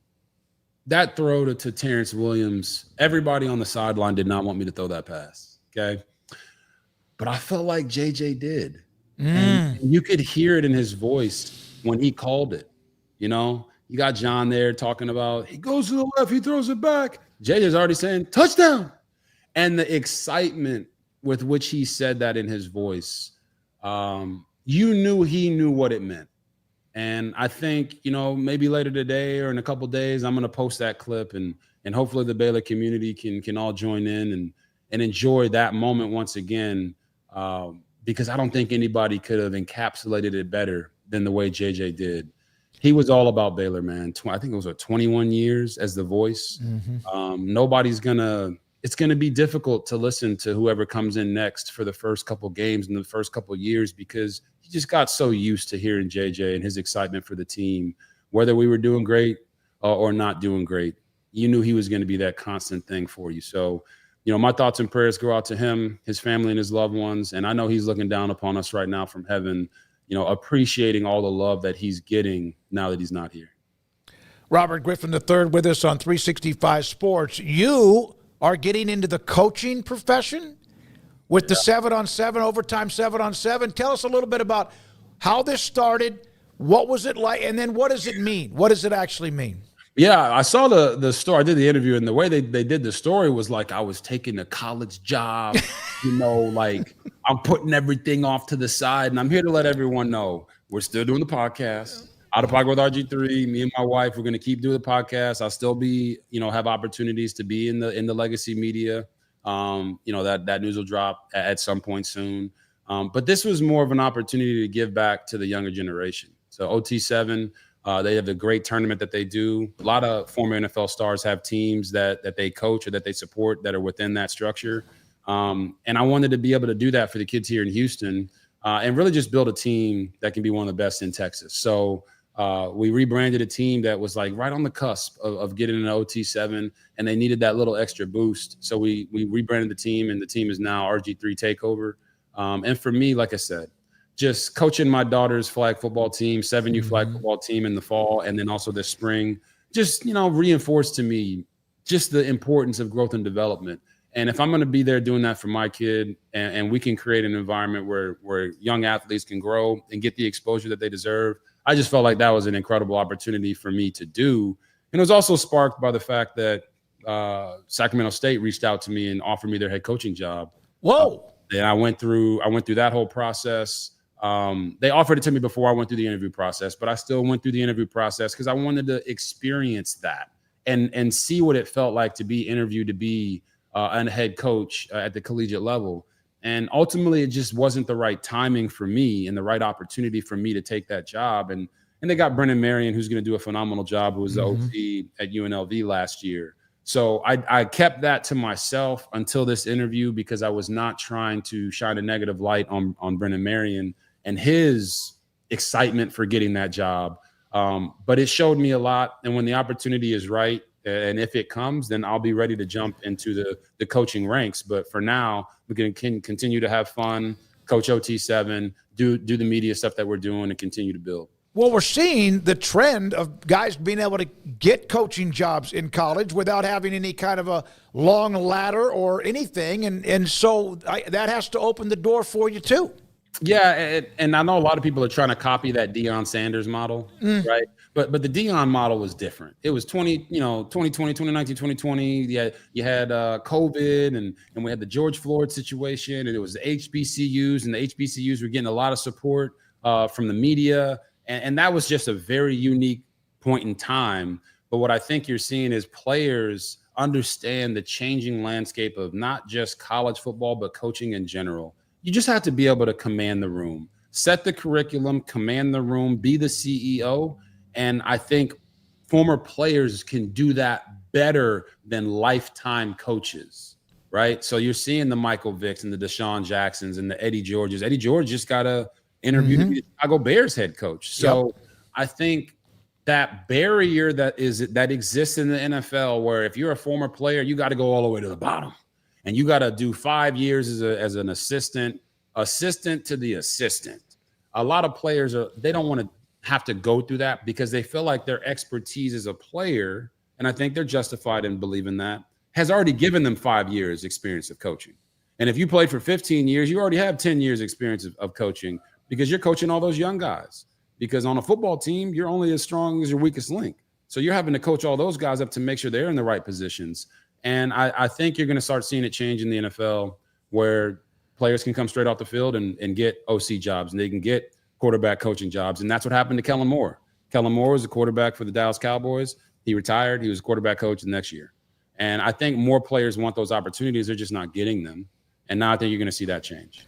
that throw to Terrence Williams, everybody on the sideline did not want me to throw that pass, okay? But I felt like JJ did. And you could hear it in his voice when he called it, You got John there talking about, he goes to the left, he throws it back. JJ's already saying, touchdown. And the excitement with which he said that in his voice, you knew he knew what it meant. And I think, maybe later today or in a couple days, I'm going to post that clip and hopefully the Baylor community can all join in and enjoy that moment once again, because I don't think anybody could have encapsulated it better than the way JJ did. He was all about Baylor, man. I think it was 21 years as the voice. It's going to be difficult to listen to whoever comes in next for the first couple games and the first couple years because he just got so used to hearing JJ and his excitement for the team, whether we were doing great or not doing great. You knew he was going to be that constant thing for you. So, my thoughts and prayers go out to him, his family, and his loved ones. And I know he's looking down upon us right now from heaven, appreciating all the love that he's getting now that he's not here. Robert Griffin III with us on 365 Sports. You are getting into the coaching profession with the 7-on-7, overtime 7-on-7. Tell us a little bit about how this started, what was it like, and then what does it mean? What does it actually mean? Yeah, I saw the story. I did the interview, and the way they did the story was like I was taking a college job, like I'm putting everything off to the side, and I'm here to let everyone know we're still doing the podcast. Out of Pocket with RG3, me and my wife, we're going to keep doing the podcast. I'll still be, have opportunities to be in the legacy media. That news will drop at some point soon. But this was more of an opportunity to give back to the younger generation. So OT7, they have a great tournament that they do. A lot of former NFL stars have teams that they coach or that they support that are within that structure. And I wanted to be able to do that for the kids here in Houston and really just build a team that can be one of the best in Texas. So we rebranded a team that was like right on the cusp of getting an OT7, and they needed that little extra boost. So we rebranded the team, and the team is now RG3 Takeover. And for me, like I said, just coaching my daughter's flag football team, 7U flag football team in the fall, and then also this spring, just, reinforced to me just the importance of growth and development. And if I'm going to be there doing that for my kid and we can create an environment where young athletes can grow and get the exposure that they deserve, I just felt like that was an incredible opportunity for me to do. And it was also sparked by the fact that Sacramento State reached out to me and offered me their head coaching job. Whoa. And I went through that whole process. They offered it to me before I went through the interview process, but I still went through the interview process because I wanted to experience that and see what it felt like to be interviewed to be a head coach at the collegiate level. And ultimately, it just wasn't the right timing for me and the right opportunity for me to take that job. And they got Brennan Marion, who's going to do a phenomenal job, who was the OC at UNLV last year. So I kept that to myself until this interview because I was not trying to shine a negative light on Brennan Marion and his excitement for getting that job. But it showed me a lot. And when the opportunity is right, and if it comes, then I'll be ready to jump into the coaching ranks. But for now, we can continue to have fun, coach OT7, do the media stuff that we're doing, and continue to build. Well, we're seeing the trend of guys being able to get coaching jobs in college without having any kind of a long ladder or anything. And so that has to open the door for you too. Yeah, and I know a lot of people are trying to copy that Deion Sanders model, right? But the Deion model was different. It was 2020, 2019, 2020. You had COVID, and we had the George Floyd situation, and it was the HBCUs, and the HBCUs were getting a lot of support from the media. And that was just a very unique point in time. But what I think you're seeing is players understand the changing landscape of not just college football, but coaching in general. You just have to be able to command the room, set the curriculum, command the room, be the CEO. And I think former players can do that better than lifetime coaches, right? So you're seeing the Michael Vicks and the Deshaun Jacksons and the Eddie Georges. Eddie George just got a interview to be the Chicago Bears head coach. So I think that barrier that exists in the NFL, where if you're a former player, you got to go all the way to the bottom, and you got to do 5 years as an assistant to the assistant. A lot of players they don't want to have to go through that because they feel like their expertise as a player, and I think they're justified in believing that, has already given them 5 years experience of coaching. And if you played for 15 years, you already have 10 years experience of coaching, because you're coaching all those young guys. Because on a football team, you're only as strong as your weakest link. So you're having to coach all those guys up to make sure they're in the right positions. And I think you're going to start seeing it change in the NFL, where players can come straight off the field and get OC jobs, and they can get quarterback coaching jobs. And that's what happened to Kellen Moore. Kellen Moore was a quarterback for the Dallas Cowboys. He retired. He was a quarterback coach the next year. And I think more players want those opportunities. They're just not getting them. And now I think you're going to see that change.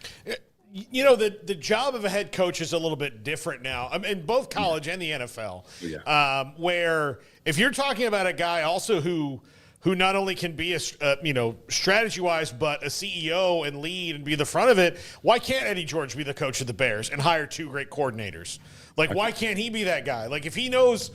You know, the job of a head coach is a little bit different now, in both college and the NFL, where if you're talking about a guy also who not only can be strategy-wise, but a CEO and lead and be the front of it, why can't Eddie George be the coach of the Bears and hire 2 great coordinators? Like, why can't he be that guy? Like, if he knows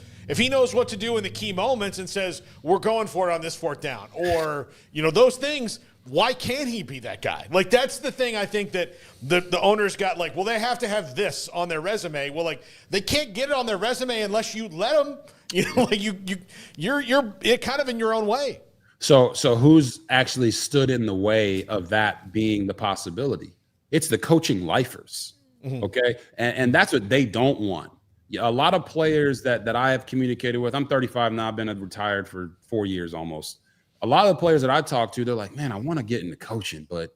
what to do in the key moments and says, we're going for it on this 4th down, or, those things – why can't he be that guy? Like, that's the thing I think that the owners got, like, well, they have to have this on their resume. Well, like, they can't get it on their resume unless you let them. You're kind of in your own way. So who's actually stood in the way of that being the possibility? It's the coaching lifers, okay? And that's what they don't want. A lot of players that I have communicated with, I'm 35 now, I've been retired for 4 years almost. A lot of the players that I talk to, they're like, man, I want to get into coaching, but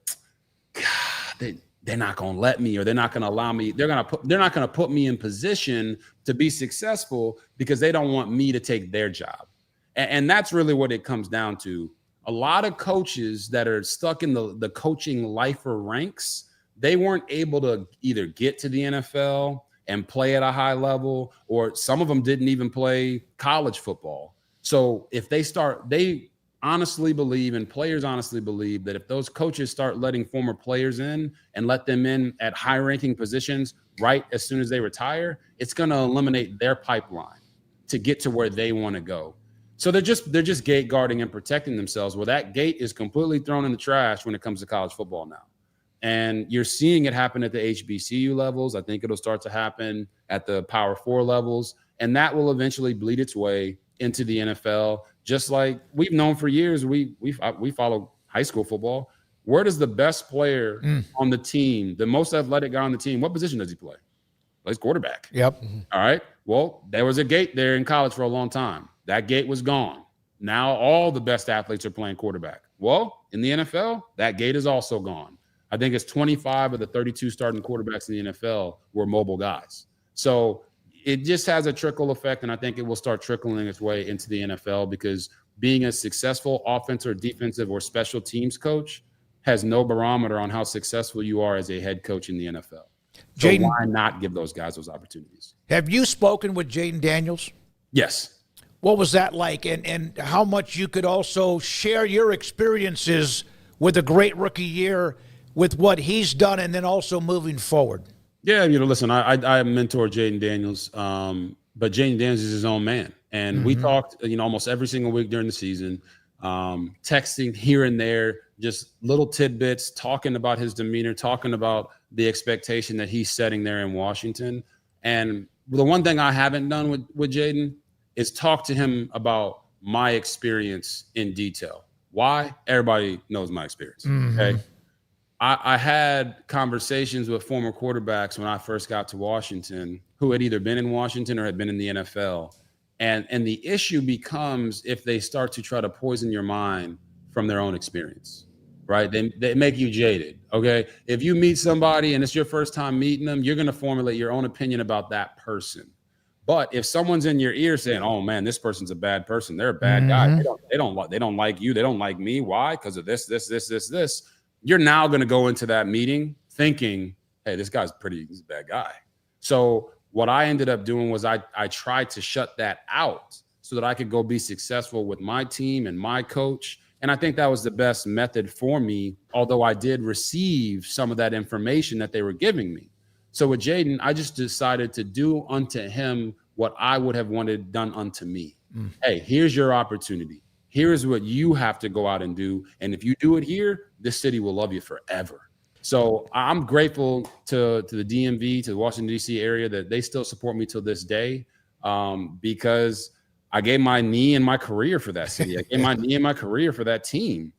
God, they're not going to let me, or they're not going to allow me. They're not going to put me in position to be successful because they don't want me to take their job. And that's really what it comes down to. A lot of coaches that are stuck in the coaching lifer ranks, they weren't able to either get to the NFL and play at a high level, or some of them didn't even play college football. So if they honestly believe, and players honestly believe, that if those coaches start letting former players in and let them in at high-ranking positions right as soon as they retire, it's going to eliminate their pipeline to get to where they want to go. So they're just gate guarding and protecting themselves. Well, that gate is completely thrown in the trash when it comes to college football now. And you're seeing it happen at the HBCU levels. I think it'll start to happen at the Power 4 levels, and that will eventually bleed its way into the NFL. Just like we've known for years, we follow high school football. Where does the best player on the team, the most athletic guy on the team, what position does he play? Plays quarterback. Yep. All right. Well, there was a gate there in college for a long time. That gate was gone. Now all the best athletes are playing quarterback. Well, in the NFL, that gate is also gone. I think it's 25 of the 32 starting quarterbacks in the NFL were mobile guys. So it just has a trickle effect, and I think it will start trickling its way into the NFL because being a successful offensive or defensive or special teams coach has no barometer on how successful you are as a head coach in the NFL. So Jaden, why not give those guys those opportunities? Have you spoken with Jaden Daniels? Yes. What was that like, and how much you could also share your experiences with a great rookie year with what he's done and then also moving forward? Yeah, listen, I mentor Jaden Daniels, but Jaden Daniels is his own man. And we talked, almost every single week during the season, texting here and there, just little tidbits, talking about his demeanor, talking about the expectation that he's setting there in Washington. And the one thing I haven't done with Jaden is talk to him about my experience in detail. Why? Everybody knows my experience. Okay. I had conversations with former quarterbacks when I first got to Washington who had either been in Washington or had been in the NFL. And the issue becomes if they start to try to poison your mind from their own experience, right? They make you jaded, okay? If you meet somebody and it's your first time meeting them, you're going to formulate your own opinion about that person. But if someone's in your ear saying, "Oh man, this person's a bad person. They're a bad guy. They don't like you. They don't like me. Why? Because of this. You're now going to go into that meeting thinking, "Hey, this guy's he's a bad guy." So what I ended up doing was I tried to shut that out so that I could go be successful with my team and my coach. And I think that was the best method for me, although I did receive some of that information that they were giving me. So with Jaden, I just decided to do unto him what I would have wanted done unto me. Hey, here's your opportunity. Here's what you have to go out and do. And if you do it here, this city will love you forever. So I'm grateful to the DMV, to the Washington, D.C. area that they still support me till this day because I gave my knee and my career for that city. I gave my knee and my career for that team.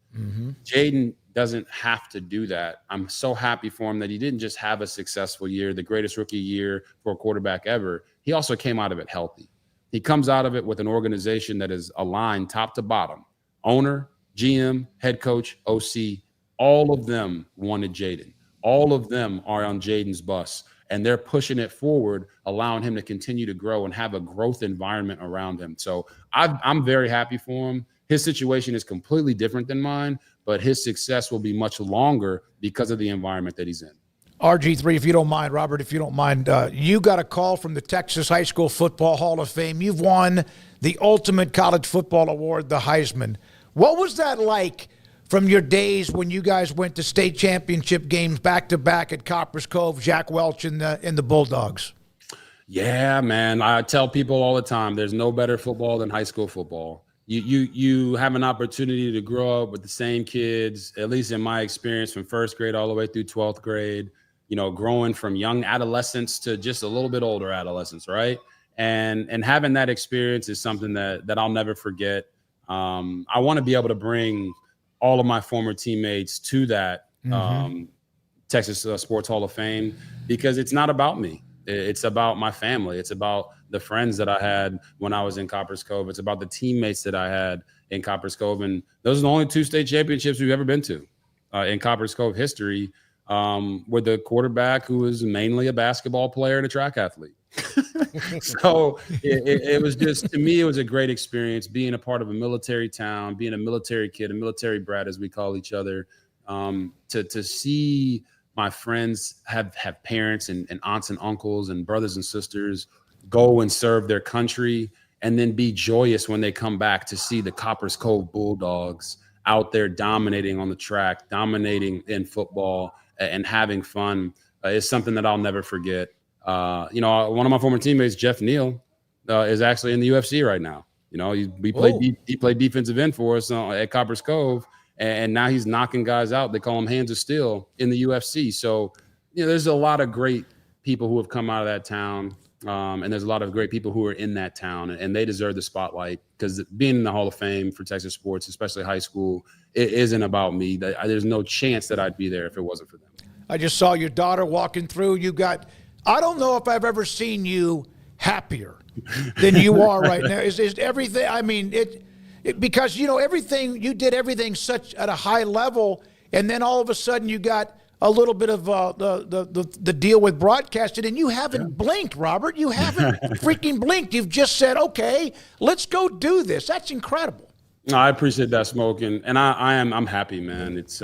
Jaden doesn't have to do that. I'm so happy for him that he didn't just have a successful year, the greatest rookie year for a quarterback ever. He also came out of it healthy. He comes out of it with an organization that is aligned top to bottom. Owner, GM, head coach, OC, all of them wanted Jaden. All of them are on Jaden's bus, and they're pushing it forward, allowing him to continue to grow and have a growth environment around him. So I'm very happy for him. His situation is completely different than mine, but his success will be much longer because of the environment that he's in. RG3, if you don't mind, Robert, if you don't mind, you got a call from the Texas High School Football Hall of Fame. You've won the ultimate college football award, the Heisman. What was that like from your days when you guys went to state championship games back-to-back at Copper's Cove, Jack Welch and the Bulldogs? Yeah, man. I tell people all the time, there's no better football than high school football. You have an opportunity to grow up with the same kids, at least in my experience, from first grade all the way through 12th grade, growing from young adolescents to just a little bit older adolescents, right? And having that experience is something that I'll never forget. I want to be able to bring all of my former teammates to that Texas Sports Hall of Fame because it's not about me. It's about my family. It's about the friends that I had when I was in Copper's Cove. It's about the teammates that I had in Copper's Cove. And those are the only 2 state championships we've ever been to in Copper's Cove history with the quarterback who was mainly a basketball player and a track athlete. So it was just, to me, it was a great experience being a part of a military town, being a military kid, a military brat, as we call each other, to see my friends have parents and aunts and uncles and brothers and sisters go and serve their country and then be joyous when they come back to see the Copper's Cove Bulldogs out there dominating on the track, dominating in football and having fun is something that I'll never forget. One of my former teammates, Jeff Neal, is actually in the UFC right now. He played defensive end for us at Copper's Cove, and now he's knocking guys out. They call him Hands of Steel in the UFC. So, there's a lot of great people who have come out of that town, and there's a lot of great people who are in that town, and they deserve the spotlight because being in the Hall of Fame for Texas sports, especially high school, it isn't about me. There's no chance that I'd be there if it wasn't for them. I just saw your daughter walking through. I don't know if I've ever seen you happier than you are right now. Is everything? I mean, because everything you did, everything such at a high level, and then all of a sudden you got a little bit of the deal with broadcasting, and you haven't blinked, Robert. You haven't freaking blinked. You've just said, okay, let's go do this. That's incredible. No, I appreciate that, Smoak, and I'm happy, man. It's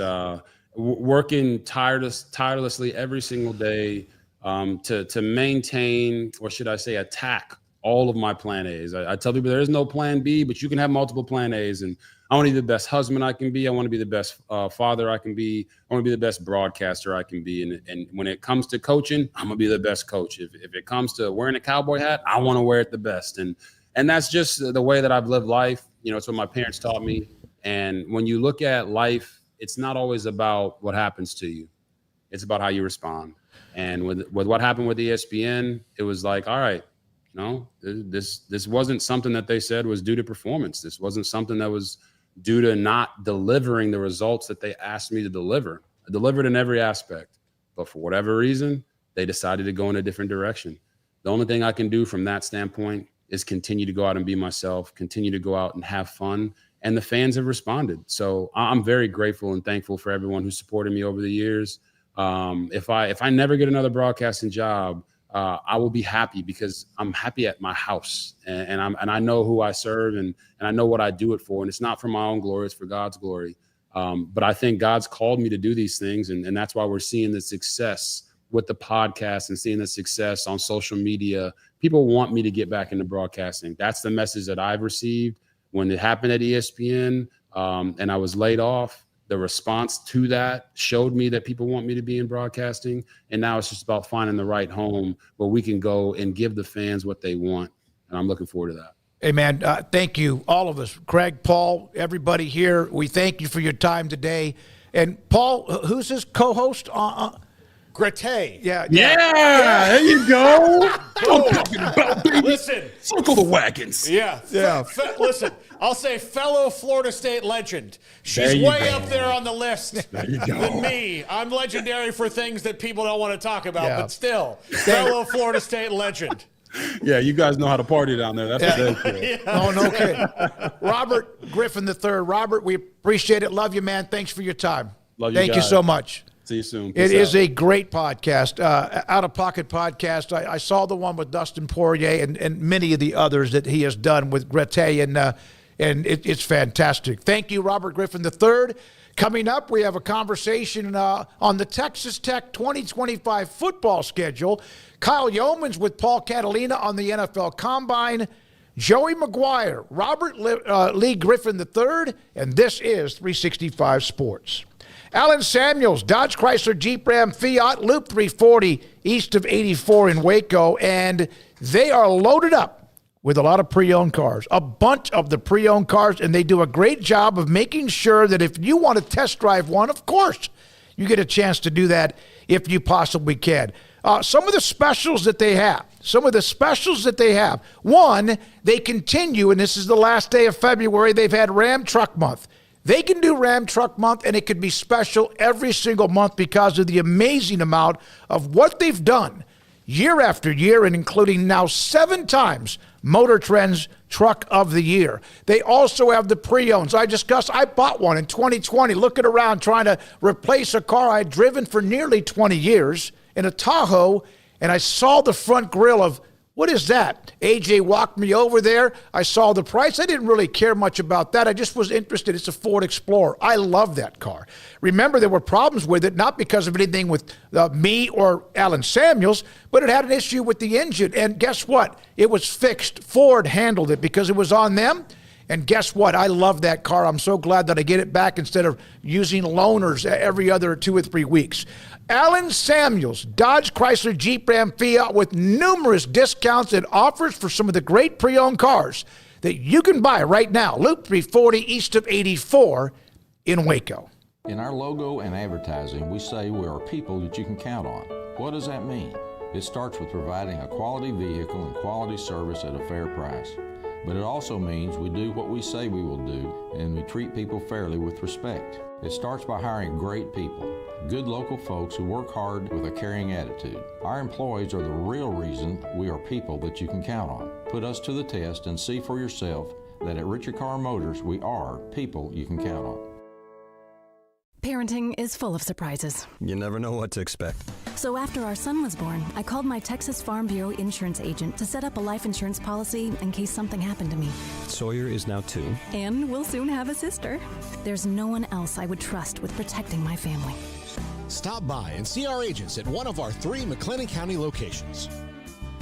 working tirelessly every single day to maintain, or should I say, attack all of my plan A's. I tell people there is no plan B, but you can have multiple plan A's. And I want to be the best husband I can be. I want to be the best father I can be. I want to be the best broadcaster I can be. And when it comes to coaching, I'm going to be the best coach. If it comes to wearing a cowboy hat, I want to wear it the best. And that's just the way that I've lived life. You know, it's what my parents taught me. And when you look at life, it's not always about what happens to you. It's about how you respond. And with what happened with ESPN, it was like, all right, no, this wasn't something that they said was due to performance. This wasn't something that was due to not delivering the results that they asked me to deliver. I delivered in every aspect, but for whatever reason, they decided to go in a different direction. The only thing I can do from that standpoint is continue to go out and be myself, continue to go out and have fun. And the fans have responded. So I'm very grateful and thankful for everyone who supported me over the years. If I never get another broadcasting job, I will be happy because I'm happy at my house and I know who I serve and I know what I do it for. And it's not for my own glory, it's for God's glory. But I think God's called me to do these things. And that's why we're seeing the success with the podcast and seeing the success on social media. People want me to get back into broadcasting. That's the message that I've received when it happened at ESPN and I was laid off. The response to that showed me that people want me to be in broadcasting. And now it's just about finding the right home where we can go and give the fans what they want. And I'm looking forward to that. Hey, man, thank you, all of us. Craig, Paul, everybody here, we thank you for your time today. And Paul, who's his co-host? Grete. Yeah. There you go. What I'm talking about, baby. Listen. Circle the wagons. Yeah. Listen, I'll say fellow Florida State legend. She's way up there on the list than me. I'm legendary for things that people don't want to talk about, but still, fellow Florida State legend. Yeah, you guys know how to party down there. That's what they do. Oh, no kidding. Robert Griffin III. Robert, we appreciate it. Love you, man. Thanks for your time. Love you. Thank you so much. See you soon. It is a great podcast, Out of Pocket podcast. I saw the one with Dustin Poirier and many of the others that he has done with Grete, and it's fantastic. Thank you, Robert Griffin III. Coming up, we have a conversation on the Texas Tech 2025 football schedule. Kyle Yeomans with Paul Catalina on the NFL Combine. Joey Maguire, Robert Lee Griffin III, and this is 365 Sports. Alan Samuels, Dodge Chrysler Jeep Ram Fiat, Loop 340 east of 84 in Waco, and they are loaded up with a lot of pre-owned cars, a bunch of the pre-owned cars, and they do a great job of making sure that if you want to test drive one, of course, you get a chance to do that if you possibly can. Some of the specials that they have. One, they continue, and this is the last day of February, they've had Ram Truck Month. They can do Ram Truck Month, and it could be special every single month because of the amazing amount of what they've done year after year, and including now 7 times Motor Trend's Truck of the Year. They also have the pre-owns. I bought one in 2020, looking around trying to replace a car I'd driven for nearly 20 years in a Tahoe, and I saw the front grille of, what is that? AJ walked me over there. I saw the price. I didn't really care much about that. I just was interested. It's a Ford Explorer. I love that car. Remember, there were problems with it, not because of anything with me or Alan Samuels, but it had an issue with the engine. And guess what? It was fixed. Ford handled it because it was on them. And guess what? I love that car. I'm so glad that I get it back instead of using loaners every other 2 or 3 weeks. Alan Samuels, Dodge Chrysler Jeep Ram Fiat, with numerous discounts and offers for some of the great pre-owned cars that you can buy right now. Loop 340 east of 84 in Waco. In our logo and advertising, we say we are people that you can count on. What does that mean? It starts with providing a quality vehicle and quality service at a fair price. But it also means we do what we say we will do, and we treat people fairly with respect. It starts by hiring great people, good local folks who work hard with a caring attitude. Our employees are the real reason we are people that you can count on. Put us to the test and see for yourself that at Richard Car Motors, we are people you can count on. Parenting is full of surprises. You never know what to expect. So after our son was born, I called my Texas Farm Bureau insurance agent to set up a life insurance policy in case something happened to me. Sawyer is now 2. And we'll soon have a sister. There's no one else I would trust with protecting my family. Stop by and see our agents at one of our 3 McLennan County locations.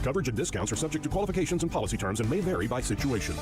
Coverage and discounts are subject to qualifications and policy terms and may vary by situation.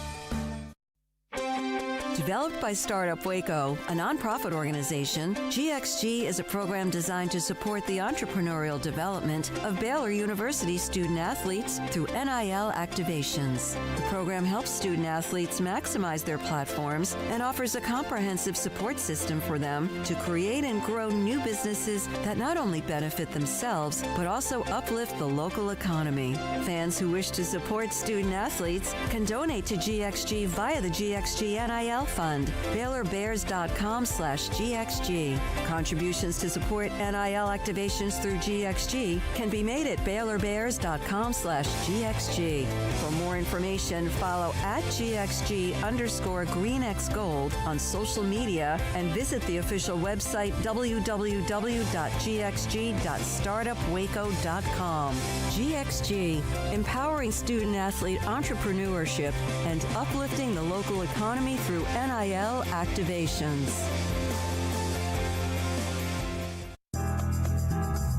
Developed by Startup Waco, a nonprofit organization, GXG is a program designed to support the entrepreneurial development of Baylor University student athletes through NIL activations. The program helps student athletes maximize their platforms and offers a comprehensive support system for them to create and grow new businesses that not only benefit themselves, but also uplift the local economy. Fans who wish to support student athletes can donate to GXG via the GXG NIL Fund, BaylorBears.com/GXG. Contributions to support NIL activations through GXG can be made at BaylorBears.com/GXG. For more information, follow at GXG_GreenXGold on social media and visit the official website www.gxg.startupwaco.com. GXG, empowering student athlete entrepreneurship and uplifting the local economy through NIL activations.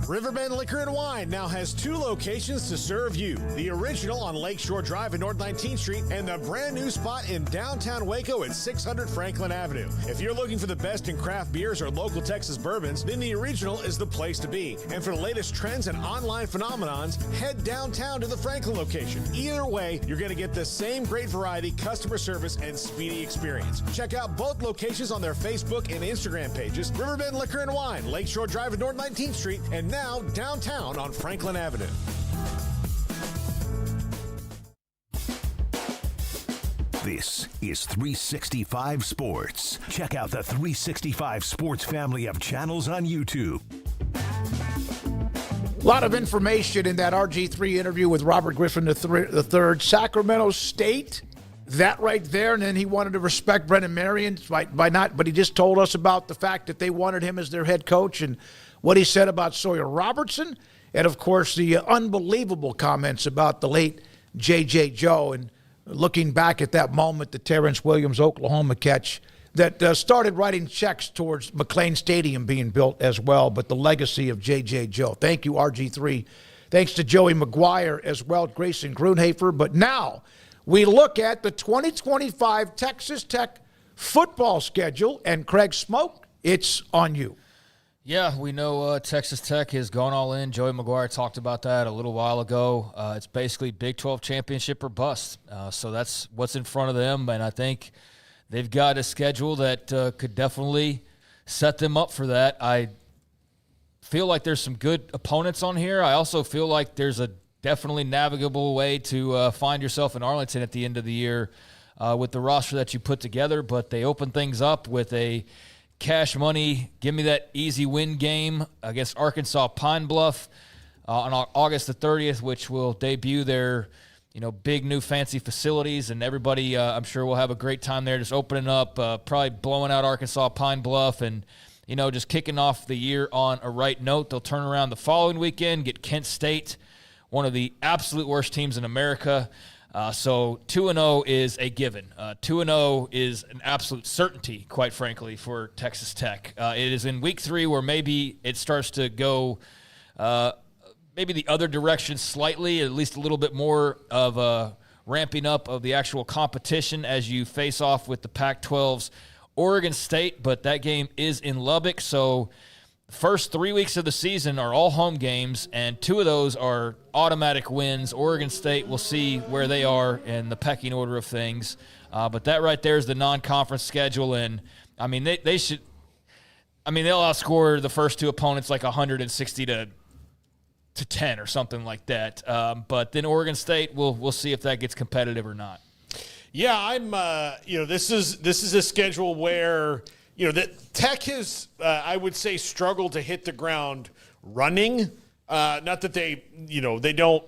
Riverbend Liquor and Wine now has 2 locations to serve you. The original on Lakeshore Drive at North 19th Street and the brand new spot in downtown Waco at 600 Franklin Avenue. If you're looking for the best in craft beers or local Texas bourbons, then the original is the place to be. And for the latest trends and online phenomenons, head downtown to the Franklin location. Either way, you're going to get the same great variety, customer service, and speedy experience. Check out both locations on their Facebook and Instagram pages, Riverbend Liquor and Wine, Lakeshore Drive at North 19th Street, and now downtown on Franklin Avenue. This is 365 Sports. Check out the 365 Sports family of channels on YouTube. A lot of information in that RG3 interview with Robert Griffin III. Sacramento State, that right there, and then he wanted to respect Brennan Marion by not, but he just told us about the fact that they wanted him as their head coach and what he said about Sawyer Robertson, and of course the unbelievable comments about the late J.J. Joe, and looking back at that moment, the Terrence Williams Oklahoma catch that started writing checks towards McLean Stadium being built as well, but the legacy of J.J. Joe. Thank you, RG3. Thanks to Joey Maguire as well, Grayson Grunhafer. But now we look at the 2025 Texas Tech football schedule, and Craig Smoak, it's on you. Yeah, we know Texas Tech has gone all in. Joey Maguire talked about that a little while ago. It's basically Big 12 championship or bust. So that's what's in front of them, and I think they've got a schedule that could definitely set them up for that. I feel like there's some good opponents on here. I also feel like there's a definitely navigable way to find yourself in Arlington at the end of the year with the roster that you put together, but they open things up with a cash money, give me that easy win game against Arkansas Pine Bluff on August the 30th, which will debut their, big new fancy facilities, and everybody, I'm sure, will have a great time there, just opening up, probably blowing out Arkansas Pine Bluff, and just kicking off the year on a right note. They'll turn around the following weekend, get Kent State, one of the absolute worst teams in America. So 2-0 is a given. 2-0 is an absolute certainty, quite frankly, for Texas Tech. It is in week 3 where maybe it starts to go maybe the other direction slightly, at least a little bit more of a ramping up of the actual competition as you face off with the Pac-12's Oregon State, but that game is in Lubbock, so the first 3 weeks of the season are all home games, and 2 of those are automatic wins. Oregon State, we'll see where they are in the pecking order of things. But that right there is the non-conference schedule, and, they should – they'll outscore the first 2 opponents like 160 to 10 or something like that. But then Oregon State, we'll see if that gets competitive or not. Yeah, I'm this is a schedule where – that Tech has, I would say, struggled to hit the ground running. Not that they don't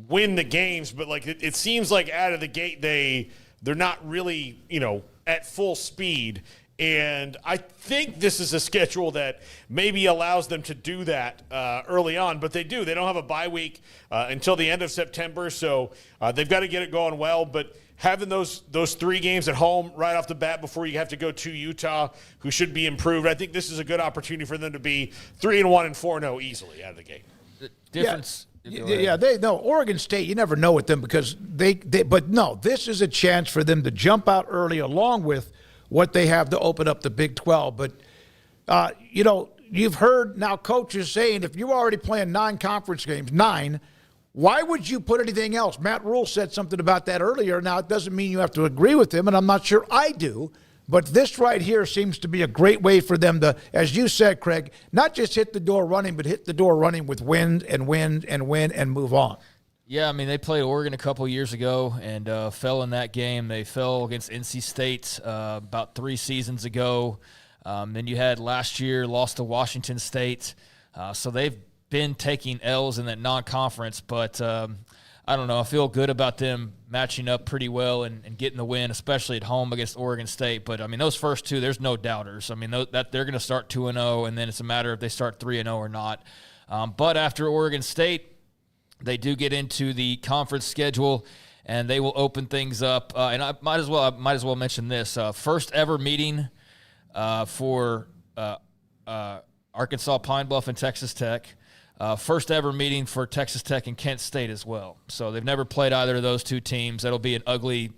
win the games, but it seems like out of the gate they're not really, at full speed. And I think this is a schedule that maybe allows them to do that early on, but they do. They don't have a bye week until the end of September, so they've got to get it going well. But having those 3 games at home right off the bat before you have to go to Utah, who should be improved, I think this is a good opportunity for them to be 3-1 and 4-0 easily out of the gate. The difference. Oregon State, you never know with them because but no, this is a chance for them to jump out early along with what they have to open up the Big 12. But, you've heard now coaches saying if you're already playing 9 conference games, 9, why would you put anything else? Matt Rule said something about that earlier. Now, it doesn't mean you have to agree with him, and I'm not sure I do. But this right here seems to be a great way for them to, as you said, Craig, not just hit the door running, but hit the door running with win and win and win and move on. Yeah, I mean, they played Oregon a couple years ago and fell in that game. They fell against NC State about 3 seasons ago. Then you had last year, lost to Washington State. So they've been taking L's in that non-conference, but I don't know. I feel good about them matching up pretty well and getting the win, especially at home against Oregon State. But, I mean, those first 2, there's no doubters. I mean, that they're going to start 2-0, and then it's a matter if they start 3-0 or not. But after Oregon State, they do get into the conference schedule, and they will open things up. And I might as well mention this: first ever meeting for Arkansas Pine Bluff and Texas Tech. First ever meeting for Texas Tech and Kent State as well. So they've never played either of those 2 teams. That'll be an ugly,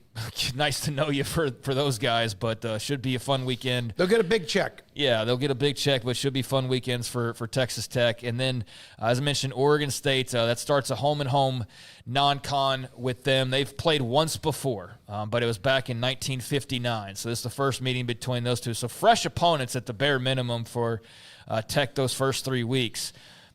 nice to know you for those guys, but should be a fun weekend. They'll get a big check. Yeah, they'll get a big check, but should be fun weekends for Texas Tech. And then, as I mentioned, Oregon State, that starts a home-and-home non-con with them. They've played once before, but it was back in 1959. So this is the first meeting between those 2. So fresh opponents at the bare minimum for Tech those first 3 weeks.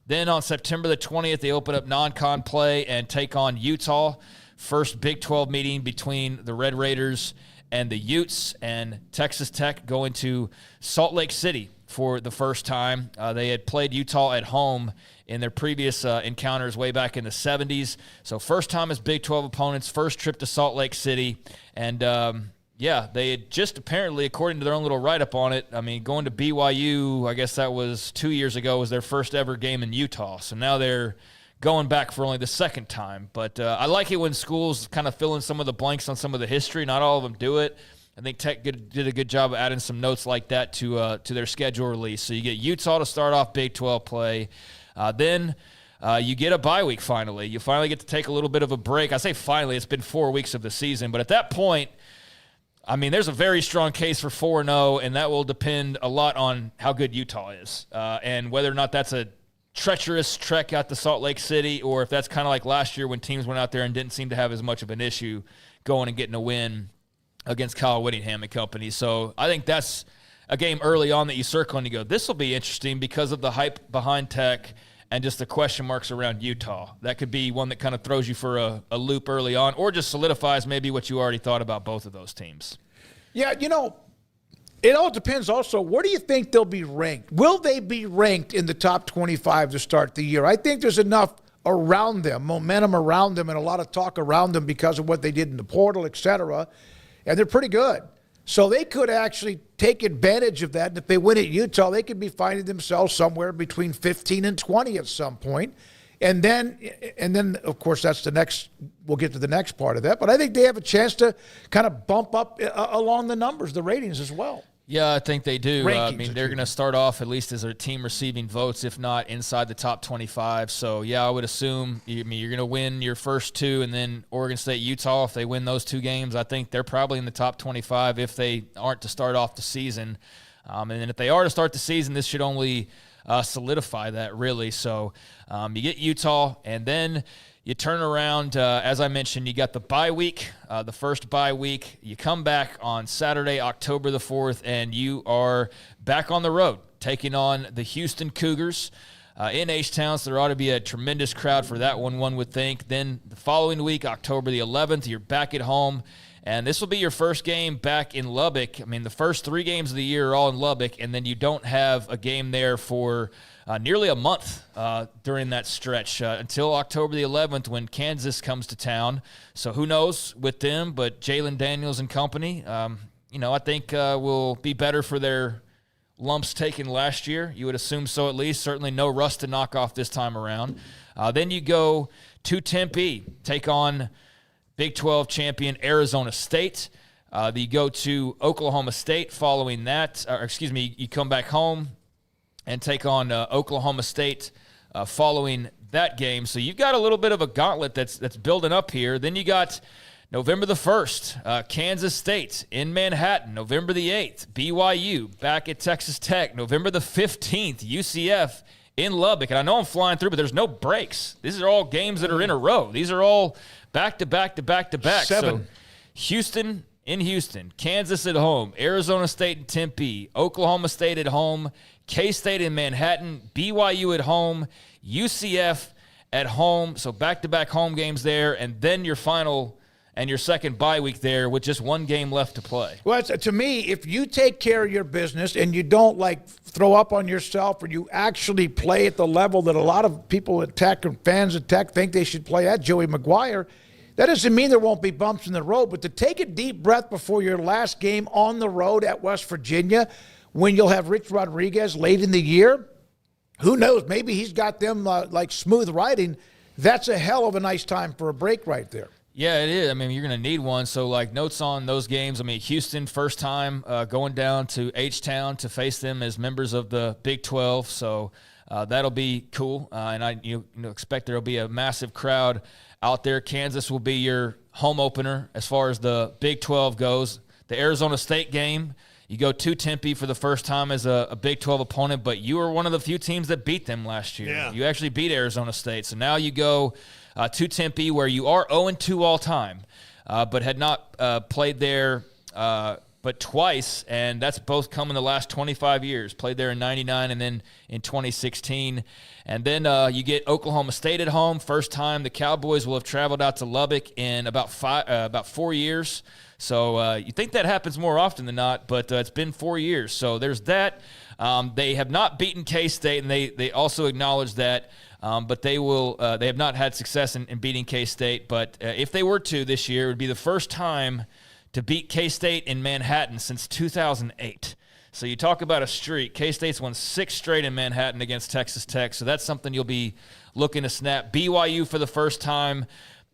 Then on September the 20th, they open up non-con play and take on Utah. First Big 12 meeting between the Red Raiders and the Utes, and Texas Tech going to Salt Lake City for the first time. They had played Utah at home in their previous encounters way back in the 70s. So first time as Big 12 opponents, first trip to Salt Lake City. And, they had just apparently, according to their own little write-up on it, I mean, going to BYU, I guess that was 2 years ago, was their first ever game in Utah. So now they're going back for only the second time. But I like it when schools kind of fill in some of the blanks on some of the history. Not all of them do it. I think Tech did a good job of adding some notes like that to their schedule release. So you get Utah to start off Big 12 play. Then you get a bye week finally. You finally get to take a little bit of a break. I say finally, it's been 4 weeks of the season. But at that point, I mean, there's a very strong case for 4-0, and that will depend a lot on how good Utah is and whether or not that's a treacherous trek out to Salt Lake City or if that's kind of like last year when teams went out there and didn't seem to have as much of an issue going and getting a win against Kyle Whittingham and company. So I think that's a game early on that you circle and you go, this will be interesting because of the hype behind Tech and just the question marks around Utah. That could be one that kind of throws you for a loop early on or just solidifies maybe what you already thought about both of those teams. Yeah, it all depends also, where do you think they'll be ranked? Will they be ranked in the top 25 to start the year? I think there's enough around them, momentum around them, and a lot of talk around them because of what they did in the portal, et cetera, and they're pretty good. So they could actually take advantage of that. And if they win at Utah, they could be finding themselves somewhere between 15 and 20 at some point. And then, of course, that's the next. We'll get to the next part of that. But I think they have a chance to kind of bump up along the numbers, the ratings as well. Yeah, I think they do. Rankings, I mean, they're going to start off at least as a team receiving votes, if not inside the top 25. So, yeah, I would assume you're going to win your first 2, and then Oregon State, Utah, if they win those 2 games, I think they're probably in the top 25 if they aren't to start off the season. And then if they are to start the season, this should only solidify that, really. So you get Utah, and then you turn around, as I mentioned, you got the bye week, the first bye week. You come back on Saturday, October the 4th, and you are back on the road taking on the Houston Cougars in H-Town. So there ought to be a tremendous crowd for that one would think. Then the following week, October the 11th, you're back at home. And this will be your first game back in Lubbock. I mean, the first 3 games of the year are all in Lubbock, and then you don't have a game there for nearly a month during that stretch until October the 11th when Kansas comes to town. So who knows with them, but Jalen Daniels and company, I think will be better for their lumps taken last year. You would assume so at least. Certainly no rust to knock off this time around. Then you go to Tempe, take on Big 12 champion Arizona State. You go to Oklahoma State following that. You come back home and take on Oklahoma State following that game. So you've got a little bit of a gauntlet that's building up here. Then you got November the 1st, Kansas State in Manhattan. November the 8th, BYU back at Texas Tech. November the 15th, UCF in Lubbock. And I know I'm flying through, but there's no breaks. These are all games that are in a row. These are all back-to-back. 7. So Houston in Houston, Kansas at home, Arizona State in Tempe, Oklahoma State at home, K-State in Manhattan, BYU at home, UCF at home. So back-to-back home games there, and then your final and your second bye week there with just one game left to play. Well, to me, if you take care of your business and you don't throw up on yourself, or you actually play at the level that a lot of people at Tech and fans at Tech think they should play at, Joey Maguire, that doesn't mean there won't be bumps in the road. But to take a deep breath before your last game on the road at West Virginia, when you'll have Rich Rodriguez late in the year, who knows? Maybe he's got them smooth riding. That's a hell of a nice time for a break right there. Yeah, it is. I mean, you're going to need one. So, notes on those games. I mean, Houston, first time going down to H-Town to face them as members of the Big 12. So, that'll be cool. And I expect there will be a massive crowd out there. Kansas will be your home opener as far as the Big 12 goes. The Arizona State game, you go to Tempe for the first time as a Big 12 opponent, but you were one of the few teams that beat them last year. Yeah. You actually beat Arizona State. So now you go to Tempe, where you are 0-2 all time, but had not played there but twice, and that's both come in the last 25 years. Played there in 99 and then in 2016. And then you get Oklahoma State at home. First time the Cowboys will have traveled out to Lubbock in about 4 years. So you think that happens more often than not, but it's been 4 years. So there's that. They have not beaten K-State, and they also acknowledge that. But they have not had success in beating K-State. But if they were to this year, it would be the first time to beat K-State in Manhattan since 2008. So you talk about a streak. K-State's won 6 straight in Manhattan against Texas Tech. So that's something you'll be looking to snap. BYU for the first time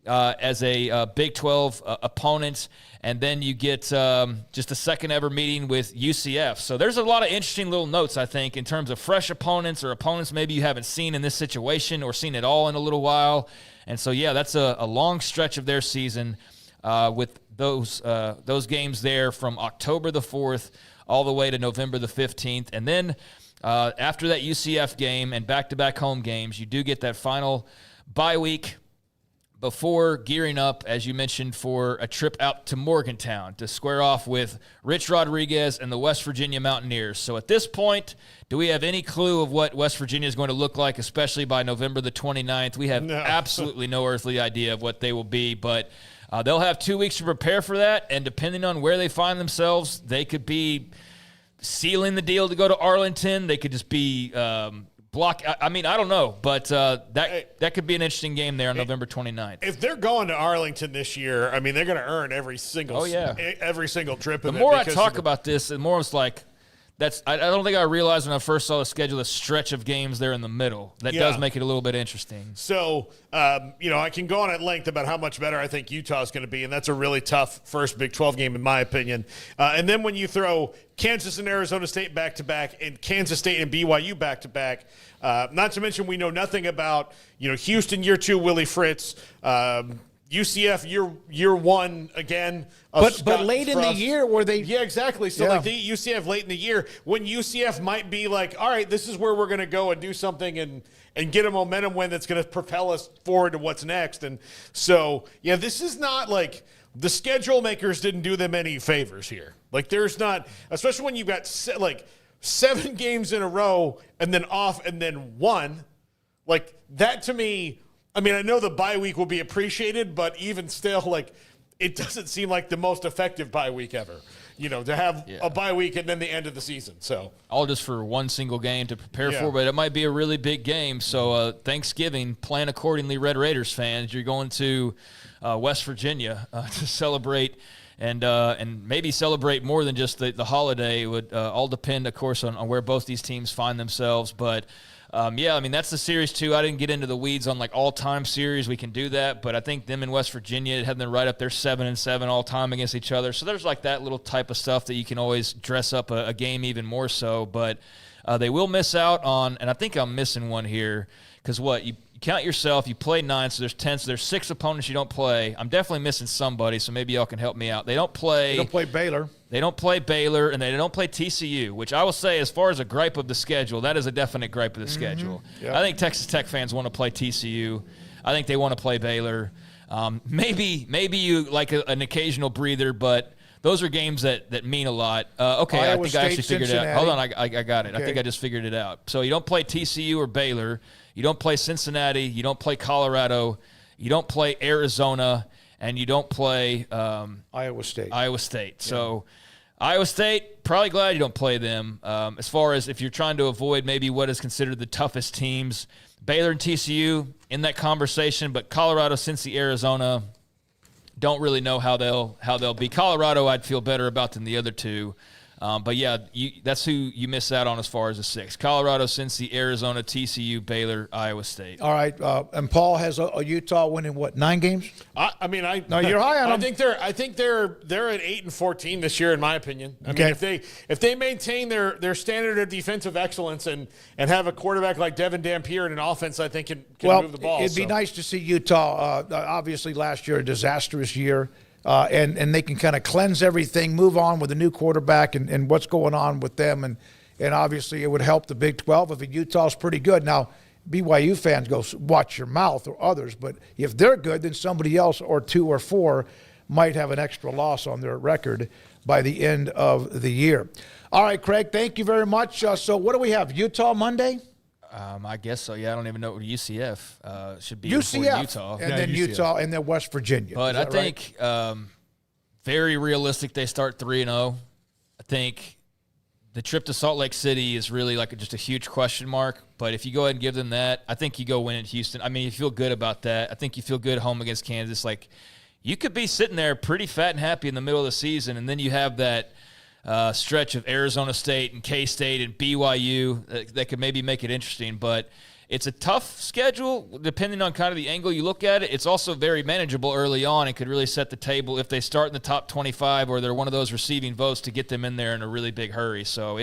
as a Big 12 opponent. And then you get just a second ever meeting with UCF. So there's a lot of interesting little notes, I think, in terms of fresh opponents or opponents maybe you haven't seen in this situation or seen at all in a little while. And so, yeah, that's a long stretch of their season with those games there from October the 4th all the way to November the 15th. And then after that UCF game and back-to-back home games, you do get that final bye week before gearing up, as you mentioned, for a trip out to Morgantown to square off with Rich Rodriguez and the West Virginia Mountaineers. So at this point, do we have any clue of what West Virginia is going to look like, especially by November the 29th? We have absolutely no earthly idea of what they will be, but they'll have 2 weeks to prepare for that, and depending on where they find themselves, they could be sealing the deal to go to Arlington. They could just be I mean, I don't know, but that could be an interesting game there on November 29th. If they're going to Arlington this year, I mean, they're going to earn every single trip. The more I talk about this, the more it's like, I don't think I realized when I first saw the schedule, a stretch of games there in the middle. That does make it a little bit interesting. So, I can go on at length about how much better I think Utah is going to be, and that's a really tough first Big 12 game in my opinion. And then when you throw Kansas and Arizona State back-to-back and Kansas State and BYU back-to-back, not to mention we know nothing about, Houston year 2, Willie Fritz, UCF year 1 again. But late in the year where they... Yeah, exactly. So the UCF late in the year when UCF might be like, all right, this is where we're going to go and do something and get a momentum win that's going to propel us forward to what's next. And so, this is not like the schedule makers didn't do them any favors here. Like there's not, especially when you've got 7 games in a row and then off and then 1. Like that to me... I mean, I know the bye week will be appreciated, but even still, it doesn't seem like the most effective bye week ever, to have a bye week and then the end of the season. So all just for one single game to prepare for, but it might be a really big game. So Thanksgiving, plan accordingly, Red Raiders fans. You're going to West Virginia to celebrate and maybe celebrate more than just the holiday. It would all depend, of course, on where both these teams find themselves. But, yeah, I mean, that's the series, too. I didn't get into the weeds on, like, all-time series. We can do that. But I think them in West Virginia had them right up there 7-7 all-time against each other. So there's, like, that little type of stuff that you can always dress up a game even more so. But they will miss out on – and I think I'm missing one here because you count yourself, you play 9, so there's 10, so there's 6 opponents you don't play. I'm definitely missing somebody, so maybe y'all can help me out. They don't play Baylor. They don't play Baylor, and they don't play TCU, which I will say, as far as a gripe of the schedule, that is a definite gripe of the schedule. Yep. I think Texas Tech fans want to play TCU. I think they want to play Baylor. Maybe you like an occasional breather, but those are games that mean a lot. Okay, Iowa I think State, I actually figured Cincinnati. It out. Hold on, I got it. Okay. I think I just figured it out. So you don't play TCU or Baylor. You don't play Cincinnati. You don't play Colorado. You don't play Arizona. And you don't play Iowa State. Yeah. So Iowa State, probably glad you don't play them. As far as if you're trying to avoid maybe what is considered the toughest teams, Baylor and TCU in that conversation, but Colorado, Cincy, Arizona, don't really know how they'll be. Colorado, I'd feel better about than the other two. But, yeah, that's who you miss out on as far as the 6. Colorado, Cincy, Arizona, TCU, Baylor, Iowa State. All right. And Paul has a Utah winning, 9 games? No, you're high on them. I think they're at 8-14 this year, in my opinion. I mean, if they maintain their standard of defensive excellence and have a quarterback like Devin Dampier and an offense, I think can move the ball. It'd be nice to see Utah. Obviously, last year, a disastrous year. And they can kind of cleanse everything, move on with a new quarterback and what's going on with them. And obviously it would help the Big 12 if Utah's pretty good. Now, BYU fans go, watch your mouth, or others. But if they're good, then somebody else or 2 or 4 might have an extra loss on their record by the end of the year. All right, Craig, thank you very much. So what do we have, Utah Monday? I guess so. Yeah, I don't even know what UCF should be. UCF, Utah. And then Utah, and then West Virginia. But I think very realistic they start 3-0. I think the trip to Salt Lake City is really like just a huge question mark. But if you go ahead and give them that, I think you go win at Houston. I mean, you feel good about that. I think you feel good home against Kansas. Like, you could be sitting there pretty fat and happy in the middle of the season, and then you have that stretch of Arizona State and K-State and BYU that could maybe make it interesting. But it's a tough schedule depending on kind of the angle you look at it. It's also very manageable early on and could really set the table if they start in the top 25 or they're one of those receiving votes to get them in there in a really big hurry. So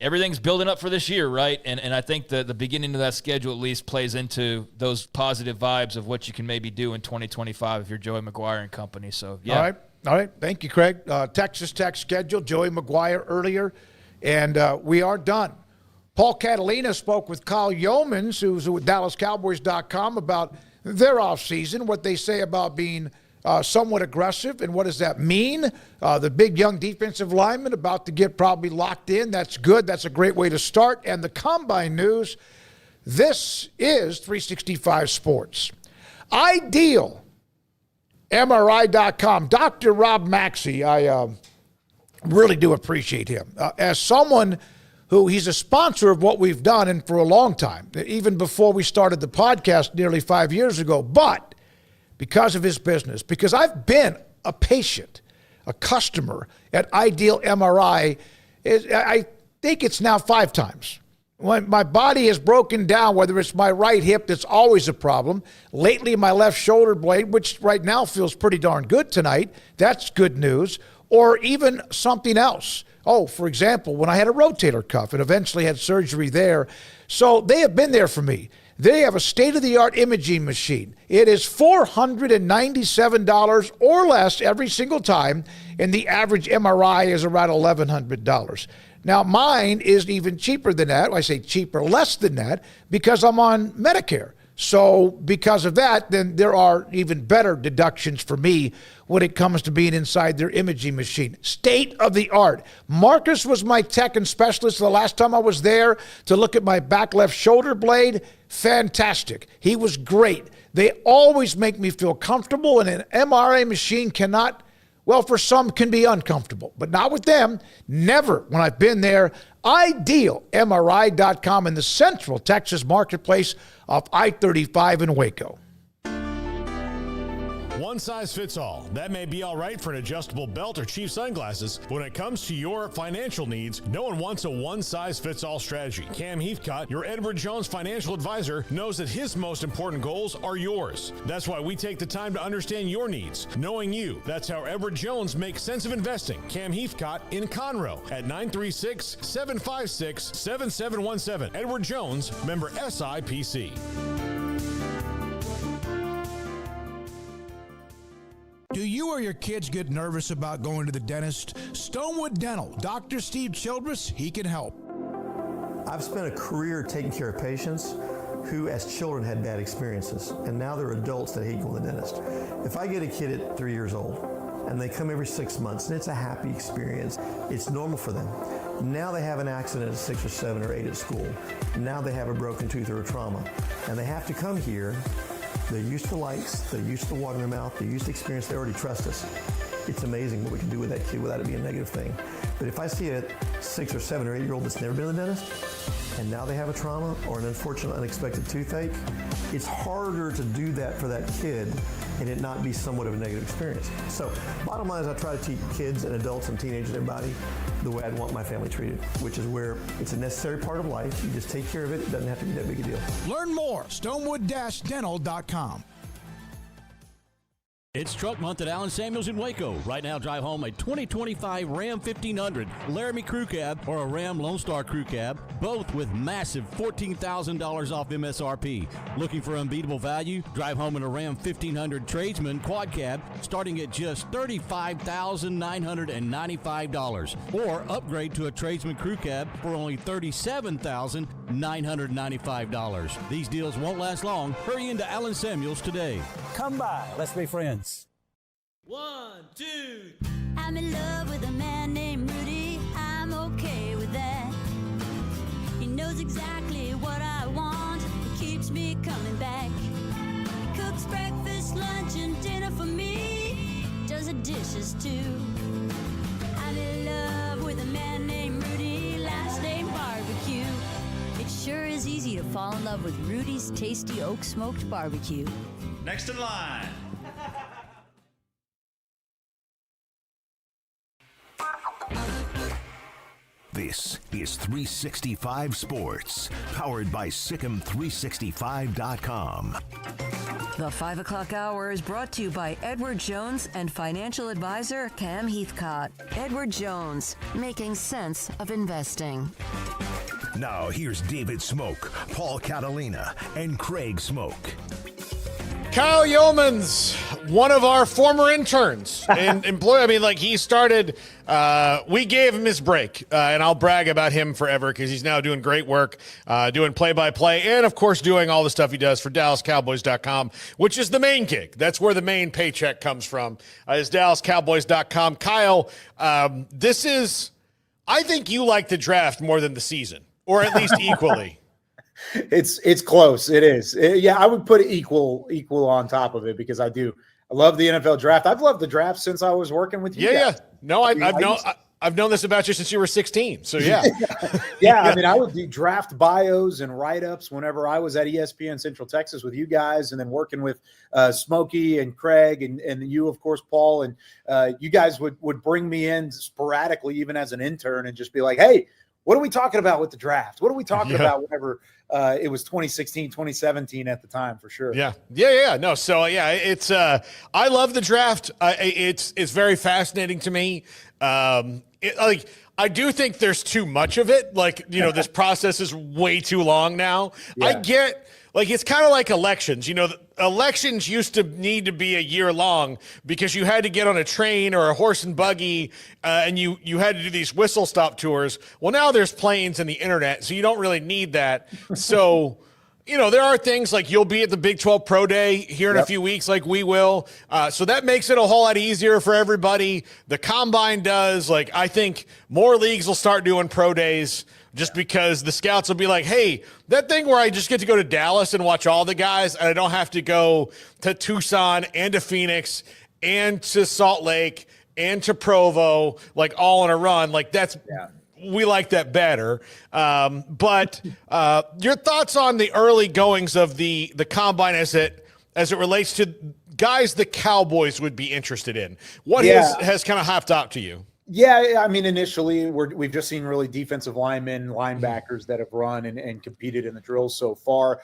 everything's building up for this year, right? And I think the beginning of that schedule at least plays into those positive vibes of what you can maybe do in 2025 if you're Joey Maguire and company. So, yeah. All right. Thank you, Craig. Texas Tech schedule, Joey Maguire earlier, and we are done. Paul Catalina spoke with Kyle Yeomans, who's with DallasCowboys.com, about their offseason, what they say about being somewhat aggressive, and what does that mean? The big young defensive lineman about to get probably locked in. That's good. That's a great way to start. And the Combine news, this is 365 Sports. Ideal. MRI.com. Dr. Rob Maxey, I really do appreciate him. As someone who he's a sponsor of what we've done and for a long time, even before we started the podcast nearly 5 years ago, but because of his business, because I've been a patient, a customer at Ideal MRI, I think it's now 5 times. When my body is broken down, whether it's my right hip, that's always a problem. Lately, my left shoulder blade, which right now feels pretty darn good tonight, that's good news. Or even something else. Oh, for example, when I had a rotator cuff and eventually had surgery there. So they have been there for me. They have a state-of-the-art imaging machine. It is $497 or less every single time, and the average MRI is around $1,100. Now, mine is even cheaper than that. I say cheaper, less than that, because I'm on Medicare. So because of that, then there are even better deductions for me when it comes to being inside their imaging machine. State of the art. Marcus was my tech and specialist the last time I was there to look at my back left shoulder blade. Fantastic. He was great. They always make me feel comfortable, and an MRI machine cannot, well, for some can be uncomfortable, but not with them. Never when I've been there. IdealMRI.com in the Central Texas marketplace off I-35 in Waco. one size fits all. That may be all right for an adjustable belt or cheap sunglasses, but when it comes to your financial needs, no one wants a one size fits all strategy. Cam Heathcott, your Edward Jones financial advisor, knows that his most important goals are yours. That's why we take the time to understand your needs, knowing you. That's how Edward Jones makes sense of investing. Cam Heathcott in Conroe at 936-756-7717. Edward Jones, member SIPC. Do you or your kids get nervous about going to the dentist? Stonewood Dental, Dr. Steve Childress, he can help. I've spent a career taking care of patients who as children had bad experiences, and now they're adults that hate going to the dentist. If I get a kid at 3 years old and they come every 6 months and it's a happy experience, it's normal for them. Now they have an accident at 6 or 7 or 8 at school. Now they have a broken tooth or a trauma, and they have to come here. They're used to lights, they're used to water in their mouth, they're used to experience, they already trust us. It's amazing what we can do with that kid without it being a negative thing. But if I see a 6 or 7 or 8 year old that's never been to the dentist, and now they have a trauma or an unfortunate unexpected toothache, it's harder to do that for that kid and it not be somewhat of a negative experience. So bottom line is I try to teach kids and adults and teenagers and everybody the way I'd want my family treated, which is where it's a necessary part of life. You just take care of it. It doesn't have to be that big a deal. Learn more, stonewood-dental.com. It's Truck Month at Allen Samuels in Waco. Right now, drive home a 2025 Ram 1500 Laramie Crew Cab or a Ram Lone Star Crew Cab, both with massive $14,000 off MSRP. Looking for unbeatable value? Drive home in a Ram 1500 Tradesman Quad Cab starting at just $35,995. Or upgrade to a Tradesman Crew Cab for only $37,995. These deals won't last long. Hurry into Allen Samuels today. Come by. Let's be friends. 1, 2. I'm in love with a man named Rudy. I'm okay with that. He knows exactly what I want. He keeps me coming back. He cooks breakfast, lunch, and dinner for me. Does the dishes too. I'm in love with a man named Rudy. Last name Barbecue. It sure is easy to fall in love with Rudy's tasty oak smoked barbecue. Next in line. This is 365 Sports, powered by Sikkim365.com. The 5 o'clock hour is brought to you by Edward Jones and financial advisor Cam Heathcott. Edward Jones, making sense of investing. Now here's David Smoak, Paul Catalina, and Craig Smoak. Kyle Yeomans, one of our former interns and employee. I mean, like he started, we gave him his break, and I'll brag about him forever because he's now doing great work, doing play-by-play, and of course doing all the stuff he does for DallasCowboys.com, which is the main gig. That's where the main paycheck comes from, is DallasCowboys.com. Kyle, this is, I think you like the draft more than the season, or at least equally. It's close. It is. Yeah, I would put it equal on top of it because I love the NFL draft. I've loved the draft since I was working with you. Yeah, guys. yeah. No, I've known this about you since you were 16. So yeah. Yeah. I mean, I would do draft bios and write-ups whenever I was at ESPN Central Texas with you guys, and then working with Smokey and Craig and you, of course, Paul, and you guys would bring me in sporadically, even as an intern, and just be like, hey, what are we talking about with the draft? What are we talking about whenever it was 2016, 2017 at the time, for sure. Yeah. No. So yeah, it's I love the draft. It's very fascinating to me. I do think there's too much of it. Like, this process is way too long now. Yeah. I get, it's kind of like elections. Elections used to need to be a year long because you had to get on a train or a horse and buggy, and you had to do these whistle stop tours. Well, now there's planes and the internet, so you don't really need that. So, there are things like you'll be at the Big 12 Pro Day here in a few weeks, like we will. So that makes it a whole lot easier for everybody. The Combine does. I think more leagues will start doing pro days just because the scouts will be like, hey, that thing where I just get to go to Dallas and watch all the guys and I don't have to go to Tucson and to Phoenix and to Salt Lake and to Provo, all in a run. We like that better. But your thoughts on the early goings of the Combine as it relates to guys the Cowboys would be interested in? What has kind of hopped out to you? Yeah, I mean, initially we've just seen really defensive linemen, linebackers that have run and competed in the drills so far.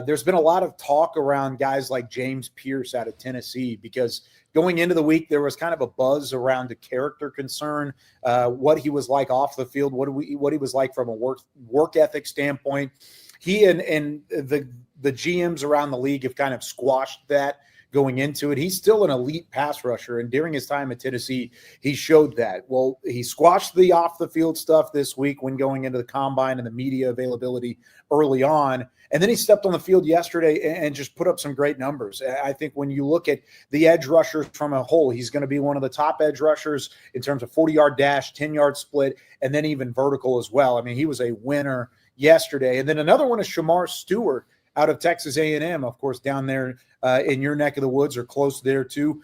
There's been a lot of talk around guys like James Pierce out of Tennessee, because going into the week there was kind of a buzz around a character concern, what he was like off the field, what he was like from a work ethic standpoint. He and the GMs around the league have kind of squashed that going into it. He's still an elite pass rusher, and during his time at Tennessee, he showed that. Well, he squashed the off-the-field stuff this week when going into the combine and the media availability early on, and then he stepped on the field yesterday and just put up some great numbers. I think when you look at the edge rushers from a whole, he's going to be one of the top edge rushers in terms of 40-yard dash, 10-yard split, and then even vertical as well. I mean, he was a winner yesterday. And then another one is Shamar Stewart out of Texas A&M, of course, down there in your neck of the woods, or close there too,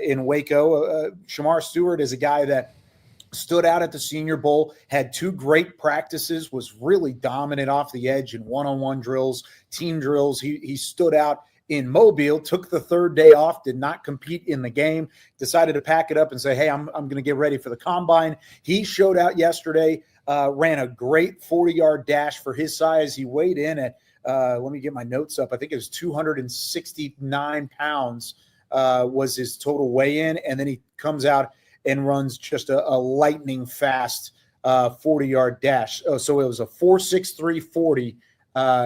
in Waco. Shamar Stewart is a guy that stood out at the Senior Bowl, had 2 great practices, was really dominant off the edge in one-on-one drills, team drills. He stood out in Mobile, took the 3rd day off, did not compete in the game, decided to pack it up and say, hey, I'm going to get ready for the combine. He showed out yesterday, ran a great 40-yard dash for his size. He weighed in at let me get my notes up. I think it was 269 pounds was his total weigh-in, and then he comes out and runs just a lightning fast 40-yard dash. So it was a 4.6340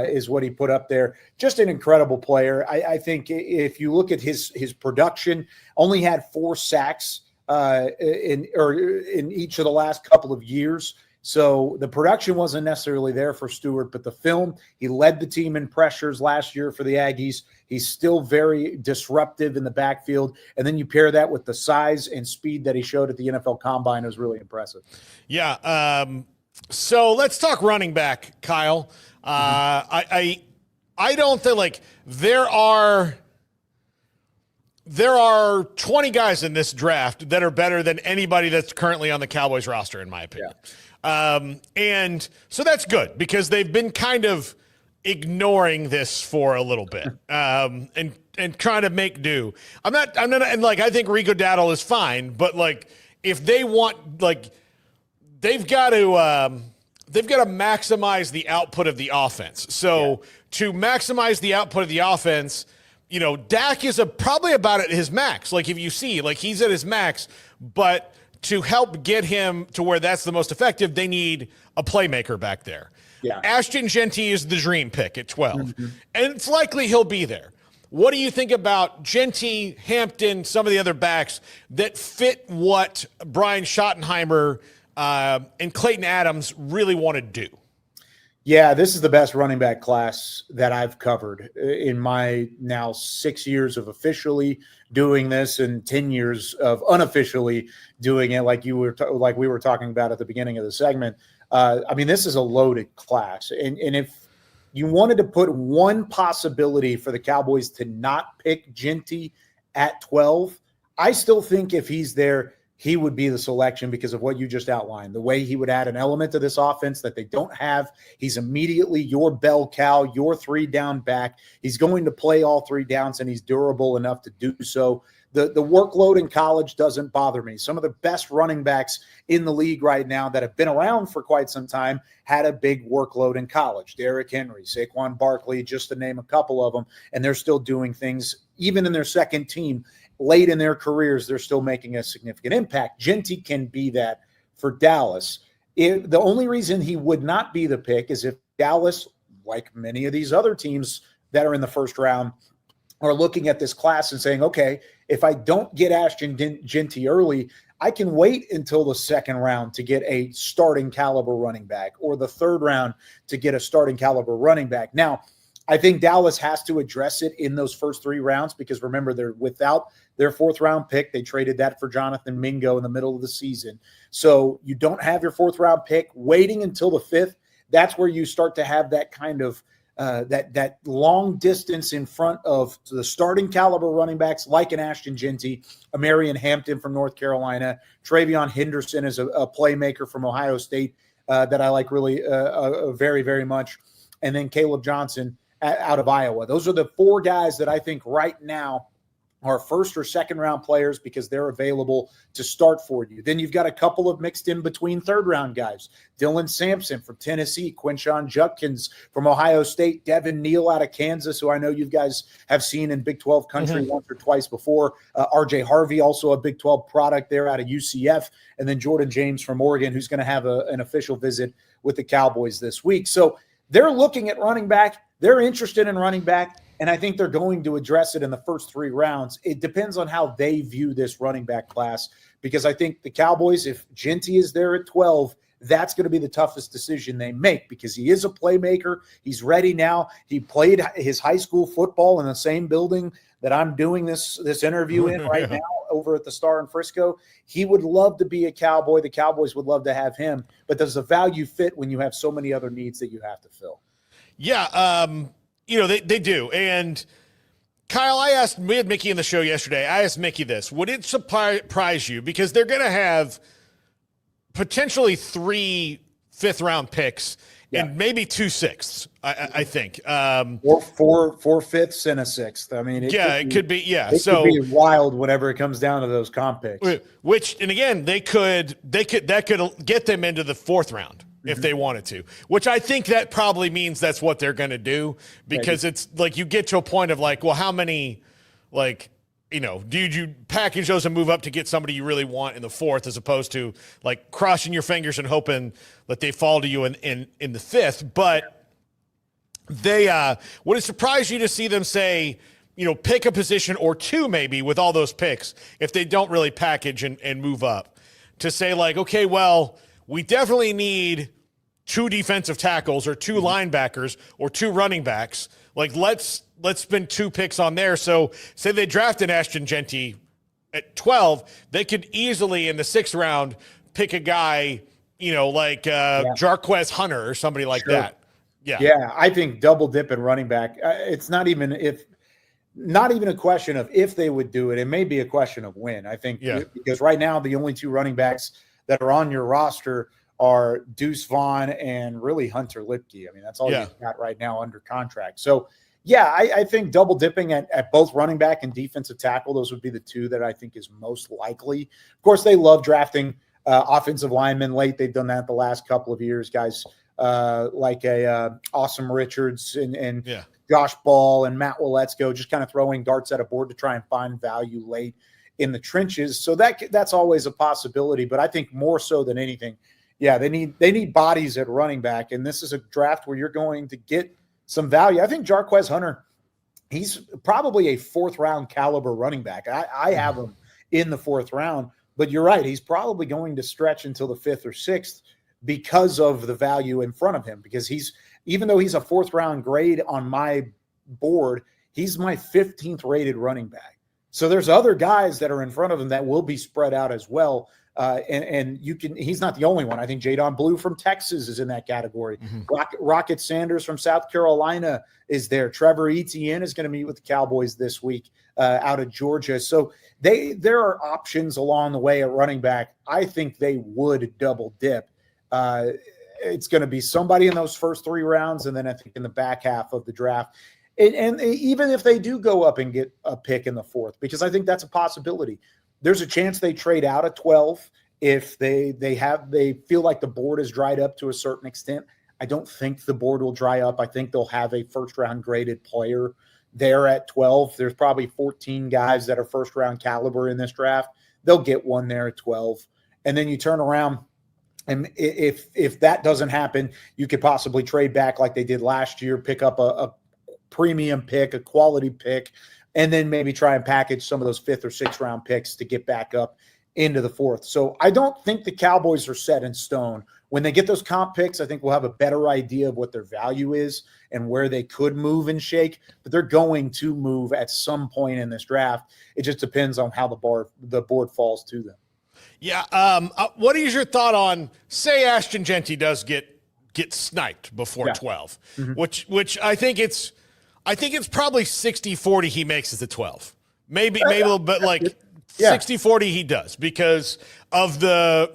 is what he put up there. Just an incredible player. I think if you look at his production, only had 4 sacks in each of the last couple of years. So the production wasn't necessarily there for Stewart, but the film, he led the team in pressures last year for the Aggies. He's still very disruptive in the backfield. And then you pair that with the size and speed that he showed at the NFL Combine. It was really impressive. Yeah. So let's talk running back, Kyle. I don't think there are 20 guys in this draft that are better than anybody that's currently on the Cowboys roster, in my opinion. Yeah. And so that's good, because they've been kind of ignoring this for a little bit, and trying to make do. I'm not, and I think Rico Dowdle is fine, but if they want, they've got to maximize the output of the offense. So to maximize the output of the offense, Dak is probably about at his max. If you see, he's at his max, but to help get him to where that's the most effective, they need a playmaker back there. Yeah. Ashton Jeanty is the dream pick at 12, and it's likely he'll be there. What do you think about Jeanty, Hampton, some of the other backs that fit what Brian Schottenheimer and Clayton Adams really want to do? Yeah, this is the best running back class that I've covered in my now 6 years of officially doing this and 10 years of unofficially doing it, like we were talking about at the beginning of the segment. I mean, this is a loaded class. And if you wanted to put one possibility for the Cowboys to not pick Jeanty at 12, I still think if he's there, he would be the selection because of what you just outlined, the way he would add an element to this offense that they don't have. He's immediately your bell cow, your 3-down back. He's going to play all 3 downs, and he's durable enough to do so. The workload in college doesn't bother me. Some of the best running backs in the league right now that have been around for quite some time had a big workload in college. Derrick Henry, Saquon Barkley, just to name a couple of them, and they're still doing things, even in their second team, late in their careers, they're still making a significant impact. Jeanty can be that for Dallas. The only reason he would not be the pick is if Dallas, like many of these other teams that are in the first round, are looking at this class and saying, okay, if I don't get Ashton Jeanty early, I can wait until the second round to get a starting caliber running back, or the 3rd round to get a starting caliber running back. Now, I think Dallas has to address it in those first 3 rounds, because remember, they're without their 4th round pick. They traded that for Jonathan Mingo in the middle of the season. So you don't have your 4th round pick. Waiting until the 5th, that's where you start to have that kind of that long distance in front of the starting caliber running backs like an Ashton Jeanty, a Marion Hampton from North Carolina, Travion Henderson is a playmaker from Ohio State that I like really very, very much, and then Caleb Johnson out of Iowa. Those are the 4 guys that I think right now are first or second round players because they're available to start for you. Then you've got a couple of mixed in between third round guys. Dylan Sampson from Tennessee, Quinshon Judkins from Ohio State, Devin Neal out of Kansas, who I know you guys have seen in Big 12 country once or twice before. RJ Harvey, also a Big 12 product there out of UCF. And then Jordan James from Oregon, who's going to have an official visit with the Cowboys this week. So they're looking at running back. They're interested in running back. And I think they're going to address it in the first 3 rounds. It depends on how they view this running back class, because I think the Cowboys, if Genty is there at 12, that's going to be the toughest decision they make, because he is a playmaker. He's ready now. He played his high school football in the same building that I'm doing this interview in right now over at the Star in Frisco. He would love to be a Cowboy. The Cowboys would love to have him. But does the value fit when you have so many other needs that you have to fill? Yeah, they do. And Kyle, we had Mickey in the show yesterday. I asked Mickey this. Would it surprise you? Because they're going to have potentially 3 fifth-round picks and maybe 2 sixths, I think. Or four fifths and a sixth. I mean, it could be. Yeah. It could be wild whenever it comes down to those comp picks. And again, that could get them into the 4th round. If they wanted to, which I think that probably means that's what they're going to do, because it's like you get to a point of like, well, how many, like, do you package those and move up to get somebody you really want in the 4th, as opposed to like crossing your fingers and hoping that they fall to you in the 5th. But would it surprise you to see them say, pick a position or 2 maybe with all those picks if they don't really package and move up, to say like, okay, well, we definitely need 2 defensive tackles or 2 linebackers or 2 running backs. Like, let's spend 2 picks on there. So say they drafted Ashton Genty at 12, they could easily in the 6th round pick a guy, like Jarquez Hunter or somebody like that. Yeah, I think double dip and running back. It's not even a question of if they would do it. It may be a question of when. I think because right now the only 2 running backs that are on your roster are Deuce Vaughn and really Hunter Lipke. I mean, that's all you've got right now under contract. So, I think double dipping at both running back and defensive tackle, those would be the 2 that I think is most likely. Of course, they love drafting offensive linemen late. They've done that the last couple of years. Guys like Awesome Richards and Josh Ball and Matt Waletzko, just kind of throwing darts at a board to try and find value late in the trenches. So that's always a possibility. But I think more so than anything, they need bodies at running back. And this is a draft where you're going to get some value. I think Jarquez Hunter, he's probably a 4th round caliber running back. I have him in the 4th round, but you're right. He's probably going to stretch until the 5th or 6th because of the value in front of him, because even though he's a 4th round grade on my board, he's my 15th rated running back. So there's other guys that are in front of him that will be spread out as well. And he's not the only one. I think Jadon Blue from Texas is in that category. Rocket Sanders from South Carolina is there. Trevor Etienne is going to meet with the Cowboys this week out of Georgia. So there are options along the way at running back. I think they would double dip. It's going to be somebody in those first 3 rounds, and then I think in the back half of the draft. And even if they do go up and get a pick in the 4th, because I think that's a possibility. There's a chance they trade out at 12 if they feel like the board is dried up to a certain extent. I don't think the board will dry up. I think they'll have a 1st round graded player there at 12. There's probably 14 guys that are 1st round caliber in this draft. They'll get one there at 12. And then you turn around, and if that doesn't happen, you could possibly trade back like they did last year, pick up a premium pick, a quality pick, and then maybe try and package some of those 5th or 6th round picks to get back up into the 4th. So I don't think the Cowboys are set in stone. When they get those comp picks, I think we'll have a better idea of what their value is and where they could move and shake. But they're going to move at some point in this draft. It just depends on how the board falls to them. Yeah. What is your thought on, say Ashton Genty does get sniped before 12, which I think it's probably 60-40 he makes it to 12. Maybe a little bit like 60-40 he does, because of the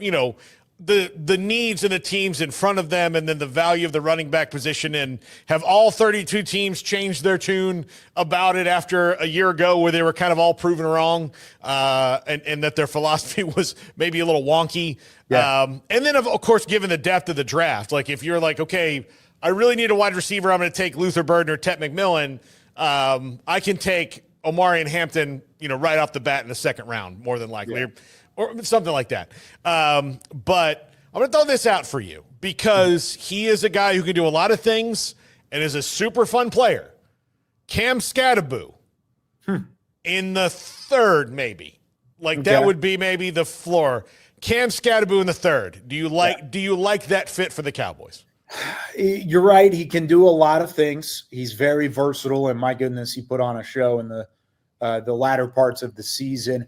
the needs and the teams in front of them, and then the value of the running back position, and have all 32 teams changed their tune about it after a year ago where they were kind of all proven wrong, and that their philosophy was maybe a little wonky. Yeah. And then, of course, given the depth of the draft, like if you're like, okay, I really need a wide receiver, I'm going to take Luther Burden or Tet McMillan. I can take Omarion Hampton, right off the bat in the second round, more than likely, or something like that. But I'm going to throw this out for you because he is a guy who can do a lot of things and is a super fun player. Cam Scattaboo in the third, maybe. That would be maybe the floor. Cam Scattaboo in the third. Do you like that fit for the Cowboys? You're right. He can do a lot of things. He's very versatile, and my goodness, he put on a show in the latter parts of the season.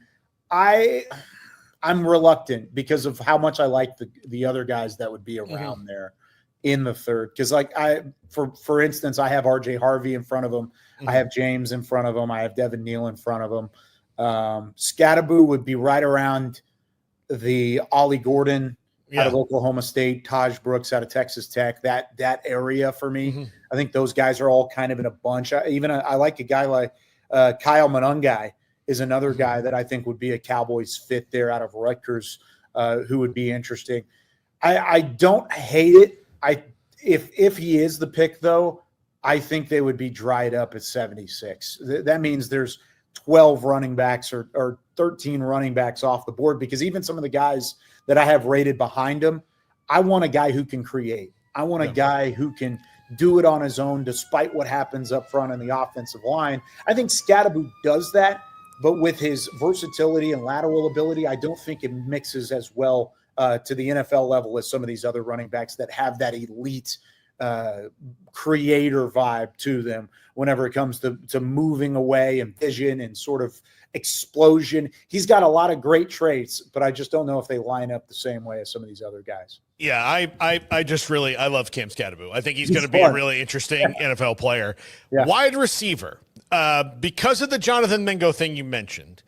I'm reluctant because of how much I like the other guys that would be around there in the third. Because for instance, I have RJ Harvey in front of him. I have James in front of him. I have Devin Neal in front of him. Scattaboo would be right around the Ollie Gordon out of Oklahoma State, Taj Brooks out of Texas Tech, that area for me. I think those guys are all kind of in a bunch. I like a guy like Kyle Monungai is another guy that I think would be a Cowboys fit there out of Rutgers, who would be interesting. I don't hate it. If he is the pick, though, I think they would be dried up at 76. That means there's 12 running backs or 13 running backs off the board, because even some of the guys that I have rated behind him, I want a guy who can create. I want a guy who can do it on his own despite what happens up front in the offensive line. I think Scattaboo does that, but with his versatility and lateral ability, I don't think it mixes as well to the NFL level as some of these other running backs that have that elite creator vibe to them whenever it comes to moving away and vision and sort of explosion. He's got a lot of great traits, but I just don't know if they line up the same way as some of these other guys. Yeah, I love Cam Scattaboo. I think he's going to be a really interesting NFL player. Wide receiver, because of the Jonathan Mingo thing you mentioned,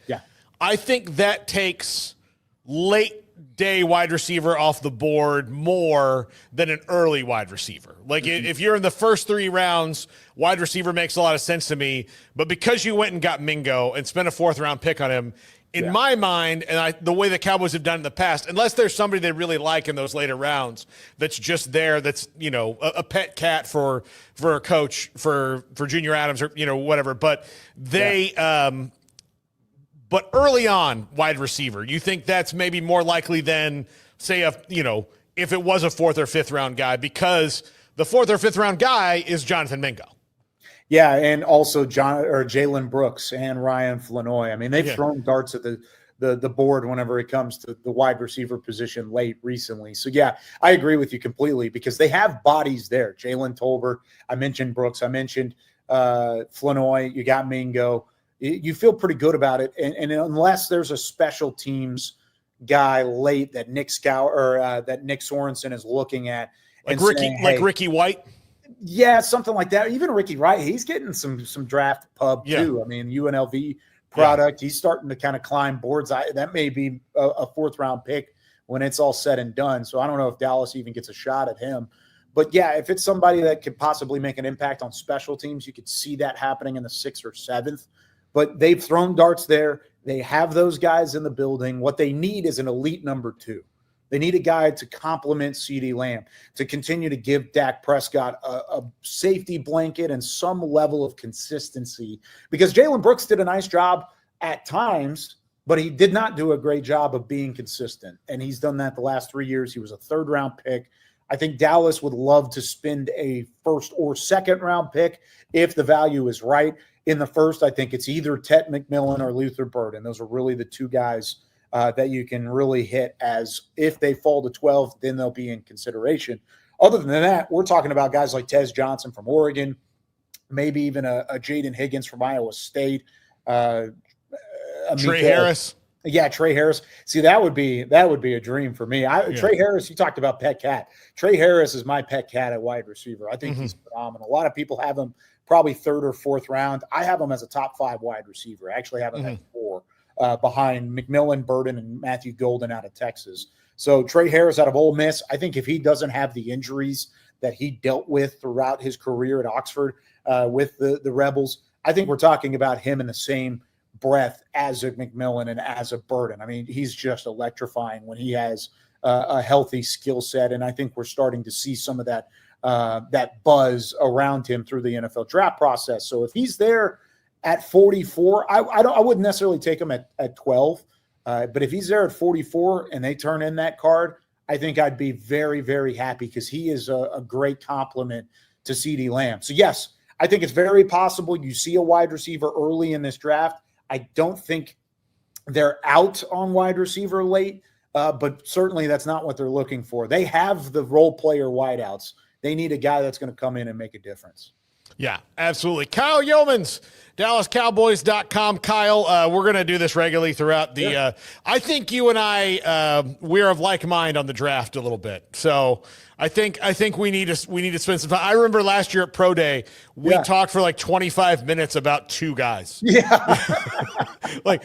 I think that takes late day wide receiver off the board more than an early wide receiver. If you're in the first 3 rounds, wide receiver makes a lot of sense to me. But because you went and got Mingo and spent a 4th round pick on him, in my mind, and the way the Cowboys have done in the past, unless there's somebody they really like in those later rounds that's just there, that's a pet cat for a coach, for Junior Adams or whatever. But they but early on, wide receiver, you think that's maybe more likely than, say, if it was a 4th or 5th round guy, because the 4th or 5th round guy is Jonathan Mingo. Yeah, and also Jalen Brooks and Ryan Flanoy. I mean, they've thrown darts at the board whenever it comes to the wide receiver position late recently. So, yeah, I agree with you completely because they have bodies there. Jalen Tolbert, I mentioned Brooks, I mentioned Flanoy, you got Mingo. You feel pretty good about it. And unless there's a special teams guy late that Nick Sorensen is looking at. Ricky White? Yeah, something like that. Even Ricky Wright, he's getting some draft pub too. I mean, UNLV product. He's starting to kind of climb boards. That may be a 4th round pick when it's all said and done. So I don't know if Dallas even gets a shot at him. But yeah, if it's somebody that could possibly make an impact on special teams, you could see that happening in the 6th or 7th. But they've thrown darts there. They have those guys in the building. What they need is an elite number 2. They need a guy to complement CeeDee Lamb, to continue to give Dak Prescott a safety blanket and some level of consistency. Because Jalen Brooks did a nice job at times, but he did not do a great job of being consistent. And he's done that the last 3 years. He was a 3rd round pick. I think Dallas would love to spend a 1st or 2nd round pick if the value is right. In the 1st, I think it's either Tet McMillan or Luther Burden. Those are really the 2 guys that you can really hit as if they fall to 12, then they'll be in consideration. Other than that, we're talking about guys like Tez Johnson from Oregon, maybe even a Jaden Higgins from Iowa State. Trey Harris. Yeah, Trey Harris. See, that would be a dream for me. Trey Harris, you talked about pet cat. Trey Harris is my pet cat at wide receiver. I think he's phenomenal. A lot of people have him probably 3rd or 4th round. I have him as a top 5 wide receiver. I actually have him at 4. Behind McMillan, Burden, and Matthew Golden out of Texas. So Trey Harris out of Ole Miss, I think if he doesn't have the injuries that he dealt with throughout his career at Oxford with the Rebels, I think we're talking about him in the same breath as a McMillan and as a Burden. I mean, he's just electrifying when he has a healthy skill set, and I think we're starting to see some of that buzz around him through the NFL draft process. So if he's there at 44, I wouldn't necessarily take him at 12, but if he's there at 44 and they turn in that card, I think I'd be very, very happy because he is a great compliment to CeeDee Lamb. So yes, I think it's very possible you see a wide receiver early in this draft. I don't think they're out on wide receiver late, but certainly that's not what they're looking for. They have the role player wideouts. They need a guy that's going to come in and make a difference. Yeah, absolutely. Kyle Yeomans, DallasCowboys.com. Kyle, we're going to do this regularly throughout the I think you and I, we're of like mind on the draft a little bit. So I think we need to spend some time. I remember last year at Pro Day, we talked for like 25 minutes about two guys. Yeah. Like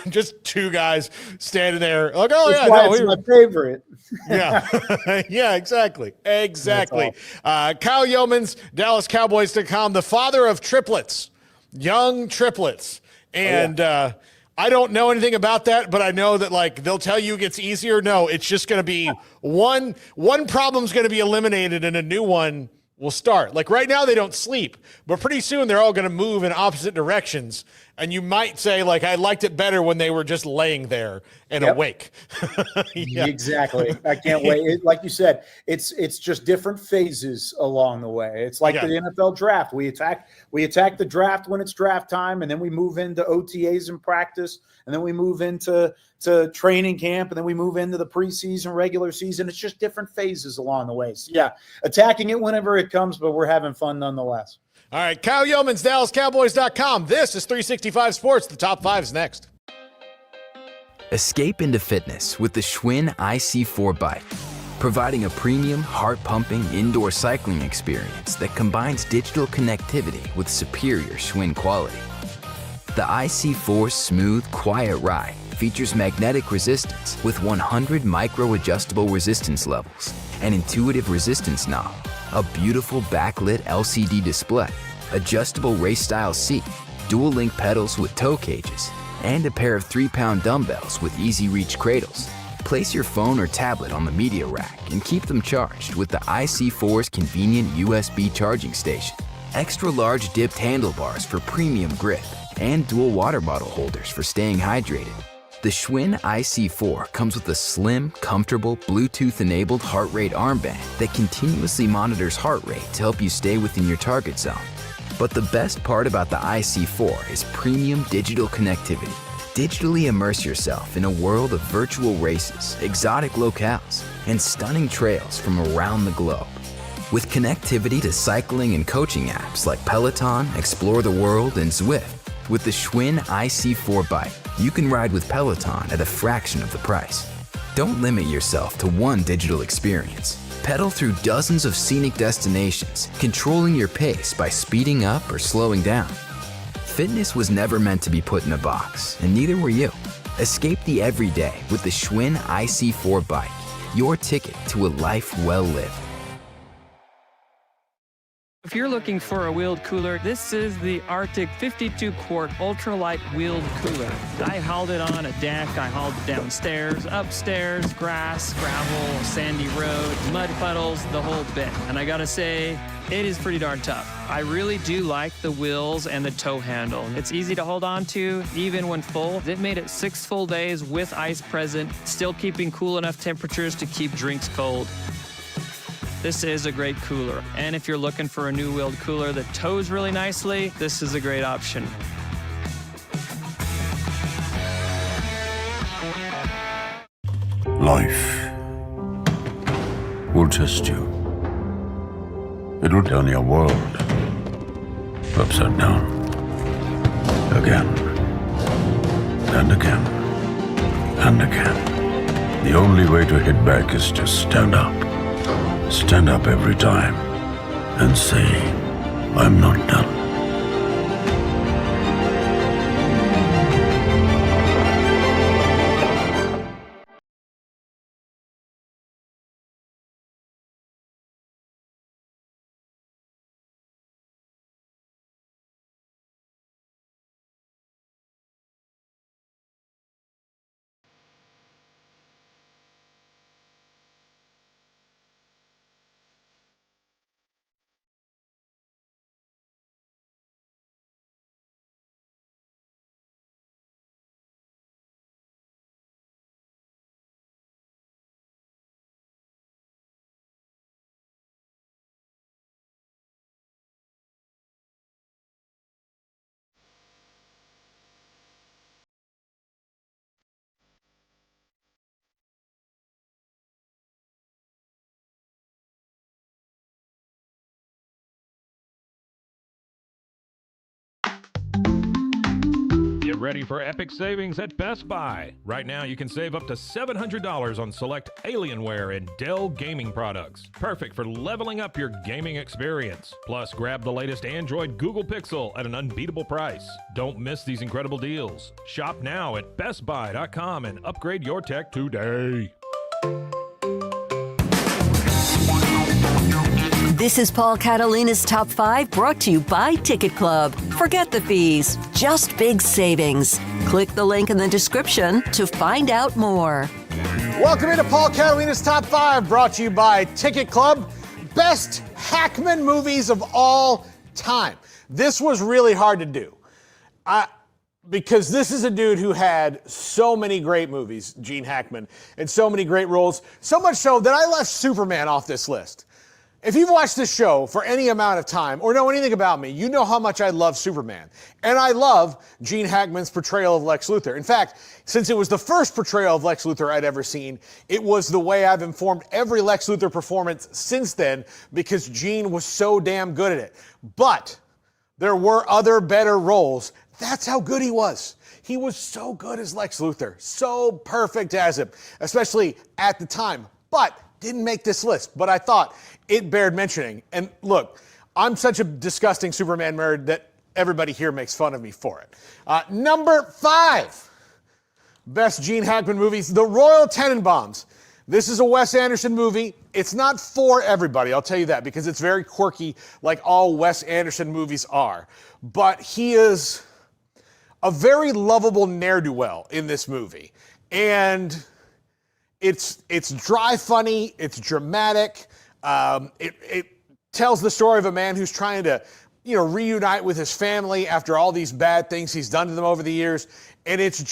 just two guys standing there like, it's my favorite. Yeah. Yeah, exactly. Kyle Yeomans, DallasCowboys.com, the father of triplets, young triplets. And I don't know anything about that, but I know that like they'll tell you it gets easier. No, it's just going to be one problem's going to be eliminated and a new one will start. Like right now they don't sleep, but pretty soon they're all going to move in opposite directions. And you might say like, I liked it better when they were just laying there and awake. Exactly. I can't wait. Like you said, it's just different phases along the way. It's like the NFL draft. We attack the draft when it's draft time, and then we move into OTAs and practice, and then we move into training camp, and then we move into the preseason, regular season. It's just different phases along the way. So attacking it whenever it comes, but we're having fun nonetheless. All right, Kyle Yeomans, DallasCowboys.com. This is 365 Sports. The top 5 is next. Escape into fitness with the Schwinn IC4 bike, providing a premium, heart-pumping indoor cycling experience that combines digital connectivity with superior Schwinn quality. The IC4's smooth, quiet ride features magnetic resistance with 100 micro-adjustable resistance levels, an intuitive resistance knob, a beautiful backlit LCD display, adjustable race-style seat, dual-link pedals with toe cages, and a pair of 3-pound dumbbells with easy-reach cradles. Place your phone or tablet on the media rack and keep them charged with the IC4's convenient USB charging station, extra-large dipped handlebars for premium grip, and dual water bottle holders for staying hydrated. The Schwinn IC4 comes with a slim, comfortable, Bluetooth-enabled heart rate armband that continuously monitors heart rate to help you stay within your target zone. But the best part about the IC4 is premium digital connectivity. Digitally immerse yourself in a world of virtual races, exotic locales, and stunning trails from around the globe. With connectivity to cycling and coaching apps like Peloton, Explore the World, and Zwift, with the Schwinn IC4 bike, you can ride with Peloton at a fraction of the price. Don't limit yourself to one digital experience. Pedal through dozens of scenic destinations, controlling your pace by speeding up or slowing down. Fitness was never meant to be put in a box, and neither were you. Escape the everyday with the Schwinn IC4 bike, your ticket to a life well lived. If you're looking for a wheeled cooler, this is the Arctic 52-quart ultralight wheeled cooler. I hauled it on a deck, I hauled it downstairs, upstairs, grass, gravel, sandy road, mud puddles, the whole bit. And I gotta say, it is pretty darn tough. I really do like the wheels and the tow handle. It's easy to hold on to, even when full. It made it 6 full days with ice present, still keeping cool enough temperatures to keep drinks cold. This is a great cooler. And if you're looking for a new wheeled cooler that tows really nicely, this is a great option. Life will test you. It will turn your world upside down. Again. And again. And again. The only way to hit back is to stand up. Stand up every time and say, I'm not done. Get ready for epic savings at Best Buy. Right now, you can save up to $700 on select Alienware and Dell gaming products. Perfect for leveling up your gaming experience. Plus, grab the latest Android Google Pixel at an unbeatable price. Don't miss these incredible deals. Shop now at bestbuy.com and upgrade your tech today. This is Paul Catalina's Top 5, brought to you by Ticket Club. Forget the fees, just big savings. Click the link in the description to find out more. Welcome into Paul Catalina's Top 5, brought to you by Ticket Club. Best Hackman movies of all time. This was really hard to do. Because this is a dude who had so many great movies, Jean Hackman, and so many great roles, so much so that I left Superman off this list. If you've watched this show for any amount of time or know anything about me, you know how much I love Superman. And I love Jean Hackman's portrayal of Lex Luthor. In fact, since it was the first portrayal of Lex Luthor I'd ever seen, it was the way I've informed every Lex Luthor performance since then, because Jean was so damn good at it. But there were other better roles. That's how good he was. He was so good as Lex Luthor, so perfect as him, especially at the time. But didn't make this list, but I thought it bared mentioning. And look, I'm such a disgusting Superman nerd that everybody here makes fun of me for it. Number 5, best Jean Hackman movies, The Royal Tenenbaums. This is a Wes Anderson movie. It's not for everybody, I'll tell you that, because it's very quirky, like all Wes Anderson movies are. But he is a very lovable ne'er-do-well in this movie. And it's dry funny, it's dramatic. It tells the story of a man who's trying to, reunite with his family after all these bad things he's done to them over the years. And it's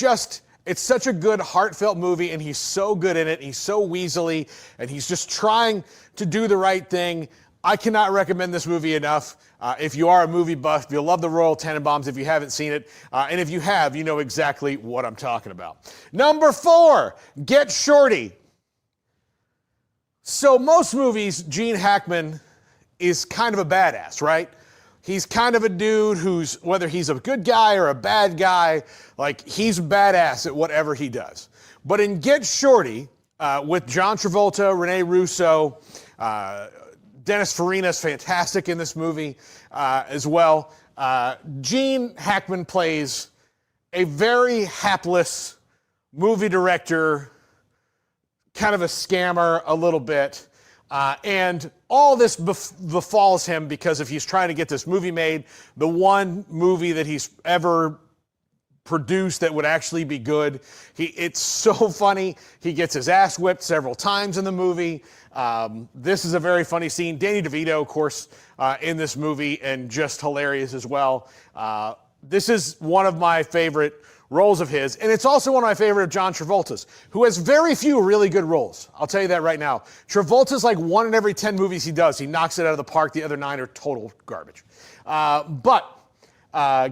such a good, heartfelt movie, and he's so good in it. He's so weaselly, and he's just trying to do the right thing. I cannot recommend this movie enough. If you are a movie buff, you'll love The Royal Tenenbaums if you haven't seen it. And if you have, you know exactly what I'm talking about. Number 4, Get Shorty. So most movies, Jean Hackman is kind of a badass, right? He's kind of a dude who's, whether he's a good guy or a bad guy, like he's badass at whatever he does. But in Get Shorty, with John Travolta, Rene Russo, Dennis Farina's fantastic in this movie as well. Jean Hackman plays a very hapless movie director, kind of a scammer a little bit. And all this befalls him because if he's trying to get this movie made, the one movie that he's ever produced that would actually be good. It's so funny. He gets his ass whipped several times in the movie. This is a very funny scene. Danny DeVito, of course, in this movie, and just hilarious as well. This is one of my favorite roles of his, and it's also one of my favorite of John Travolta's, who has very few really good roles. I'll tell you that right now. Travolta's like 1 in every 10 movies he does. He knocks it out of the park. The other 9 are total garbage. But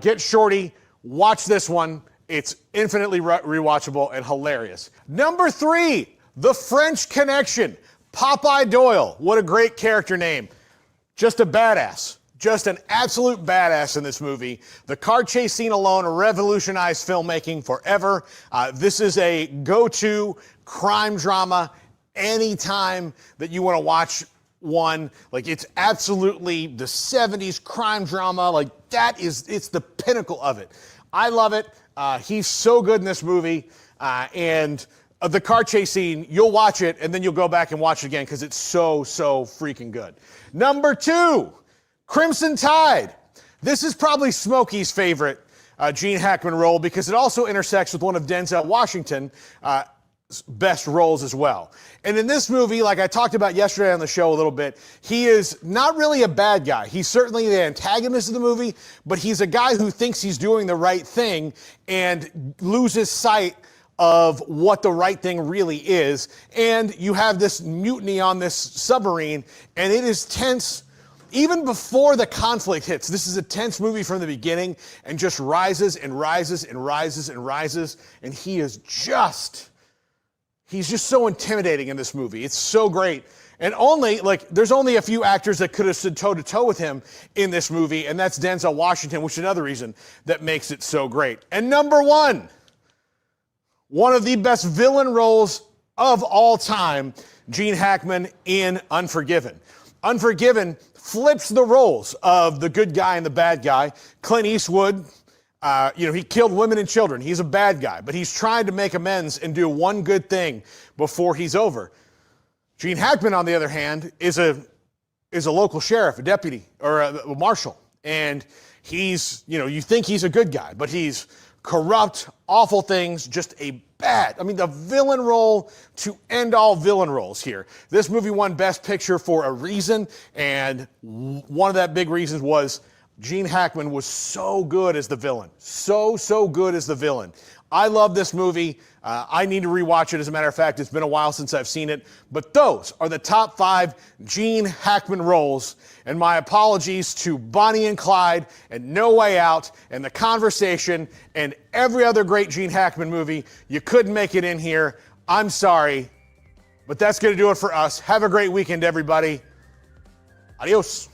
Get Shorty, watch this one. It's infinitely rewatchable and hilarious. Number 3, The French Connection. Popeye Doyle. What a great character name. Just a badass. Just an absolute badass in this movie. The car chase scene alone revolutionized filmmaking forever. This is a go-to crime drama anytime that you want to watch one. Like, it's absolutely the 70s crime drama. Like, it's the pinnacle of it. I love it. He's so good in this movie. And the car chase scene, you'll watch it and then you'll go back and watch it again because it's so freaking good. Number 2, Crimson Tide. This is probably Smokey's favorite Gene Hackman role because it also intersects with one of Denzel Washington's best roles as well. And in this movie, like I talked about yesterday on the show a little bit, he is not really a bad guy. He's certainly the antagonist of the movie, but he's a guy who thinks he's doing the right thing and loses sight of what the right thing really is. And you have this mutiny on this submarine, and it is tense. Even before the conflict hits, this is a tense movie from the beginning and just rises and rises and rises and rises. And he is He's just so intimidating in this movie. It's so great. And there's only a few actors that could have stood toe-to-toe with him in this movie, and that's Denzel Washington, which is another reason that makes it so great. And number one of the best villain roles of all time, Jean Hackman in Unforgiven. Unforgiven flips the roles of the good guy and the bad guy. Clint Eastwood, he killed women and children. He's a bad guy, but he's trying to make amends and do one good thing before he's over. Jean Hackman, on the other hand, is a local sheriff, a deputy, or a marshal. And he's, you think he's a good guy, but he's corrupt, awful things, just the villain role to end all villain roles here. This movie won Best Picture for a reason, and one of that big reasons was Jean Hackman was so good as the villain. So good as the villain. I love this movie. I need to rewatch it. As a matter of fact, it's been a while since I've seen it. But those are the top 5 Jean Hackman roles. And my apologies to Bonnie and Clyde and No Way Out and The Conversation and every other great Jean Hackman movie. You couldn't make it in here. I'm sorry. But that's going to do it for us. Have a great weekend, everybody. Adios.